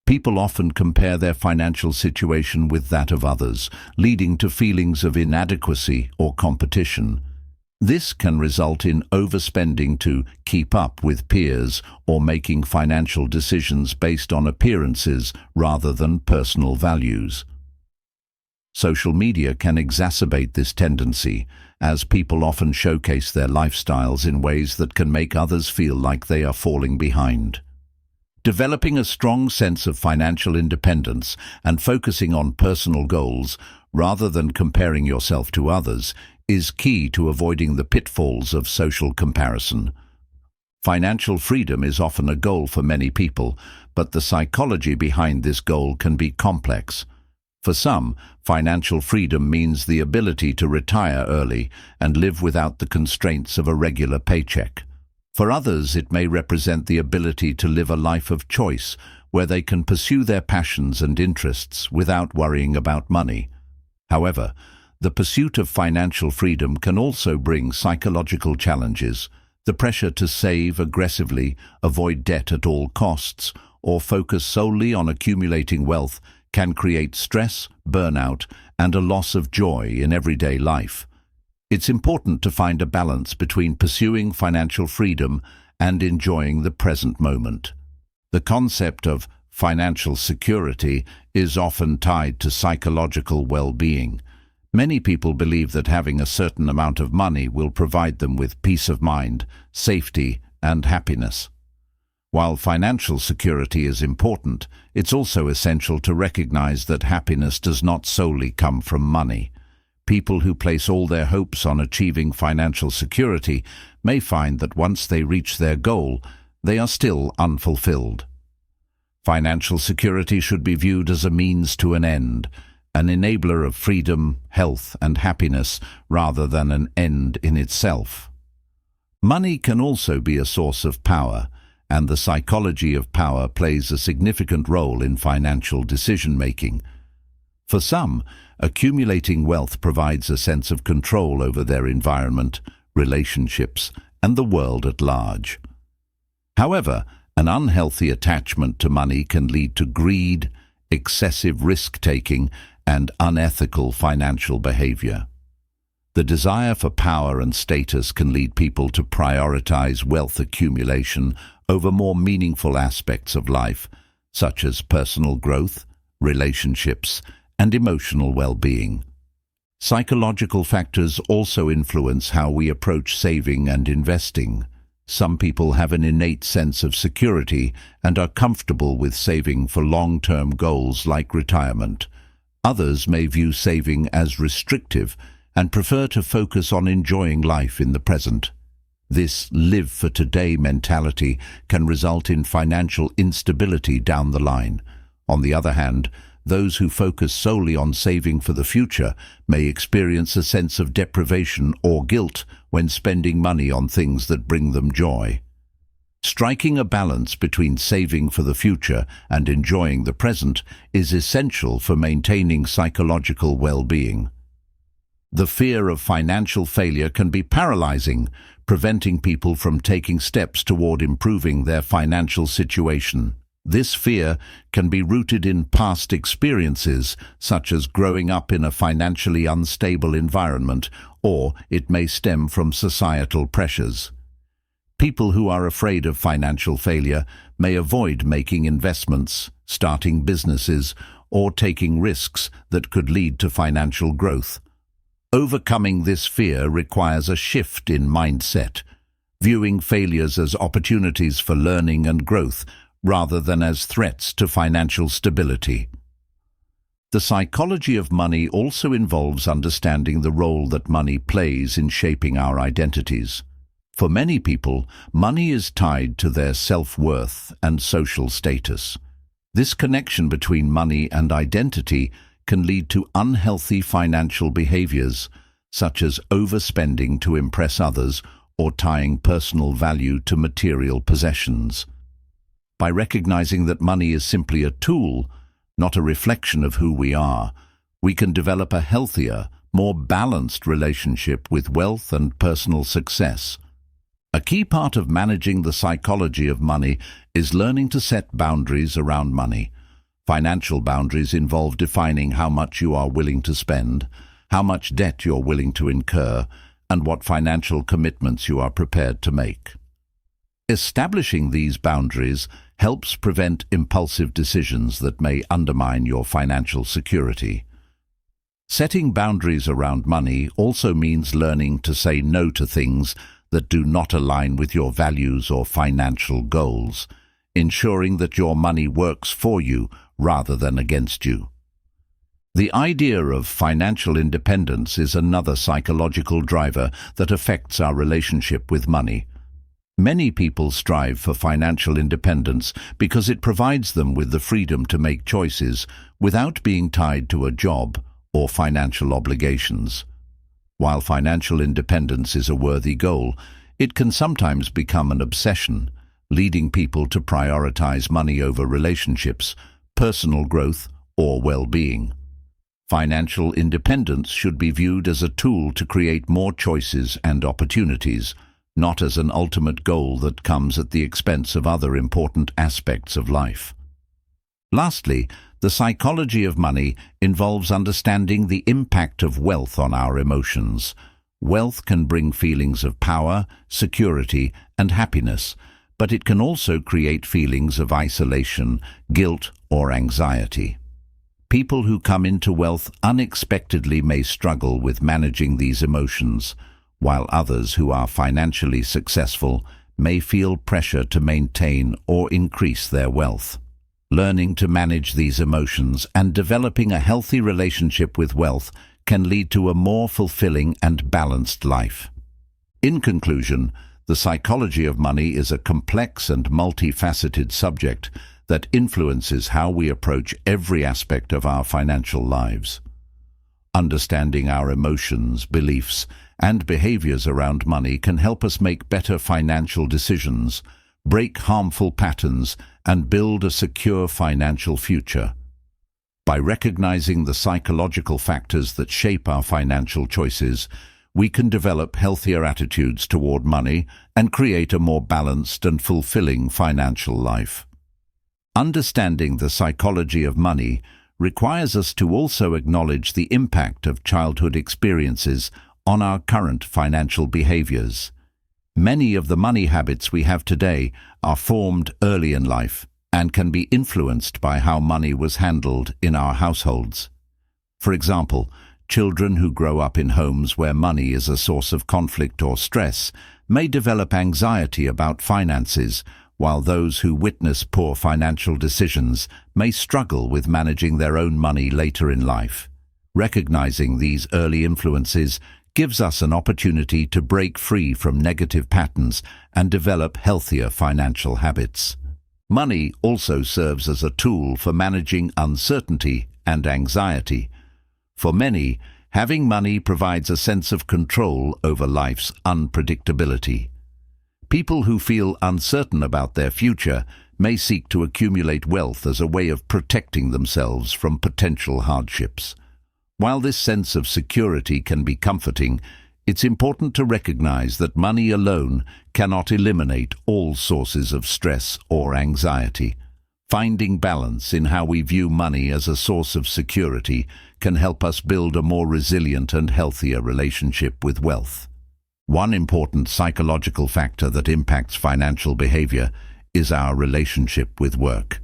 People often compare their financial situation with that of others, leading to feelings of inadequacy or competition. This can result in overspending to keep up with peers or making financial decisions based on appearances rather than personal values. Social media can exacerbate this tendency, as people often showcase their lifestyles in ways that can make others feel like they are falling behind. Developing a strong sense of financial independence and focusing on personal goals, rather than comparing yourself to others, is key to avoiding the pitfalls of social comparison. Financial freedom is often a goal for many people, but the psychology behind this goal can be complex. For some, financial freedom means the ability to retire early and live without the constraints of a regular paycheck. For others, it may represent the ability to live a life of choice, where they can pursue their passions and interests without worrying about money. However, the pursuit of financial freedom can also bring psychological challenges. The pressure to save aggressively, avoid debt at all costs, or focus solely on accumulating wealth can create stress, burnout, and a loss of joy in everyday life. It's important to find a balance between pursuing financial freedom and enjoying the present moment. The concept of financial security is often tied to psychological well-being. Many people believe that having a certain amount of money will provide them with peace of mind, safety, and happiness. While financial security is important, it's also essential to recognize that happiness does not solely come from money. People who place all their hopes on achieving financial security may find that once they reach their goal, they are still unfulfilled. Financial security should be viewed as a means to an end, an enabler of freedom, health, and happiness, rather than an end in itself. Money can also be a source of power, and the psychology of power plays a significant role in financial decision-making. For some, accumulating wealth provides a sense of control over their environment, relationships, and the world at large. However, an unhealthy attachment to money can lead to greed, excessive risk-taking, and unethical financial behavior. The desire for power and status can lead people to prioritize wealth accumulation over more meaningful aspects of life, such as personal growth, relationships, and emotional well-being. Psychological factors also influence how we approach saving and investing. Some people have an innate sense of security and are comfortable with saving for long-term goals like retirement. Others may view saving as restrictive and prefer to focus on enjoying life in the present. This live-for-today mentality can result in financial instability down the line. On the other hand, those who focus solely on saving for the future may experience a sense of deprivation or guilt when spending money on things that bring them joy. Striking a balance between saving for the future and enjoying the present is essential for maintaining psychological well-being. The fear of financial failure can be paralyzing, preventing people from taking steps toward improving their financial situation. This fear can be rooted in past experiences, such as growing up in a financially unstable environment, or it may stem from societal pressures. People who are afraid of financial failure may avoid making investments, starting businesses, or taking risks that could lead to financial growth. Overcoming this fear requires a shift in mindset, viewing failures as opportunities for learning and growth rather than as threats to financial stability. The psychology of money also involves understanding the role that money plays in shaping our identities. For many people, money is tied to their self-worth and social status. This connection between money and identity can lead to unhealthy financial behaviors, such as overspending to impress others or tying personal value to material possessions. By recognizing that money is simply a tool, not a reflection of who we are, we can develop a healthier, more balanced relationship with wealth and personal success. A key part of managing the psychology of money is learning to set boundaries around money. Financial boundaries involve defining how much you are willing to spend, how much debt you're willing to incur, and what financial commitments you are prepared to make. Establishing these boundaries helps prevent impulsive decisions that may undermine your financial security. Setting boundaries around money also means learning to say no to things that do not align with your values or financial goals, ensuring that your money works for you rather than against you. The idea of financial independence is another psychological driver that affects our relationship with money. Many people strive for financial independence because it provides them with the freedom to make choices without being tied to a job or financial obligations. While financial independence is a worthy goal, it can sometimes become an obsession, leading people to prioritize money over relationships, personal growth, or well-being. Financial independence should be viewed as a tool to create more choices and opportunities, not as an ultimate goal that comes at the expense of other important aspects of life. Lastly, the psychology of money involves understanding the impact of wealth on our emotions. Wealth can bring feelings of power, security, and happiness, but it can also create feelings of isolation, guilt, or anxiety. People who come into wealth unexpectedly may struggle with managing these emotions, while others who are financially successful may feel pressure to maintain or increase their wealth. Learning to manage these emotions and developing a healthy relationship with wealth can lead to a more fulfilling and balanced life. In conclusion, the psychology of money is a complex and multifaceted subject that influences how we approach every aspect of our financial lives. Understanding our emotions, beliefs, and behaviors around money can help us make better financial decisions, break harmful patterns, and build a secure financial future. By recognizing the psychological factors that shape our financial choices, we can develop healthier attitudes toward money and create a more balanced and fulfilling financial life. Understanding the psychology of money requires us to also acknowledge the impact of childhood experiences on our current financial behaviors. Many of the money habits we have today are formed early in life and can be influenced by how money was handled in our households. For example, children who grow up in homes where money is a source of conflict or stress may develop anxiety about finances, while those who witness poor financial decisions may struggle with managing their own money later in life. Recognizing these early influences gives us an opportunity to break free from negative patterns and develop healthier financial habits. Money also serves as a tool for managing uncertainty and anxiety. For many, having money provides a sense of control over life's unpredictability. People who feel uncertain about their future may seek to accumulate wealth as a way of protecting themselves from potential hardships. While this sense of security can be comforting, it's important to recognize that money alone cannot eliminate all sources of stress or anxiety. Finding balance in how we view money as a source of security can help us build a more resilient and healthier relationship with wealth. One important psychological factor that impacts financial behavior is our relationship with work.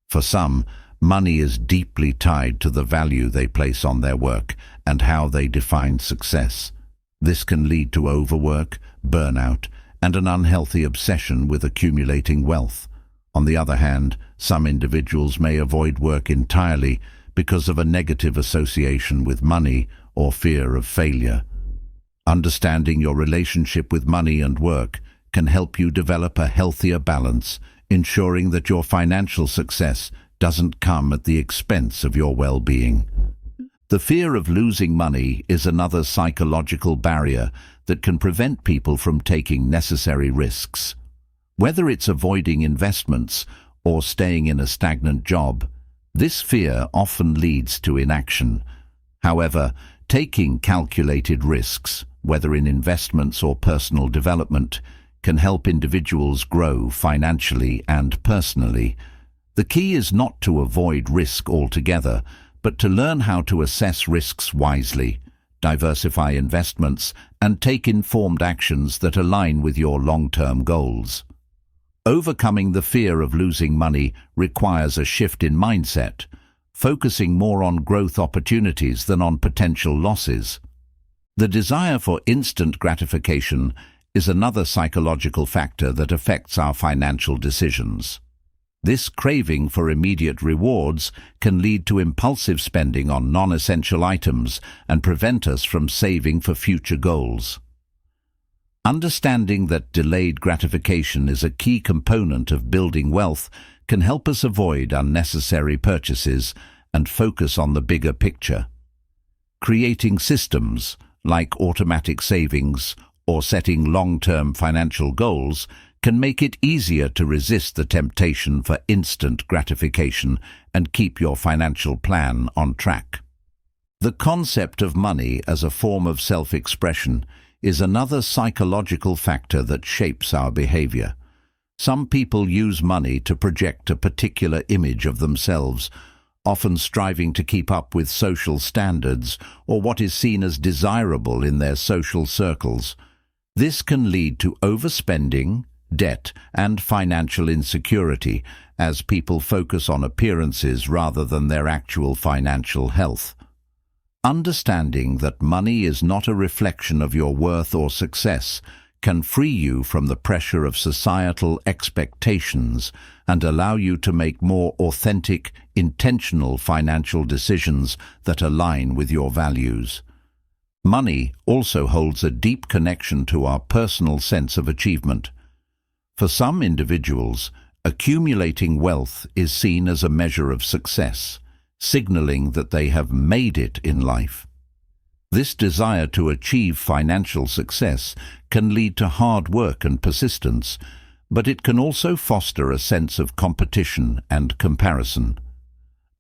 For some, money is deeply tied to the value they place on their work and how they define success. This can lead to overwork, burnout, and an unhealthy obsession with accumulating wealth. On the other hand, some individuals may avoid work entirely because of a negative association with money or fear of failure. Understanding your relationship with money and work can help you develop a healthier balance, ensuring that your financial success doesn't come at the expense of your well-being. The fear of losing money is another psychological barrier that can prevent people from taking necessary risks. Whether it's avoiding investments or staying in a stagnant job, this fear often leads to inaction. However, taking calculated risks, whether in investments or personal development, can help individuals grow financially and personally. The key is not to avoid risk altogether, but to learn how to assess risks wisely, diversify investments, and take informed actions that align with your long-term goals. Overcoming the fear of losing money requires a shift in mindset, focusing more on growth opportunities than on potential losses. The desire for instant gratification is another psychological factor that affects our financial decisions. This craving for immediate rewards can lead to impulsive spending on non-essential items and prevent us from saving for future goals. Understanding that delayed gratification is a key component of building wealth can help us avoid unnecessary purchases and focus on the bigger picture. Creating systems, like automatic savings or setting long-term financial goals, can make it easier to resist the temptation for instant gratification and keep your financial plan on track. The concept of money as a form of self-expression is another psychological factor that shapes our behavior. Some people use money to project a particular image of themselves, often striving to keep up with social standards or what is seen as desirable in their social circles. This can lead to overspending, debt, and financial insecurity as people focus on appearances rather than their actual financial health. Understanding that money is not a reflection of your worth or success can free you from the pressure of societal expectations and allow you to make more authentic, intentional financial decisions that align with your values. Money also holds a deep connection to our personal sense of achievement. For some individuals, accumulating wealth is seen as a measure of success, signaling that they have made it in life. This desire to achieve financial success can lead to hard work and persistence, but it can also foster a sense of competition and comparison.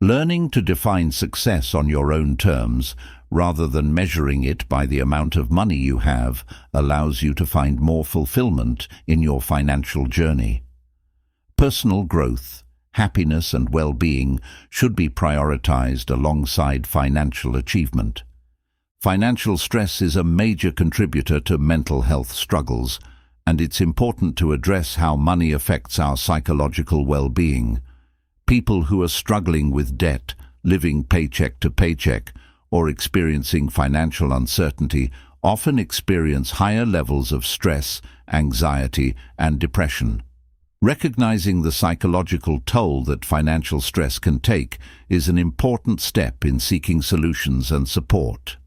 Learning to define success on your own terms, rather than measuring it by the amount of money you have, allows you to find more fulfillment in your financial journey. Personal growth, happiness, and well-being should be prioritized alongside financial achievement. Financial stress is a major contributor to mental health struggles, and it's important to address how money affects our psychological well-being. People who are struggling with debt, living paycheck to paycheck, or experiencing financial uncertainty often experience higher levels of stress, anxiety, and depression. Recognizing the psychological toll that financial stress can take is an important step in seeking solutions and support.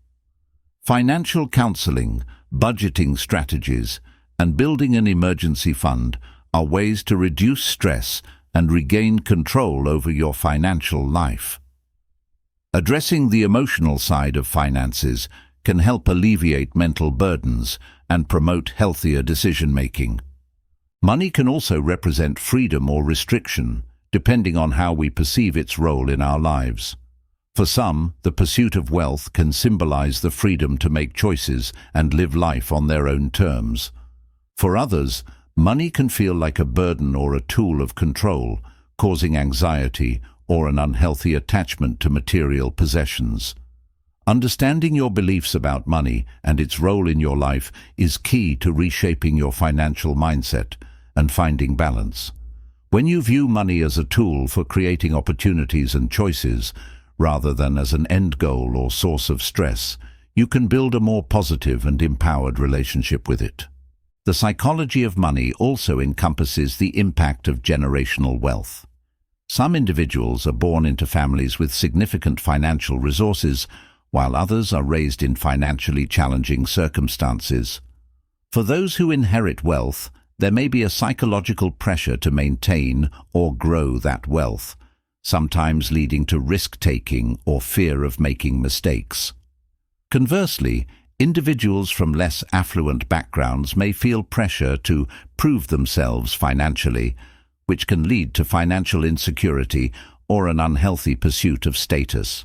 Financial counseling, budgeting strategies, and building an emergency fund are ways to reduce stress and regain control over your financial life. Addressing the emotional side of finances can help alleviate mental burdens and promote healthier decision-making. Money can also represent freedom or restriction, depending on how we perceive its role in our lives. For some, the pursuit of wealth can symbolize the freedom to make choices and live life on their own terms. For others, money can feel like a burden or a tool of control, causing anxiety or an unhealthy attachment to material possessions. Understanding your beliefs about money and its role in your life is key to reshaping your financial mindset and finding balance. When you view money as a tool for creating opportunities and choices, rather than as an end goal or source of stress, you can build a more positive and empowered relationship with it. The psychology of money also encompasses the impact of generational wealth. Some individuals are born into families with significant financial resources, while others are raised in financially challenging circumstances. For those who inherit wealth, there may be a psychological pressure to maintain or grow that wealth, sometimes leading to risk-taking or fear of making mistakes. Conversely, individuals from less affluent backgrounds may feel pressure to prove themselves financially, which can lead to financial insecurity or an unhealthy pursuit of status.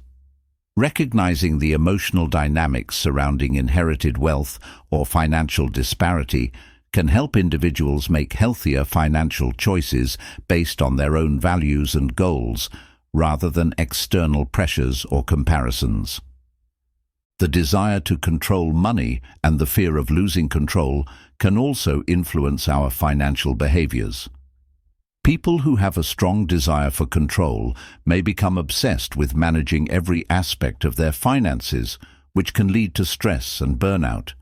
Recognizing the emotional dynamics surrounding inherited wealth or financial disparity can help individuals make healthier financial choices based on their own values and goals, rather than external pressures or comparisons. The desire to control money and the fear of losing control can also influence our financial behaviors. People who have a strong desire for control may become obsessed with managing every aspect of their finances, which can lead to stress and burnout.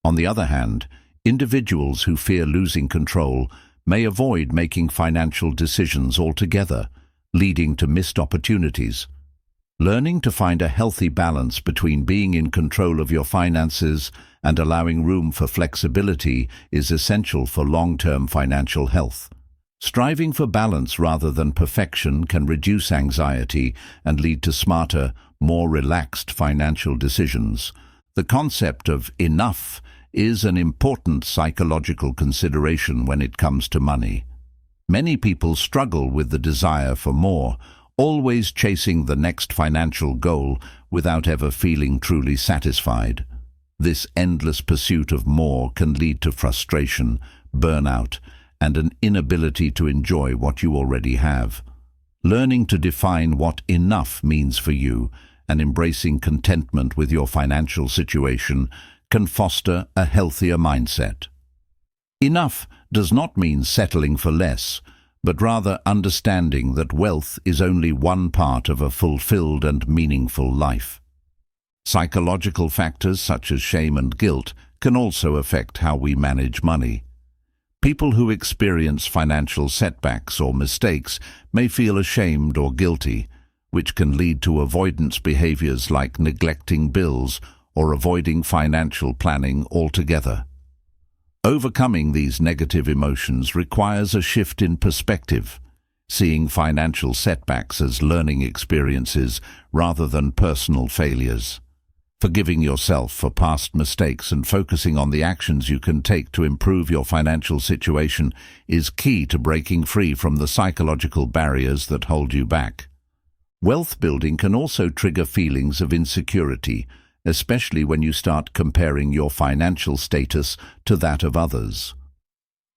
On the other hand, individuals who fear losing control may avoid making financial decisions altogether, leading to missed opportunities. Learning to find a healthy balance between being in control of your finances and allowing room for flexibility is essential for long-term financial health. Striving for balance rather than perfection can reduce anxiety and lead to smarter, more relaxed financial decisions. The concept of enough is an important psychological consideration when it comes to money. Many people struggle with the desire for more, always chasing the next financial goal without ever feeling truly satisfied. This endless pursuit of more can lead to frustration, burnout, and an inability to enjoy what you already have. Learning to define what enough means for you and embracing contentment with your financial situation can foster a healthier mindset. Enough does not mean settling for less, but rather understanding that wealth is only one part of a fulfilled and meaningful life. Psychological factors such as shame and guilt can also affect how we manage money. People who experience financial setbacks or mistakes may feel ashamed or guilty, which can lead to avoidance behaviors like neglecting bills or avoiding financial planning altogether. Overcoming these negative emotions requires a shift in perspective, seeing financial setbacks as learning experiences rather than personal failures. Forgiving yourself for past mistakes and focusing on the actions you can take to improve your financial situation is key to breaking free from the psychological barriers that hold you back. Wealth building can also trigger feelings of insecurity, especially when you start comparing your financial status to that of others.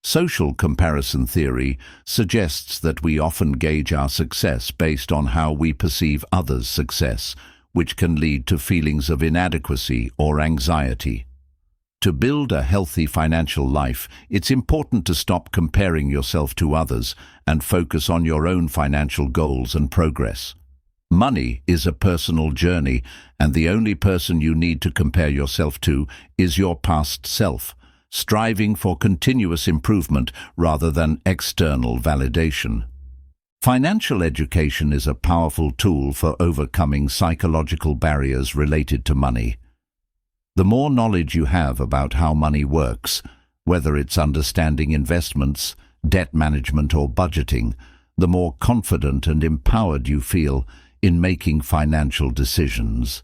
Social comparison theory suggests that we often gauge our success based on how we perceive others' success, which can lead to feelings of inadequacy or anxiety. To build a healthy financial life, it's important to stop comparing yourself to others and focus on your own financial goals and progress. Money is a personal journey, and the only person you need to compare yourself to is your past self, striving for continuous improvement rather than external validation. Financial education is a powerful tool for overcoming psychological barriers related to money. The more knowledge you have about how money works, whether it's understanding investments, debt management, or budgeting, the more confident and empowered you feel in making financial decisions.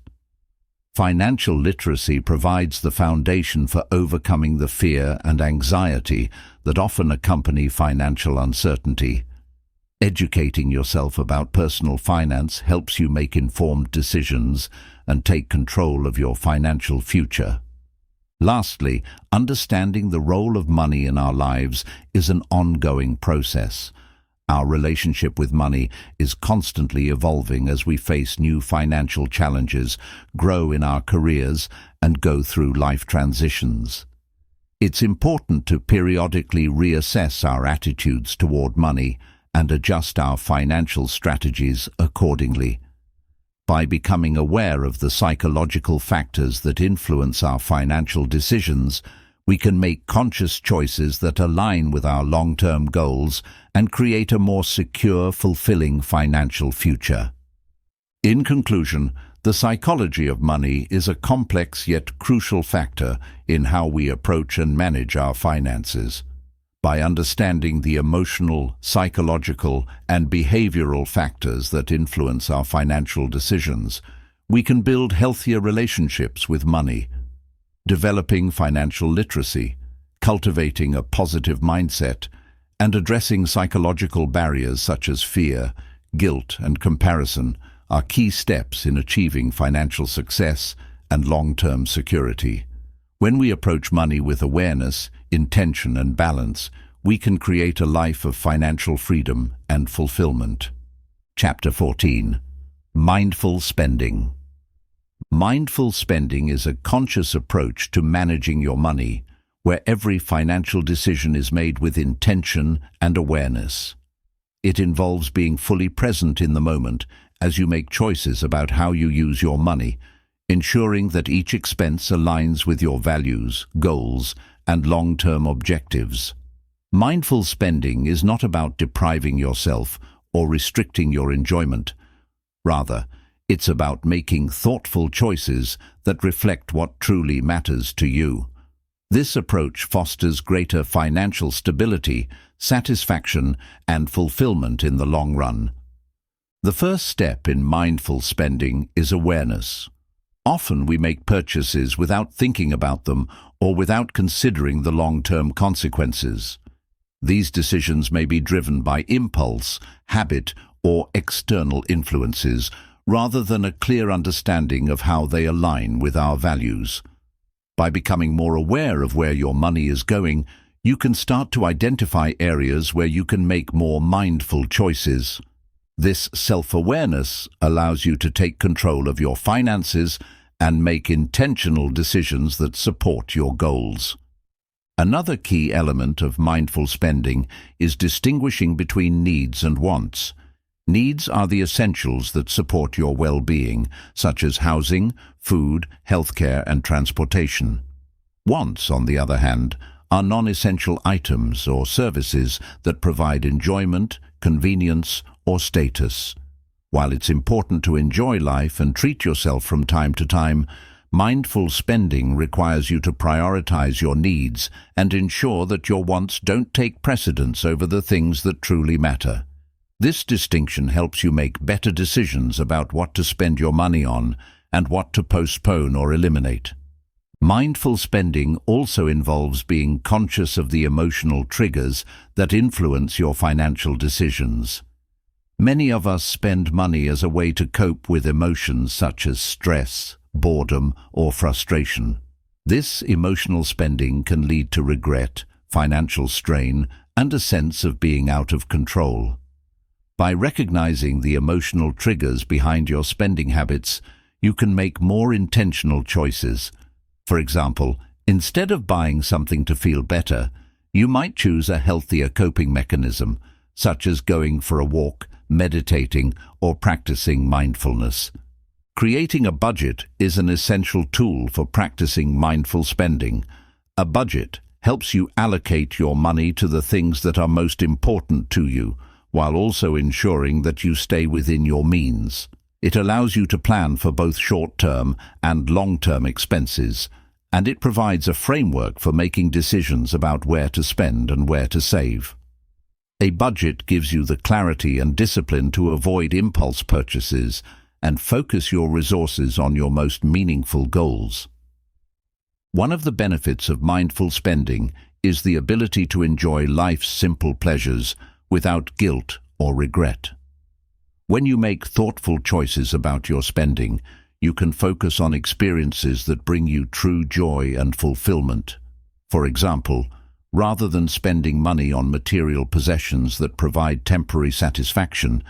Financial literacy provides the foundation for overcoming the fear and anxiety that often accompany financial uncertainty. Educating yourself about personal finance helps you make informed decisions and take control of your financial future. Lastly, understanding the role of money in our lives is an ongoing process. Our relationship with money is constantly evolving as we face new financial challenges, grow in our careers, and go through life transitions. It's important to periodically reassess our attitudes toward money and adjust our financial strategies accordingly. By becoming aware of the psychological factors that influence our financial decisions, we can make conscious choices that align with our long-term goals and create a more secure, fulfilling financial future. In conclusion, the psychology of money is a complex yet crucial factor in how we approach and manage our finances. By understanding the emotional, psychological, and behavioral factors that influence our financial decisions, we can build healthier relationships with money. Developing financial literacy, cultivating a positive mindset, and addressing psychological barriers such as fear, guilt, and comparison are key steps in achieving financial success and long-term security. When we approach money with awareness, intention, and balance, we can create a life of financial freedom and fulfillment. Chapter 14. Mindful Spending. Mindful spending is a conscious approach to managing your money, where every financial decision is made with intention and awareness. It involves being fully present in the moment as you make choices about how you use your money, ensuring that each expense aligns with your values, goals, and long-term objectives. Mindful spending is not about depriving yourself or restricting your enjoyment. Rather, it's about making thoughtful choices that reflect what truly matters to you. This approach fosters greater financial stability, satisfaction, and fulfillment in the long run. The first step in mindful spending is awareness. Often we make purchases without thinking about them or without considering the long-term consequences. These decisions may be driven by impulse, habit, or external influences, rather than a clear understanding of how they align with our values. By becoming more aware of where your money is going, you can start to identify areas where you can make more mindful choices. This self-awareness allows you to take control of your finances and make intentional decisions that support your goals. Another key element of mindful spending is distinguishing between needs and wants. Needs are the essentials that support your well-being, such as housing, food, healthcare, and transportation. Wants, on the other hand, are non-essential items or services that provide enjoyment, convenience, or status. While it's important to enjoy life and treat yourself from time to time, mindful spending requires you to prioritize your needs and ensure that your wants don't take precedence over the things that truly matter. This distinction helps you make better decisions about what to spend your money on and what to postpone or eliminate. Mindful spending also involves being conscious of the emotional triggers that influence your financial decisions. Many of us spend money as a way to cope with emotions such as stress, boredom, or frustration. This emotional spending can lead to regret, financial strain, and a sense of being out of control. By recognizing the emotional triggers behind your spending habits, you can make more intentional choices. For example, instead of buying something to feel better, you might choose a healthier coping mechanism, such as going for a walk, meditating, or practicing mindfulness. Creating a budget is an essential tool for practicing mindful spending. A budget helps you allocate your money to the things that are most important to you, while also ensuring that you stay within your means. It allows you to plan for both short-term and long-term expenses, and it provides a framework for making decisions about where to spend and where to save. A budget gives you the clarity and discipline to avoid impulse purchases and focus your resources on your most meaningful goals. One of the benefits of mindful spending is the ability to enjoy life's simple pleasures without guilt or regret. When you make thoughtful choices about your spending, you can focus on experiences that bring you true joy and fulfillment. For example, Rather than spending money on material possessions that provide temporary satisfaction,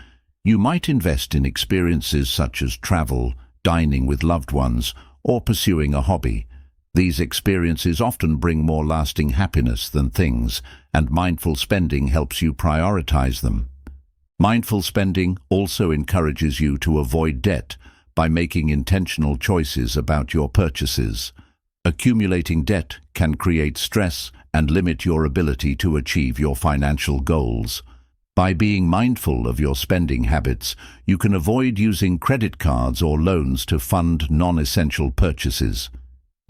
you might invest in experiences such as travel, dining with loved ones, or pursuing a hobby. These experiences often bring more lasting happiness than things, and mindful spending helps you prioritize them. Mindful spending also encourages you to avoid debt by making intentional choices about your purchases. Accumulating debt can create stress and limit your ability to achieve your financial goals. By being mindful of your spending habits, you can avoid using credit cards or loans to fund non-essential purchases.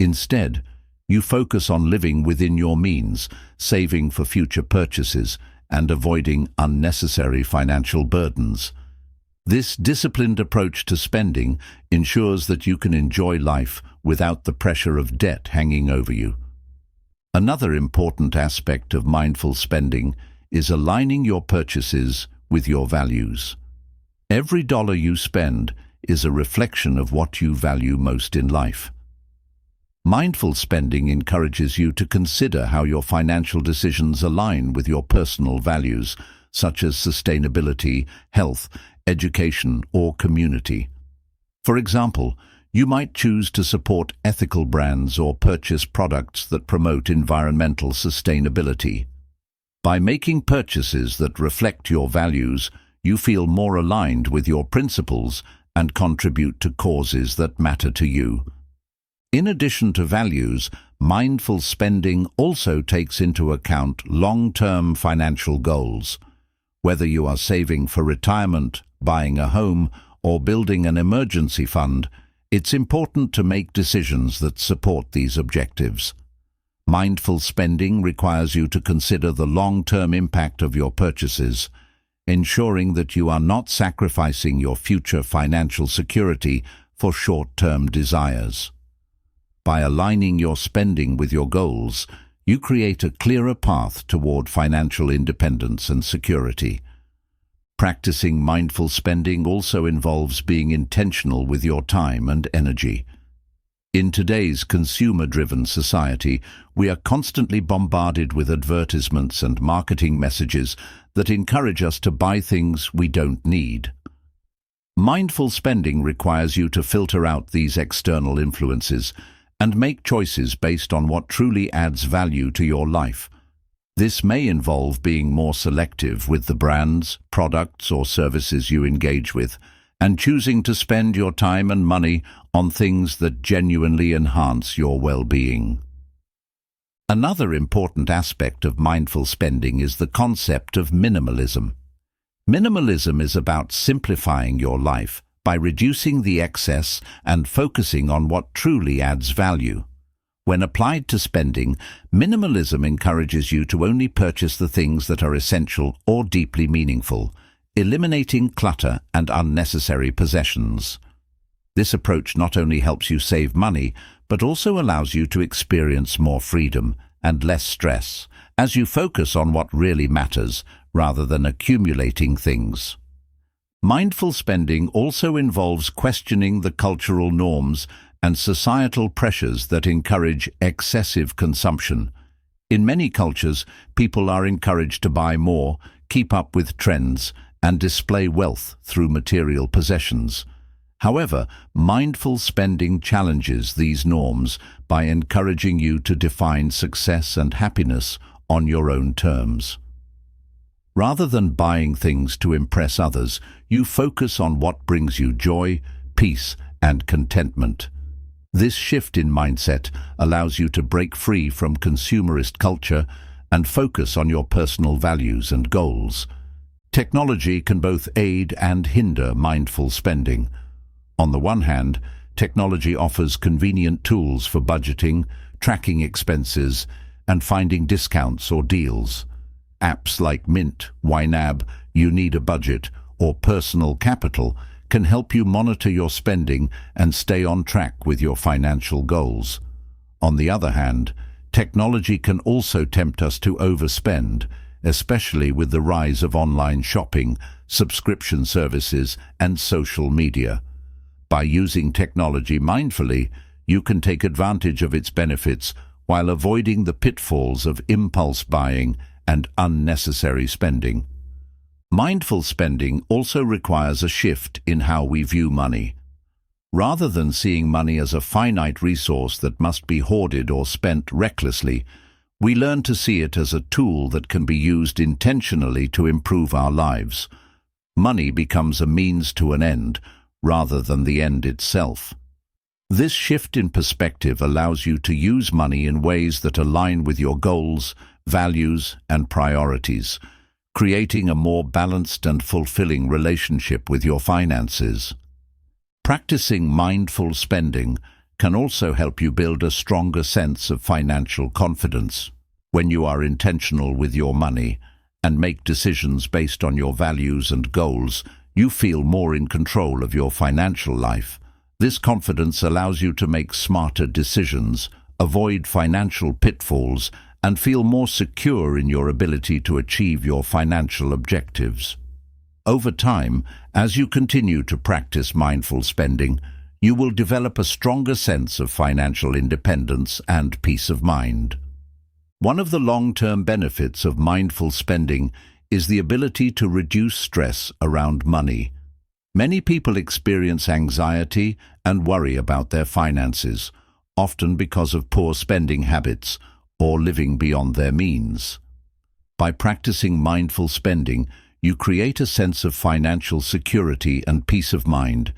Instead, you focus on living within your means, saving for future purchases, and avoiding unnecessary financial burdens. This disciplined approach to spending ensures that you can enjoy life without the pressure of debt hanging over you. Another important aspect of mindful spending is aligning your purchases with your values. Every dollar you spend is a reflection of what you value most in life. Mindful spending encourages you to consider how your financial decisions align with your personal values, such as sustainability, health, education, or community. For example, you might choose to support ethical brands or purchase products that promote environmental sustainability. By making purchases that reflect your values, you feel more aligned with your principles and contribute to causes that matter to you. In addition to values, mindful spending also takes into account long-term financial goals. Whether you are saving for retirement, buying a home, or building an emergency fund, it's important to make decisions that support these objectives. Mindful spending requires you to consider the long-term impact of your purchases, ensuring that you are not sacrificing your future financial security for short-term desires. By aligning your spending with your goals, you create a clearer path toward financial independence and security. Practicing mindful spending also involves being intentional with your time and energy. In today's consumer-driven society, we are constantly bombarded with advertisements and marketing messages that encourage us to buy things we don't need. Mindful spending requires you to filter out these external influences and make choices based on what truly adds value to your life. This may involve being more selective with the brands, products, or services you engage with, and choosing to spend your time and money on things that genuinely enhance your well-being. Another important aspect of mindful spending is the concept of minimalism. Minimalism is about simplifying your life by reducing the excess and focusing on what truly adds value. When applied to spending, minimalism encourages you to only purchase the things that are essential or deeply meaningful, eliminating clutter and unnecessary possessions. This approach not only helps you save money, but also allows you to experience more freedom and less stress, as you focus on what really matters rather than accumulating things. Mindful spending also involves questioning the cultural norms and societal pressures that encourage excessive consumption. In many cultures, people are encouraged to buy more, keep up with trends, and display wealth through material possessions. However, mindful spending challenges these norms by encouraging you to define success and happiness on your own terms. Rather than buying things to impress others, you focus on what brings you joy, peace, and contentment. This shift in mindset allows you to break free from consumerist culture and focus on your personal values and goals. Technology can both aid and hinder mindful spending. On the one hand, technology offers convenient tools for budgeting, tracking expenses, and finding discounts or deals. Apps like Mint, YNAB, You Need a Budget, or Personal Capital can help you monitor your spending and stay on track with your financial goals. On the other hand, technology can also tempt us to overspend, especially with the rise of online shopping, subscription services, and social media. By using technology mindfully, you can take advantage of its benefits while avoiding the pitfalls of impulse buying and unnecessary spending. Mindful spending also requires a shift in how we view money. Rather than seeing money as a finite resource that must be hoarded or spent recklessly, we learn to see it as a tool that can be used intentionally to improve our lives. Money becomes a means to an end, rather than the end itself. This shift in perspective allows you to use money in ways that align with your goals, values, and priorities, creating a more balanced and fulfilling relationship with your finances. Practicing mindful spending can also help you build a stronger sense of financial confidence. When you are intentional with your money and make decisions based on your values and goals, you feel more in control of your financial life. This confidence allows you to make smarter decisions, avoid financial pitfalls, and feel more secure in your ability to achieve your financial objectives. Over time, as you continue to practice mindful spending, you will develop a stronger sense of financial independence and peace of mind. One of the long-term benefits of mindful spending is the ability to reduce stress around money. Many people experience anxiety and worry about their finances, often because of poor spending habits or living beyond their means. By practicing mindful spending, you create a sense of financial security and peace of mind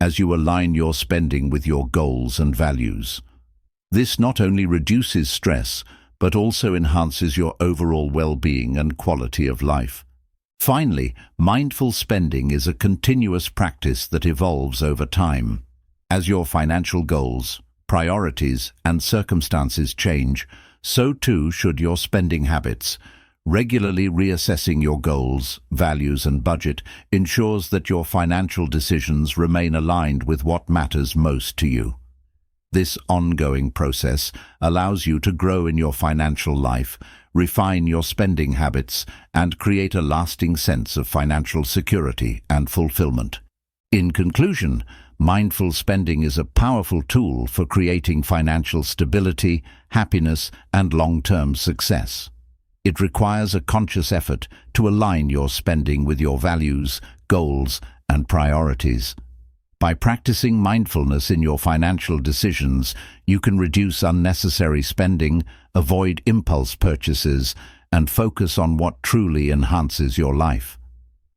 as you align your spending with your goals and values. This not only reduces stress, but also enhances your overall well-being and quality of life. Finally, mindful spending is a continuous practice that evolves over time. As your financial goals, priorities, and circumstances change, so too should your spending habits. Regularly reassessing your goals, values, and budget ensures that your financial decisions remain aligned with what matters most to you. This ongoing process allows you to grow in your financial life, refine your spending habits, and create a lasting sense of financial security and fulfillment. In conclusion, mindful spending is a powerful tool for creating financial stability, happiness, and long-term success. It requires a conscious effort to align your spending with your values, goals, and priorities. By practicing mindfulness in your financial decisions, you can reduce unnecessary spending, avoid impulse purchases, and focus on what truly enhances your life.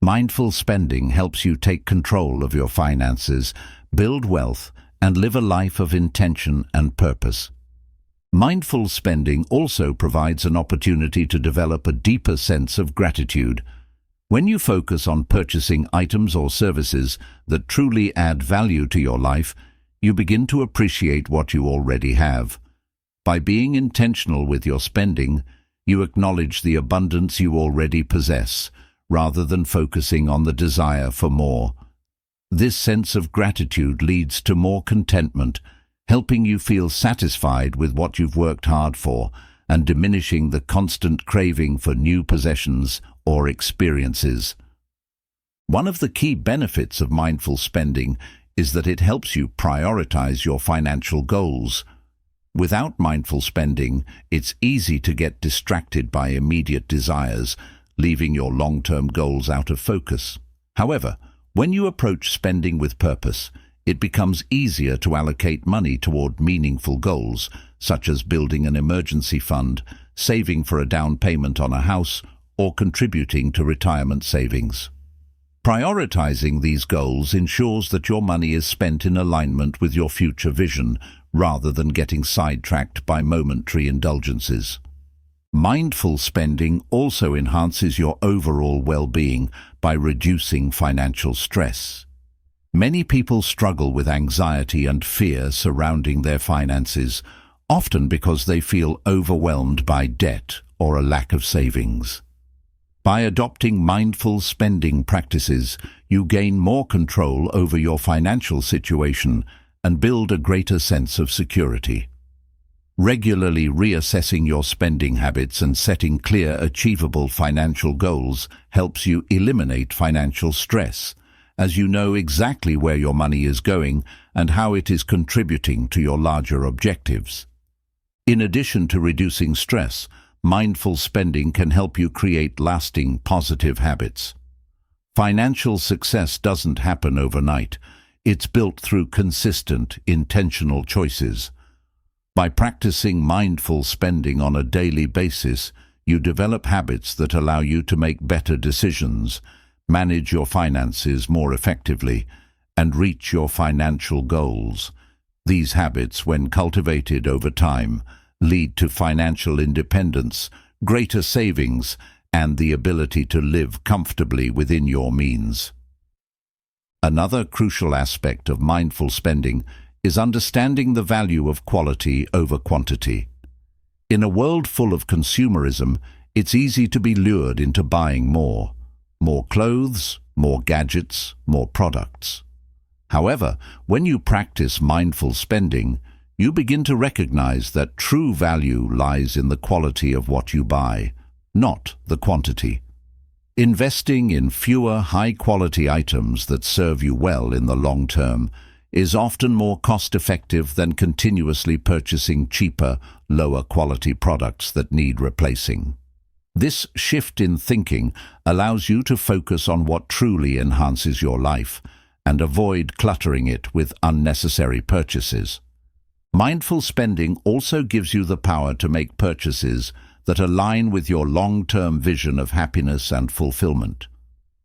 Mindful spending helps you take control of your finances, build wealth, and live a life of intention and purpose. Mindful spending also provides an opportunity to develop a deeper sense of gratitude. When you focus on purchasing items or services that truly add value to your life, you begin to appreciate what you already have. By being intentional with your spending, you acknowledge the abundance you already possess, rather than focusing on the desire for more. This sense of gratitude leads to more contentment, helping you feel satisfied with what you've worked hard for and diminishing the constant craving for new possessions or experiences. One of the key benefits of mindful spending is that it helps you prioritize your financial goals. Without mindful spending, it's easy to get distracted by immediate desires, leaving your long-term goals out of focus. However, when you approach spending with purpose, it becomes easier to allocate money toward meaningful goals, such as building an emergency fund, saving for a down payment on a house, or contributing to retirement savings. Prioritizing these goals ensures that your money is spent in alignment with your future vision, rather than getting sidetracked by momentary indulgences. Mindful spending also enhances your overall well-being by reducing financial stress. Many people struggle with anxiety and fear surrounding their finances, often because they feel overwhelmed by debt or a lack of savings. By adopting mindful spending practices, you gain more control over your financial situation and build a greater sense of security. Regularly reassessing your spending habits and setting clear, achievable financial goals helps you eliminate financial stress, as you know exactly where your money is going and how it is contributing to your larger objectives. In addition to reducing stress, mindful spending can help you create lasting positive habits. Financial success doesn't happen overnight. It's built through consistent, intentional choices. By practicing mindful spending on a daily basis, you develop habits that allow you to make better decisions, manage your finances more effectively, and reach your financial goals. These habits, when cultivated over time, lead to financial independence, greater savings, and the ability to live comfortably within your means. Another crucial aspect of mindful spending is understanding the value of quality over quantity. In a world full of consumerism, it's easy to be lured into buying more. More clothes, more gadgets, more products. However, when you practice mindful spending, you begin to recognize that true value lies in the quality of what you buy, not the quantity. Investing in fewer high-quality items that serve you well in the long term is often more cost-effective than continuously purchasing cheaper, lower-quality products that need replacing. This shift in thinking allows you to focus on what truly enhances your life and avoid cluttering it with unnecessary purchases. Mindful spending also gives you the power to make purchases that align with your long-term vision of happiness and fulfillment.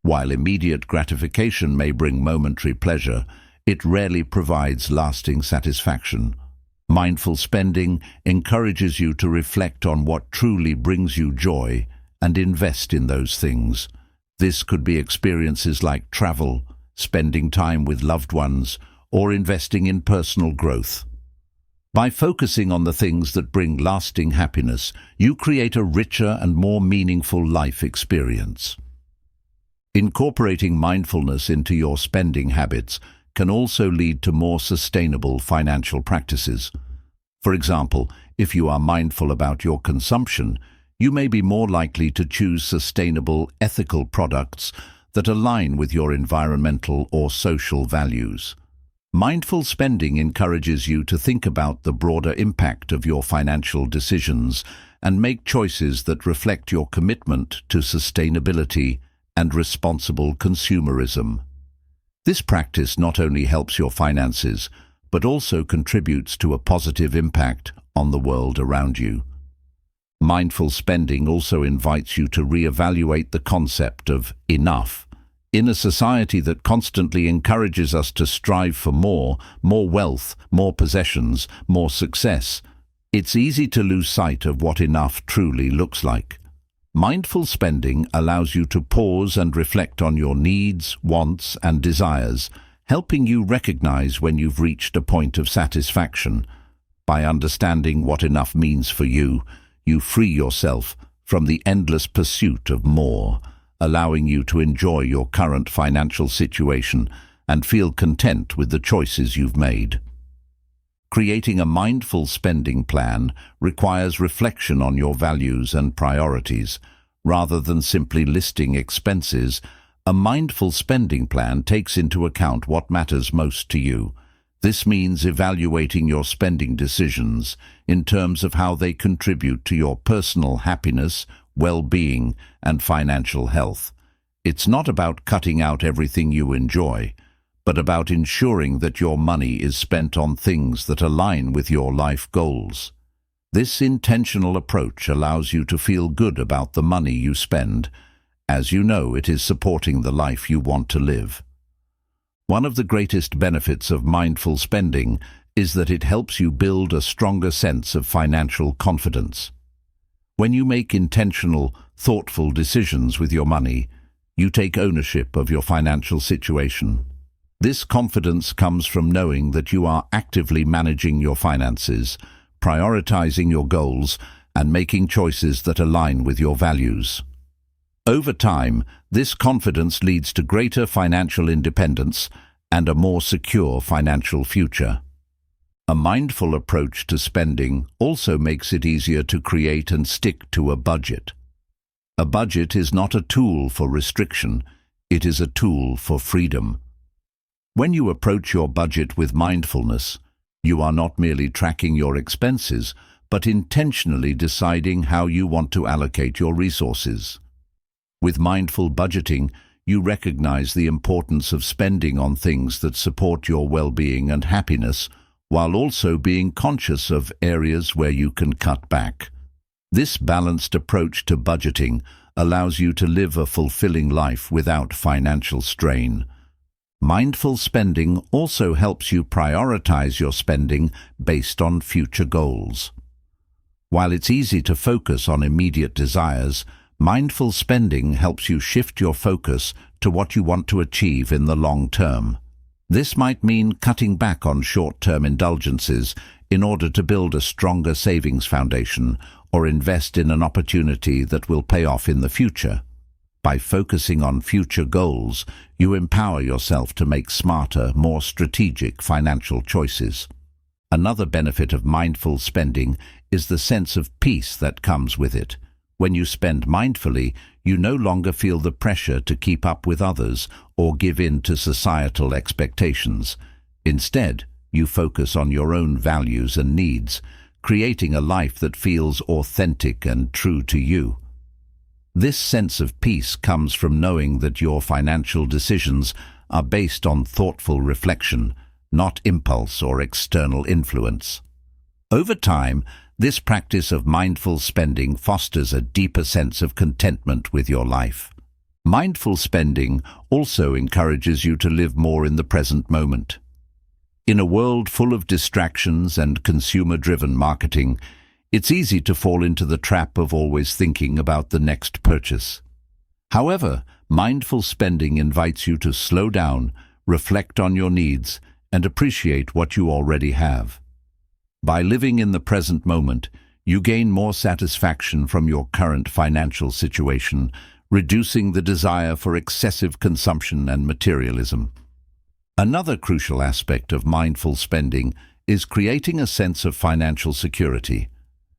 While immediate gratification may bring momentary pleasure, it rarely provides lasting satisfaction. Mindful spending encourages you to reflect on what truly brings you joy and invest in those things. This could be experiences like travel, spending time with loved ones, or investing in personal growth. By focusing on the things that bring lasting happiness, you create a richer and more meaningful life experience. Incorporating mindfulness into your spending habits can also lead to more sustainable financial practices. For example, if you are mindful about your consumption, you may be more likely to choose sustainable, ethical products that align with your environmental or social values. Mindful spending encourages you to think about the broader impact of your financial decisions and make choices that reflect your commitment to sustainability and responsible consumerism. This practice not only helps your finances, but also contributes to a positive impact on the world around you. Mindful spending also invites you to reevaluate the concept of enough. In a society that constantly encourages us to strive for more wealth, more possessions, more success, it's easy to lose sight of what enough truly looks like. Mindful spending allows you to pause and reflect on your needs, wants, and desires, helping you recognize when you've reached a point of satisfaction. By understanding what enough means for you, you free yourself from the endless pursuit of more, allowing you to enjoy your current financial situation and feel content with the choices you've made. Creating a mindful spending plan requires reflection on your values and priorities. Rather than simply listing expenses, a mindful spending plan takes into account what matters most to you. This means evaluating your spending decisions in terms of how they contribute to your personal happiness, well-being, and financial health. It's not about cutting out everything you enjoy, but about ensuring that your money is spent on things that align with your life goals. This intentional approach allows you to feel good about the money you spend, as you know it is supporting the life you want to live. One of the greatest benefits of mindful spending is that it helps you build a stronger sense of financial confidence. When you make intentional, thoughtful decisions with your money, you take ownership of your financial situation. This confidence comes from knowing that you are actively managing your finances, prioritizing your goals, and making choices that align with your values. Over time, this confidence leads to greater financial independence and a more secure financial future. A mindful approach to spending also makes it easier to create and stick to a budget. A budget is not a tool for restriction, it is a tool for freedom. When you approach your budget with mindfulness, you are not merely tracking your expenses, but intentionally deciding how you want to allocate your resources. With mindful budgeting, you recognize the importance of spending on things that support your well-being and happiness, while also being conscious of areas where you can cut back. This balanced approach to budgeting allows you to live a fulfilling life without financial strain. Mindful spending also helps you prioritize your spending based on future goals. While it's easy to focus on immediate desires, mindful spending helps you shift your focus to what you want to achieve in the long term. This might mean cutting back on short-term indulgences in order to build a stronger savings foundation or invest in an opportunity that will pay off in the future. By focusing on future goals, you empower yourself to make smarter, more strategic financial choices. Another benefit of mindful spending is the sense of peace that comes with it. When you spend mindfully, you no longer feel the pressure to keep up with others or give in to societal expectations. Instead, you focus on your own values and needs, creating a life that feels authentic and true to you. This sense of peace comes from knowing that your financial decisions are based on thoughtful reflection, not impulse or external influence. Over time, this practice of mindful spending fosters a deeper sense of contentment with your life. Mindful spending also encourages you to live more in the present moment. In a world full of distractions and consumer-driven marketing, it's easy to fall into the trap of always thinking about the next purchase. However, mindful spending invites you to slow down, reflect on your needs, and appreciate what you already have. By living in the present moment, you gain more satisfaction from your current financial situation, reducing the desire for excessive consumption and materialism. Another crucial aspect of mindful spending is creating a sense of financial security.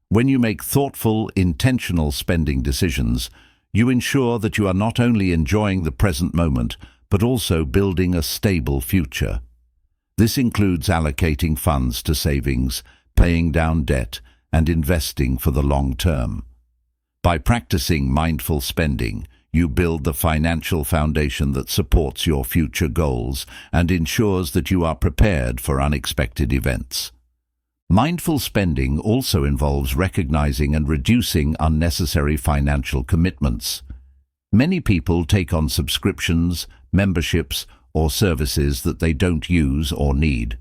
When you make thoughtful, intentional spending decisions, you ensure that you are not only enjoying the present moment, but also building a stable future. This includes allocating funds to savings, paying down debt, and investing for the long term. By practicing mindful spending, you build the financial foundation that supports your future goals and ensures that you are prepared for unexpected events. Mindful spending also involves recognizing and reducing unnecessary financial commitments. Many people take on subscriptions, memberships, or services that they don't use or need.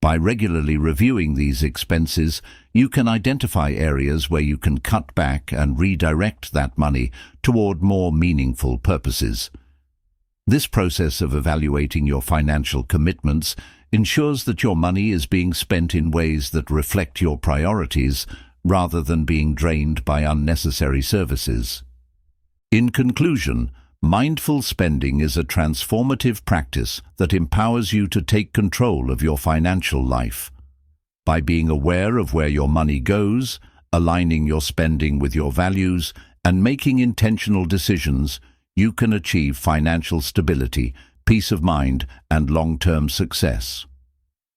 By regularly reviewing these expenses, you can identify areas where you can cut back and redirect that money toward more meaningful purposes. This process of evaluating your financial commitments ensures that your money is being spent in ways that reflect your priorities rather than being drained by unnecessary services. In conclusion, mindful spending is a transformative practice that empowers you to take control of your financial life. By being aware of where your money goes, aligning your spending with your values, and making intentional decisions, you can achieve financial stability, peace of mind, and long-term success.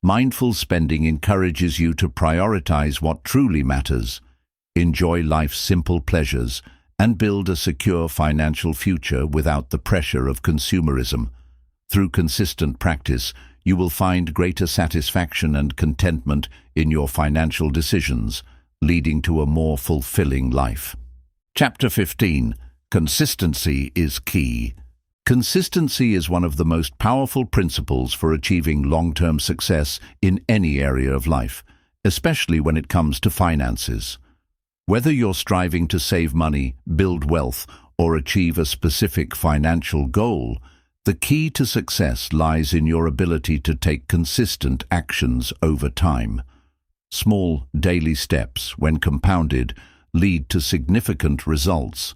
Mindful spending encourages you to prioritize what truly matters, enjoy life's simple pleasures, and build a secure financial future without the pressure of consumerism. Through consistent practice, you will find greater satisfaction and contentment in your financial decisions, leading to a more fulfilling life. Chapter 15. Consistency is key. Consistency is one of the most powerful principles for achieving long-term success in any area of life, especially when it comes to finances. Whether you're striving to save money, build wealth, or achieve a specific financial goal, the key to success lies in your ability to take consistent actions over time. Small, daily steps, when compounded, lead to significant results.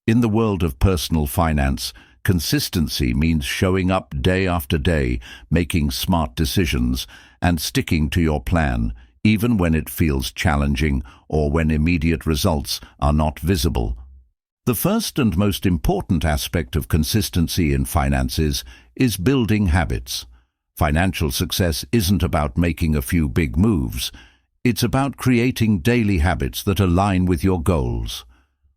In the world of personal finance, consistency means showing up day after day, making smart decisions, and sticking to your plan, even when it feels challenging or when immediate results are not visible. The first and most important aspect of consistency in finances is building habits. Financial success isn't about making a few big moves. It's about creating daily habits that align with your goals.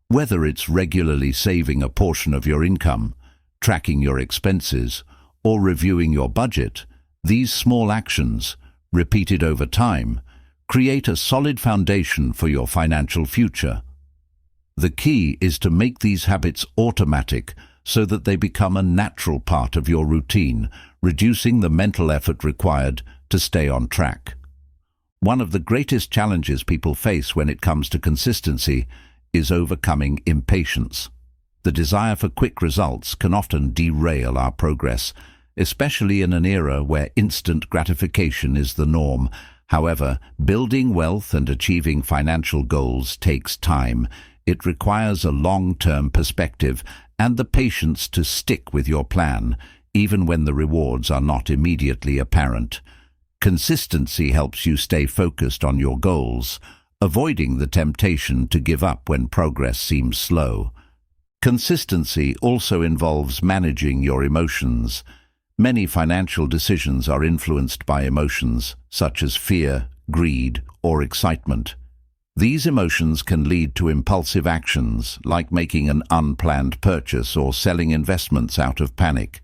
Whether it's regularly saving a portion of your income, tracking your expenses, or reviewing your budget, these small actions, repeated over time, create a solid foundation for your financial future. The key is to make these habits automatic so that they become a natural part of your routine, reducing the mental effort required to stay on track. One of the greatest challenges people face when it comes to consistency is overcoming impatience. The desire for quick results can often derail our progress, especially in an era where instant gratification is the norm. However, building wealth and achieving financial goals takes time. It requires a long-term perspective and the patience to stick with your plan, even when the rewards are not immediately apparent. Consistency helps you stay focused on your goals, avoiding the temptation to give up when progress seems slow. Consistency also involves managing your emotions. Many financial decisions are influenced by emotions, such as fear, greed, or excitement. These emotions can lead to impulsive actions, like making an unplanned purchase or selling investments out of panic.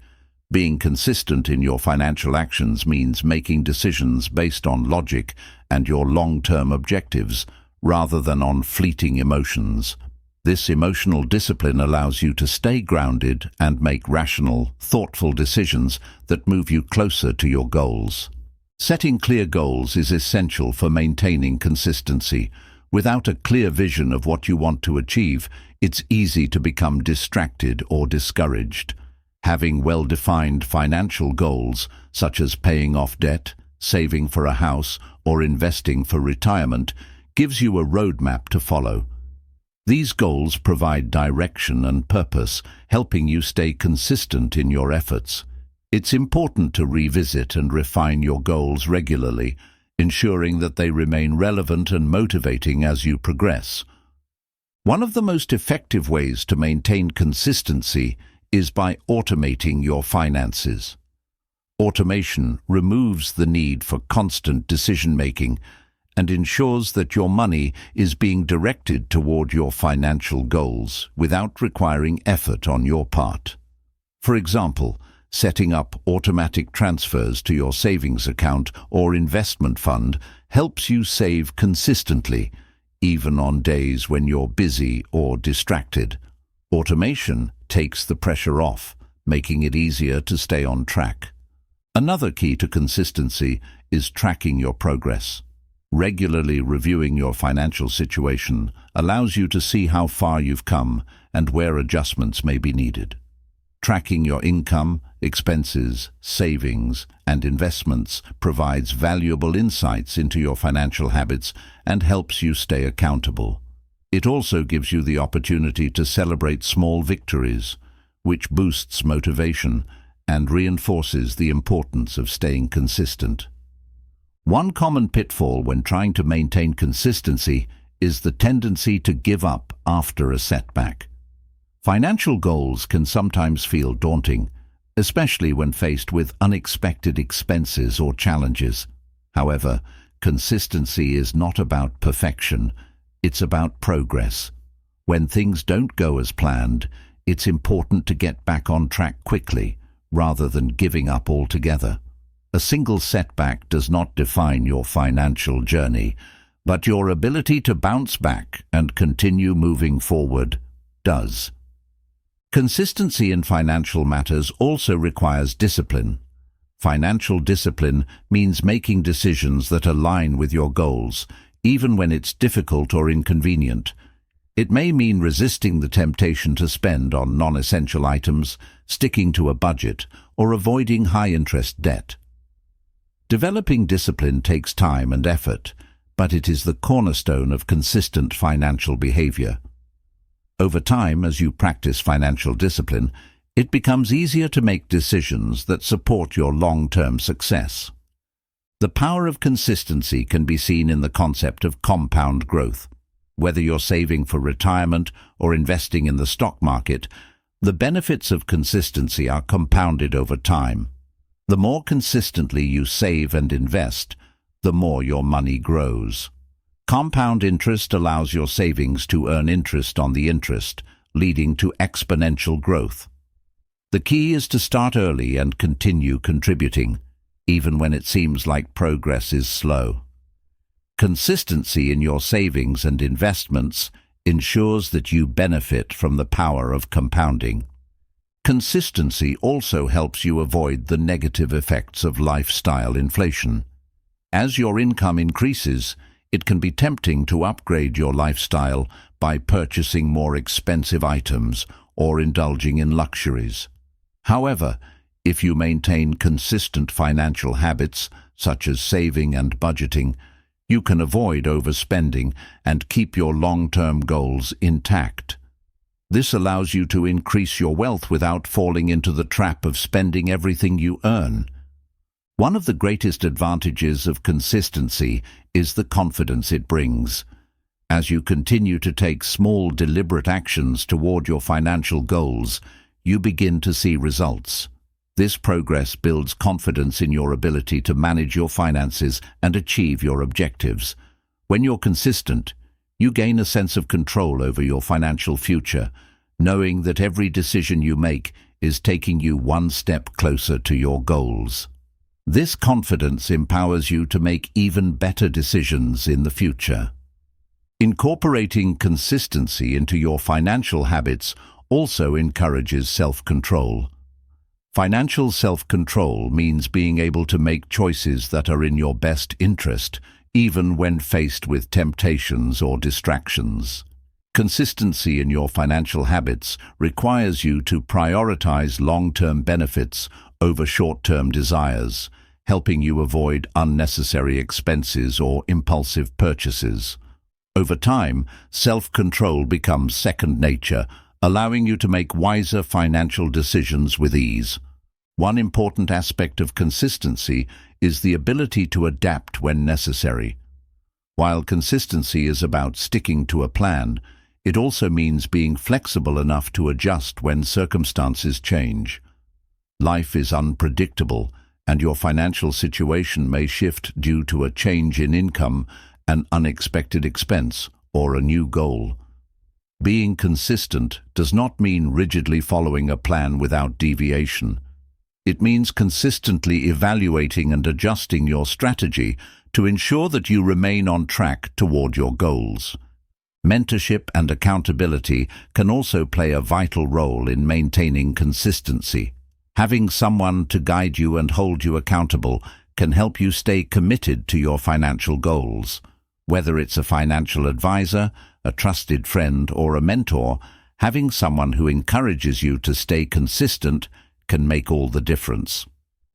Being consistent in your financial actions means making decisions based on logic and your long-term objectives, rather than on fleeting emotions. This emotional discipline allows you to stay grounded and make rational, thoughtful decisions that move you closer to your goals. Setting clear goals is essential for maintaining consistency. Without a clear vision of what you want to achieve, it's easy to become distracted or discouraged. Having well-defined financial goals, such as paying off debt, saving for a house, or investing for retirement, gives you a roadmap to follow. These goals provide direction and purpose, helping you stay consistent in your efforts. It's important to revisit and refine your goals regularly, ensuring that they remain relevant and motivating as you progress. One of the most effective ways to maintain consistency is by automating your finances. Automation removes the need for constant decision-making and ensures that your money is being directed toward your financial goals without requiring effort on your part. For example, setting up automatic transfers to your savings account or investment fund helps you save consistently, even on days when you're busy or distracted. Automation takes the pressure off, making it easier to stay on track. Another key to consistency is tracking your progress. Regularly reviewing your financial situation allows you to see how far you've come and where adjustments may be needed. Tracking your income, expenses, savings, and investments provides valuable insights into your financial habits and helps you stay accountable. It also gives you the opportunity to celebrate small victories, which boosts motivation and reinforces the importance of staying consistent. One common pitfall when trying to maintain consistency is the tendency to give up after a setback. Financial goals can sometimes feel daunting, especially when faced with unexpected expenses or challenges. However, consistency is not about perfection, it's about progress. When things don't go as planned, it's important to get back on track quickly, rather than giving up altogether. A single setback does not define your financial journey, but your ability to bounce back and continue moving forward does. Consistency in financial matters also requires discipline. Financial discipline means making decisions that align with your goals, even when it's difficult or inconvenient. It may mean resisting the temptation to spend on non-essential items, sticking to a budget, or avoiding high-interest debt. Developing discipline takes time and effort, but it is the cornerstone of consistent financial behavior. Over time, as you practice financial discipline, it becomes easier to make decisions that support your long-term success. The power of consistency can be seen in the concept of compound growth. Whether you're saving for retirement or investing in the stock market, the benefits of consistency are compounded over time. The more consistently you save and invest, the more your money grows. Compound interest allows your savings to earn interest on the interest, leading to exponential growth. The key is to start early and continue contributing, even when it seems like progress is slow. Consistency in your savings and investments ensures that you benefit from the power of compounding. Consistency also helps you avoid the negative effects of lifestyle inflation. As your income increases, it can be tempting to upgrade your lifestyle by purchasing more expensive items or indulging in luxuries. However, if you maintain consistent financial habits, such as saving and budgeting, you can avoid overspending and keep your long-term goals intact. This allows you to increase your wealth without falling into the trap of spending everything you earn. One of the greatest advantages of consistency is the confidence it brings. As you continue to take small, deliberate actions toward your financial goals, you begin to see results. This progress builds confidence in your ability to manage your finances and achieve your objectives. When you're consistent, you gain a sense of control over your financial future, knowing that every decision you make is taking you one step closer to your goals. This confidence empowers you to make even better decisions in the future. Incorporating consistency into your financial habits also encourages self-control. Financial self-control means being able to make choices that are in your best interest, even when faced with temptations or distractions. Consistency in your financial habits requires you to prioritize long-term benefits over short-term desires, helping you avoid unnecessary expenses or impulsive purchases. Over time, self-control becomes second nature, allowing you to make wiser financial decisions with ease. One important aspect of consistency is the ability to adapt when necessary. While consistency is about sticking to a plan, it also means being flexible enough to adjust when circumstances change. Life is unpredictable, and your financial situation may shift due to a change in income, an unexpected expense, or a new goal. Being consistent does not mean rigidly following a plan without deviation. It means consistently evaluating and adjusting your strategy to ensure that you remain on track toward your goals. Mentorship and accountability can also play a vital role in maintaining consistency. Having someone to guide you and hold you accountable can help you stay committed to your financial goals. Whether it's a financial advisor, a trusted friend, or a mentor, having someone who encourages you to stay consistent can make all the difference.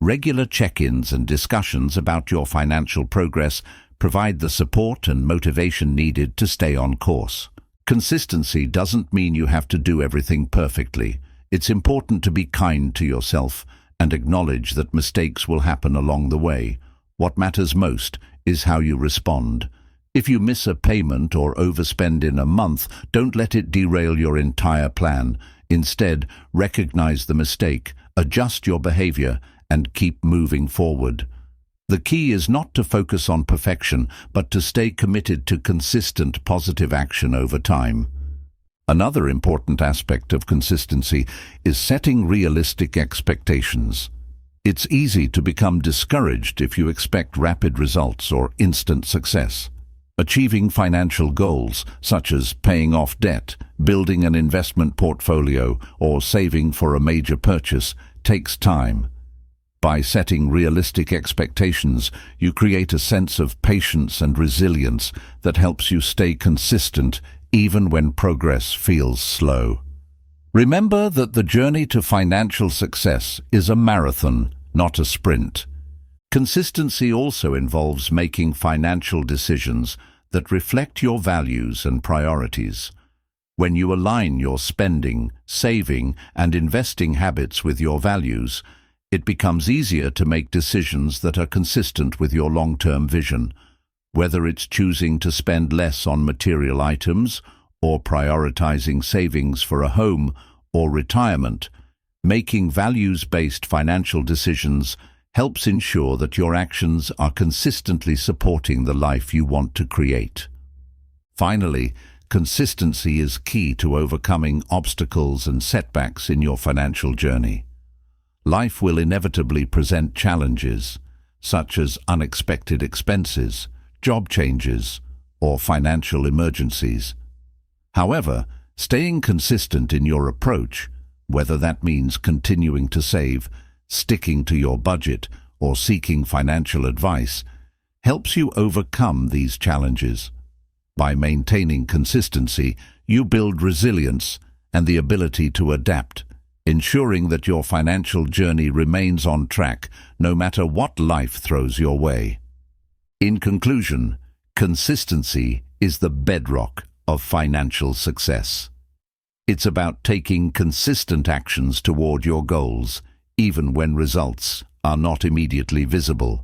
Regular check-ins and discussions about your financial progress provide the support and motivation needed to stay on course. Consistency doesn't mean you have to do everything perfectly. It's important to be kind to yourself and acknowledge that mistakes will happen along the way. What matters most is how you respond. If you miss a payment or overspend in a month, don't let it derail your entire plan. Instead, recognize the mistake, adjust your behavior, and keep moving forward. The key is not to focus on perfection, but to stay committed to consistent positive action over time. Another important aspect of consistency is setting realistic expectations. It's easy to become discouraged if you expect rapid results or instant success. Achieving financial goals, such as paying off debt, building an investment portfolio, or saving for a major purchase, takes time. By setting realistic expectations, you create a sense of patience and resilience that helps you stay consistent even when progress feels slow. Remember that the journey to financial success is a marathon, not a sprint. Consistency also involves making financial decisions that reflect your values and priorities. When you align your spending, saving, and investing habits with your values, it becomes easier to make decisions that are consistent with your long-term vision. Whether it's choosing to spend less on material items or prioritizing savings for a home or retirement, making values-based financial decisions helps ensure that your actions are consistently supporting the life you want to create. Finally, consistency is key to overcoming obstacles and setbacks in your financial journey. Life will inevitably present challenges, such as unexpected expenses, job changes, or financial emergencies. However, staying consistent in your approach, whether that means continuing to save, sticking to your budget, or seeking financial advice, helps you overcome these challenges. By maintaining consistency, you build resilience and the ability to adapt, ensuring that your financial journey remains on track no matter what life throws your way. In conclusion, consistency is the bedrock of financial success. It's about taking consistent actions toward your goals, even when results are not immediately visible.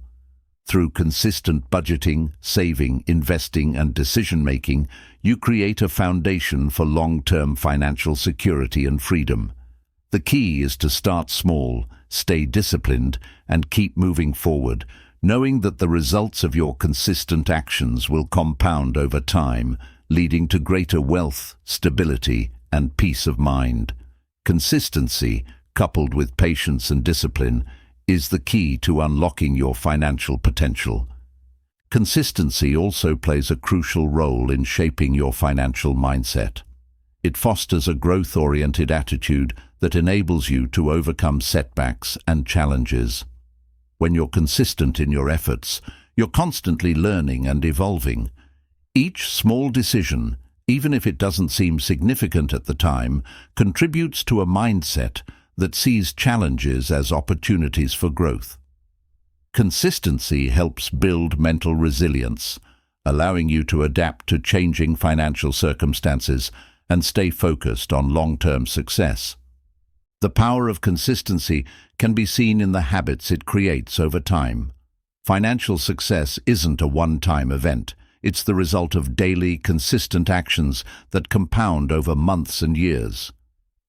Through consistent budgeting, saving, investing, and decision-making, you create a foundation for long-term financial security and freedom. The key is to start small, stay disciplined, and keep moving forward, knowing that the results of your consistent actions will compound over time, leading to greater wealth, stability, and peace of mind. Consistency, coupled with patience and discipline, is the key to unlocking your financial potential. Consistency also plays a crucial role in shaping your financial mindset. It fosters a growth-oriented attitude that enables you to overcome setbacks and challenges. When you're consistent in your efforts, you're constantly learning and evolving. Each small decision, even if it doesn't seem significant at the time, contributes to a mindset that sees challenges as opportunities for growth. Consistency helps build mental resilience, allowing you to adapt to changing financial circumstances and stay focused on long-term success. The power of consistency can be seen in the habits it creates over time. Financial success isn't a one-time event. It's the result of daily, consistent actions that compound over months and years.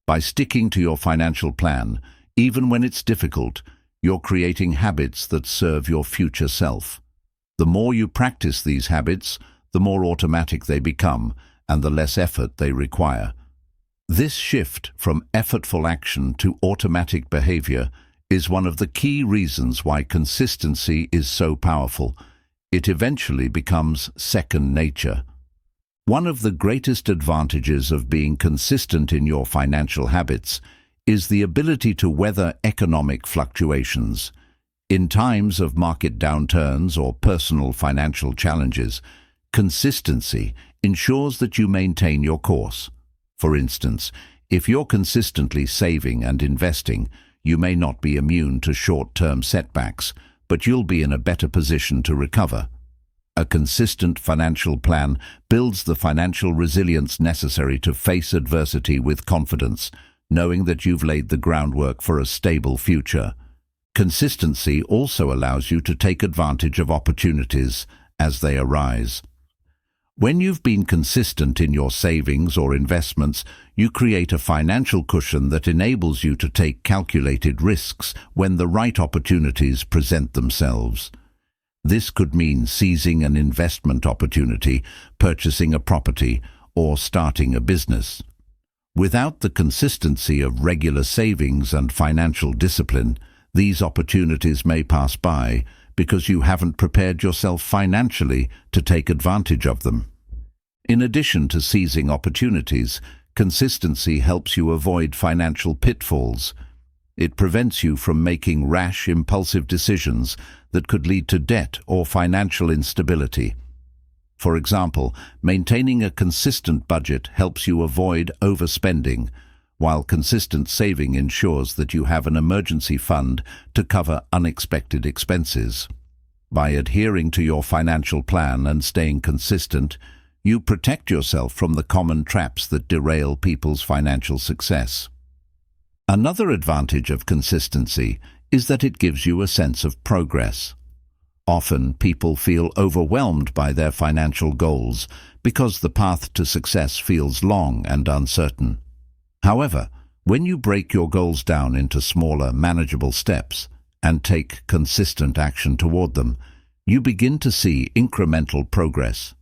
By sticking to your financial plan, even when it's difficult, you're creating habits that serve your future self. The more you practice these habits, the more automatic they become and the less effort they require. This shift from effortful action to automatic behavior is one of the key reasons why consistency is so powerful. It eventually becomes second nature. One of the greatest advantages of being consistent in your financial habits is the ability to weather economic fluctuations. In times of market downturns or personal financial challenges, consistency ensures that you maintain your course. For instance, if you're consistently saving and investing, you may not be immune to short-term setbacks, but you'll be in a better position to recover. A consistent financial plan builds the financial resilience necessary to face adversity with confidence, knowing that you've laid the groundwork for a stable future. Consistency also allows you to take advantage of opportunities as they arise. When you've been consistent in your savings or investments, you create a financial cushion that enables you to take calculated risks when the right opportunities present themselves. This could mean seizing an investment opportunity, purchasing a property, or starting a business. Without the consistency of regular savings and financial discipline, these opportunities may pass by because you haven't prepared yourself financially to take advantage of them. In addition to seizing opportunities, consistency helps you avoid financial pitfalls. It prevents you from making rash, impulsive decisions that could lead to debt or financial instability. For example, maintaining a consistent budget helps you avoid overspending, while consistent saving ensures that you have an emergency fund to cover unexpected expenses. By adhering to your financial plan and staying consistent, you protect yourself from the common traps that derail people's financial success. Another advantage of consistency is that it gives you a sense of progress. Often, people feel overwhelmed by their financial goals because the path to success feels long and uncertain. However, when you break your goals down into smaller, manageable steps and take consistent action toward them, you begin to see incremental progress.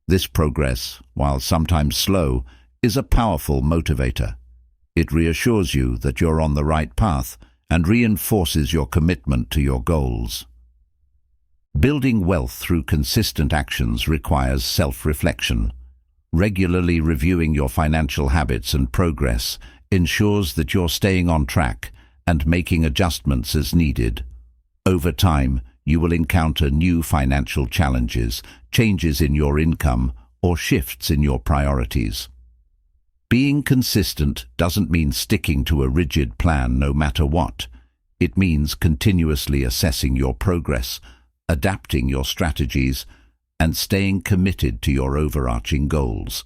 This progress, while sometimes slow, is a powerful motivator. It reassures you that you're on the right path and reinforces your commitment to your goals. Building wealth through consistent actions requires self-reflection. Regularly reviewing your financial habits and progress ensures that you're staying on track and making adjustments as needed. Over time, you will encounter new financial challenges, changes in your income, or shifts in your priorities. Being consistent doesn't mean sticking to a rigid plan no matter what. It means continuously assessing your progress, adapting your strategies, and staying committed to your overarching goals.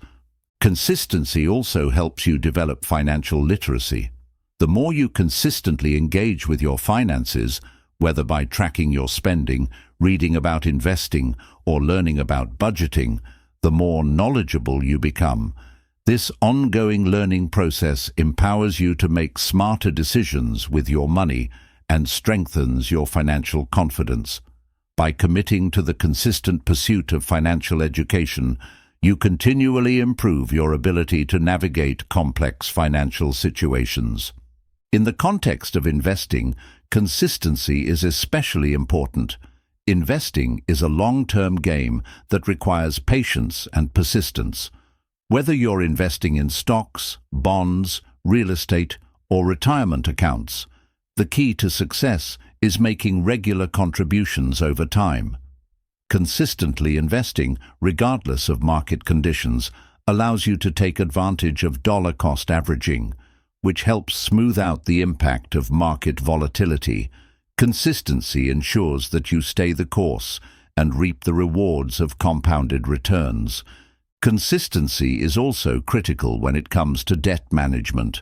Consistency also helps you develop financial literacy. The more you consistently engage with your finances, whether by tracking your spending, reading about investing, or learning about budgeting, the more knowledgeable you become. This ongoing learning process empowers you to make smarter decisions with your money and strengthens your financial confidence. By committing to the consistent pursuit of financial education, you continually improve your ability to navigate complex financial situations. In the context of investing, consistency is especially important. Investing is a long-term game that requires patience and persistence. Whether you're investing in stocks, bonds, real estate, or retirement accounts, the key to success is making regular contributions over time. Consistently investing, regardless of market conditions, allows you to take advantage of dollar-cost averaging, which helps smooth out the impact of market volatility. Consistency ensures that you stay the course and reap the rewards of compounded returns. Consistency is also critical when it comes to debt management.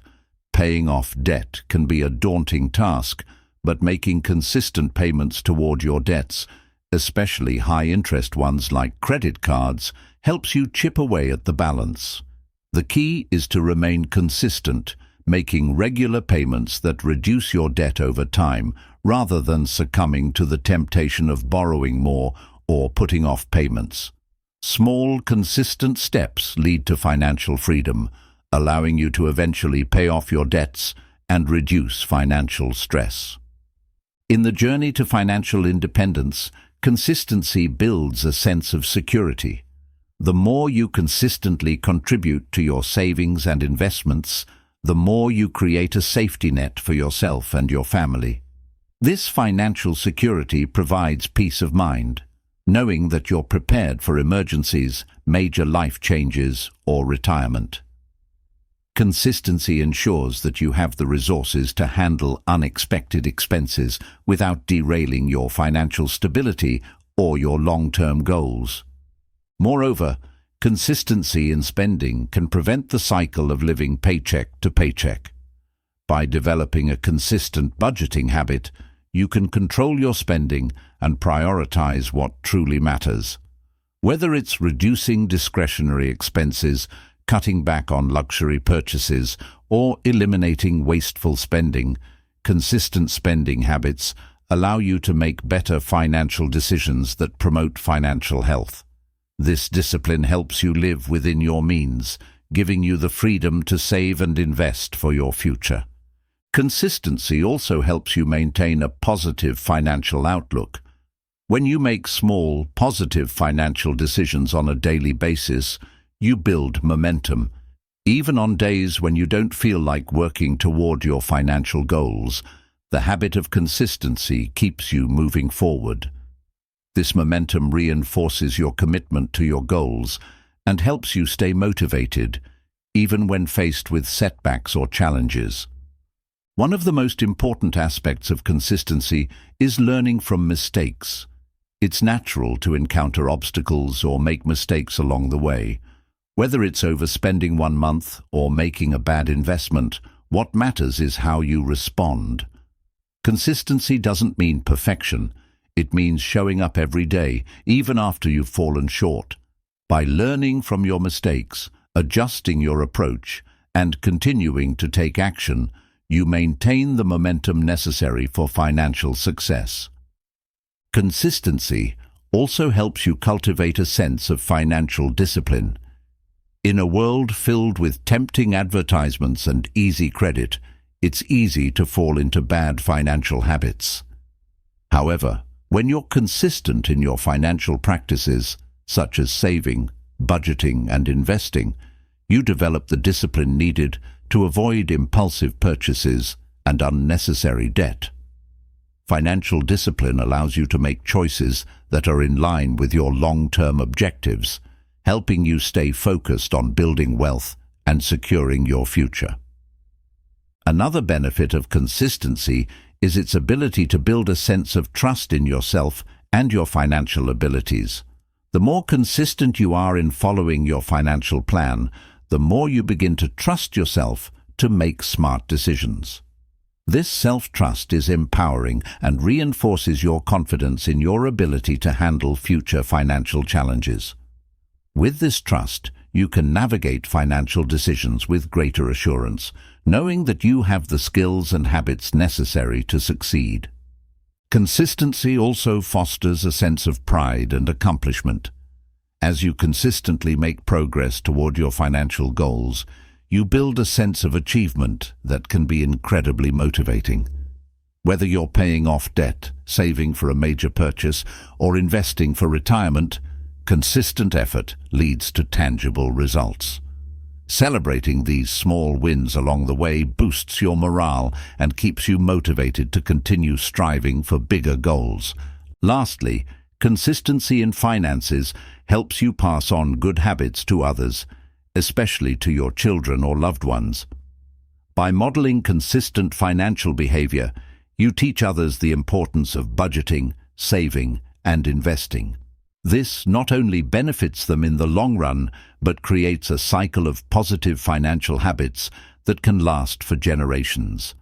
Paying off debt can be a daunting task, but making consistent payments toward your debts, especially high-interest ones like credit cards, helps you chip away at the balance. The key is to remain consistent, making regular payments that reduce your debt over time, rather than succumbing to the temptation of borrowing more or putting off payments. Small, consistent steps lead to financial freedom, allowing you to eventually pay off your debts and reduce financial stress. In the journey to financial independence, consistency builds a sense of security. The more you consistently contribute to your savings and investments, the more you create a safety net for yourself and your family. This financial security provides peace of mind, knowing that you're prepared for emergencies, major life changes, or retirement. Consistency ensures that you have the resources to handle unexpected expenses without derailing your financial stability or your long-term goals. Moreover, consistency in spending can prevent the cycle of living paycheck to paycheck. By developing a consistent budgeting habit, you can control your spending and prioritize what truly matters. Whether it's reducing discretionary expenses, cutting back on luxury purchases, or eliminating wasteful spending, consistent spending habits allow you to make better financial decisions that promote financial health. This discipline helps you live within your means, giving you the freedom to save and invest for your future. Consistency also helps you maintain a positive financial outlook. When you make small, positive financial decisions on a daily basis, you build momentum. Even on days when you don't feel like working toward your financial goals, the habit of consistency keeps you moving forward. This momentum reinforces your commitment to your goals and helps you stay motivated, even when faced with setbacks or challenges. One of the most important aspects of consistency is learning from mistakes. It's natural to encounter obstacles or make mistakes along the way. Whether it's overspending 1 month or making a bad investment, what matters is how you respond. Consistency doesn't mean perfection. It means showing up every day, even after you've fallen short. By learning from your mistakes, adjusting your approach, and continuing to take action, you maintain the momentum necessary for financial success. Consistency also helps you cultivate a sense of financial discipline. In a world filled with tempting advertisements and easy credit, it's easy to fall into bad financial habits. However, when you're consistent in your financial practices, such as saving, budgeting, and investing, you develop the discipline needed to avoid impulsive purchases and unnecessary debt. Financial discipline allows you to make choices that are in line with your long-term objectives, helping you stay focused on building wealth and securing your future. Another benefit of consistency is its ability to build a sense of trust in yourself and your financial abilities. The more consistent you are in following your financial plan, the more you begin to trust yourself to make smart decisions. This self-trust is empowering and reinforces your confidence in your ability to handle future financial challenges. With this trust, you can navigate financial decisions with greater assurance, knowing that you have the skills and habits necessary to succeed. Consistency also fosters a sense of pride and accomplishment. As you consistently make progress toward your financial goals, you build a sense of achievement that can be incredibly motivating. Whether you're paying off debt, saving for a major purchase, or investing for retirement, consistent effort leads to tangible results. Celebrating these small wins along the way boosts your morale and keeps you motivated to continue striving for bigger goals. Lastly, consistency in finances helps you pass on good habits to others, especially to your children or loved ones. By modeling consistent financial behavior, you teach others the importance of budgeting, saving, and investing. This not only benefits them in the long run, but creates a cycle of positive financial habits that can last for generations.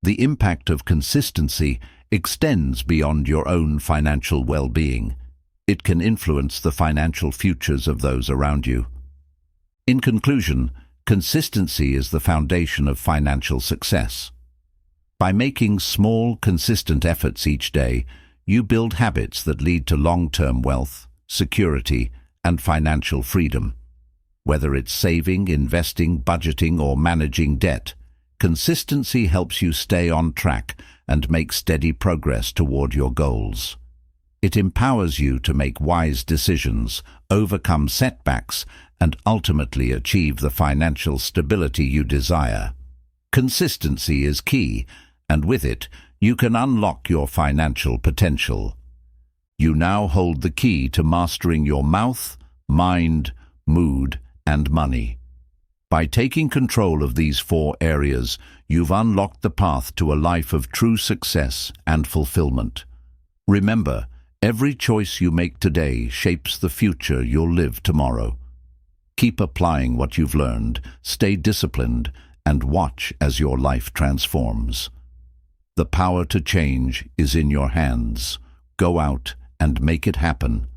The impact of consistency extends beyond your own financial well-being. It can influence the financial futures of those around you. In conclusion, consistency is the foundation of financial success. By making small, consistent efforts each day, you build habits that lead to long-term wealth, security, and financial freedom. Whether it's saving, investing, budgeting, or managing debt, consistency helps you stay on track and make steady progress toward your goals. It empowers you to make wise decisions, overcome setbacks, and ultimately achieve the financial stability you desire. Consistency is key, and with it, you can unlock your financial potential. You now hold the key to mastering your mouth, mind, mood, and money. By taking control of these 4 areas, you've unlocked the path to a life of true success and fulfillment. Remember, every choice you make today shapes the future you'll live tomorrow. Keep applying what you've learned, stay disciplined, and watch as your life transforms. The power to change is in your hands. Go out and make it happen.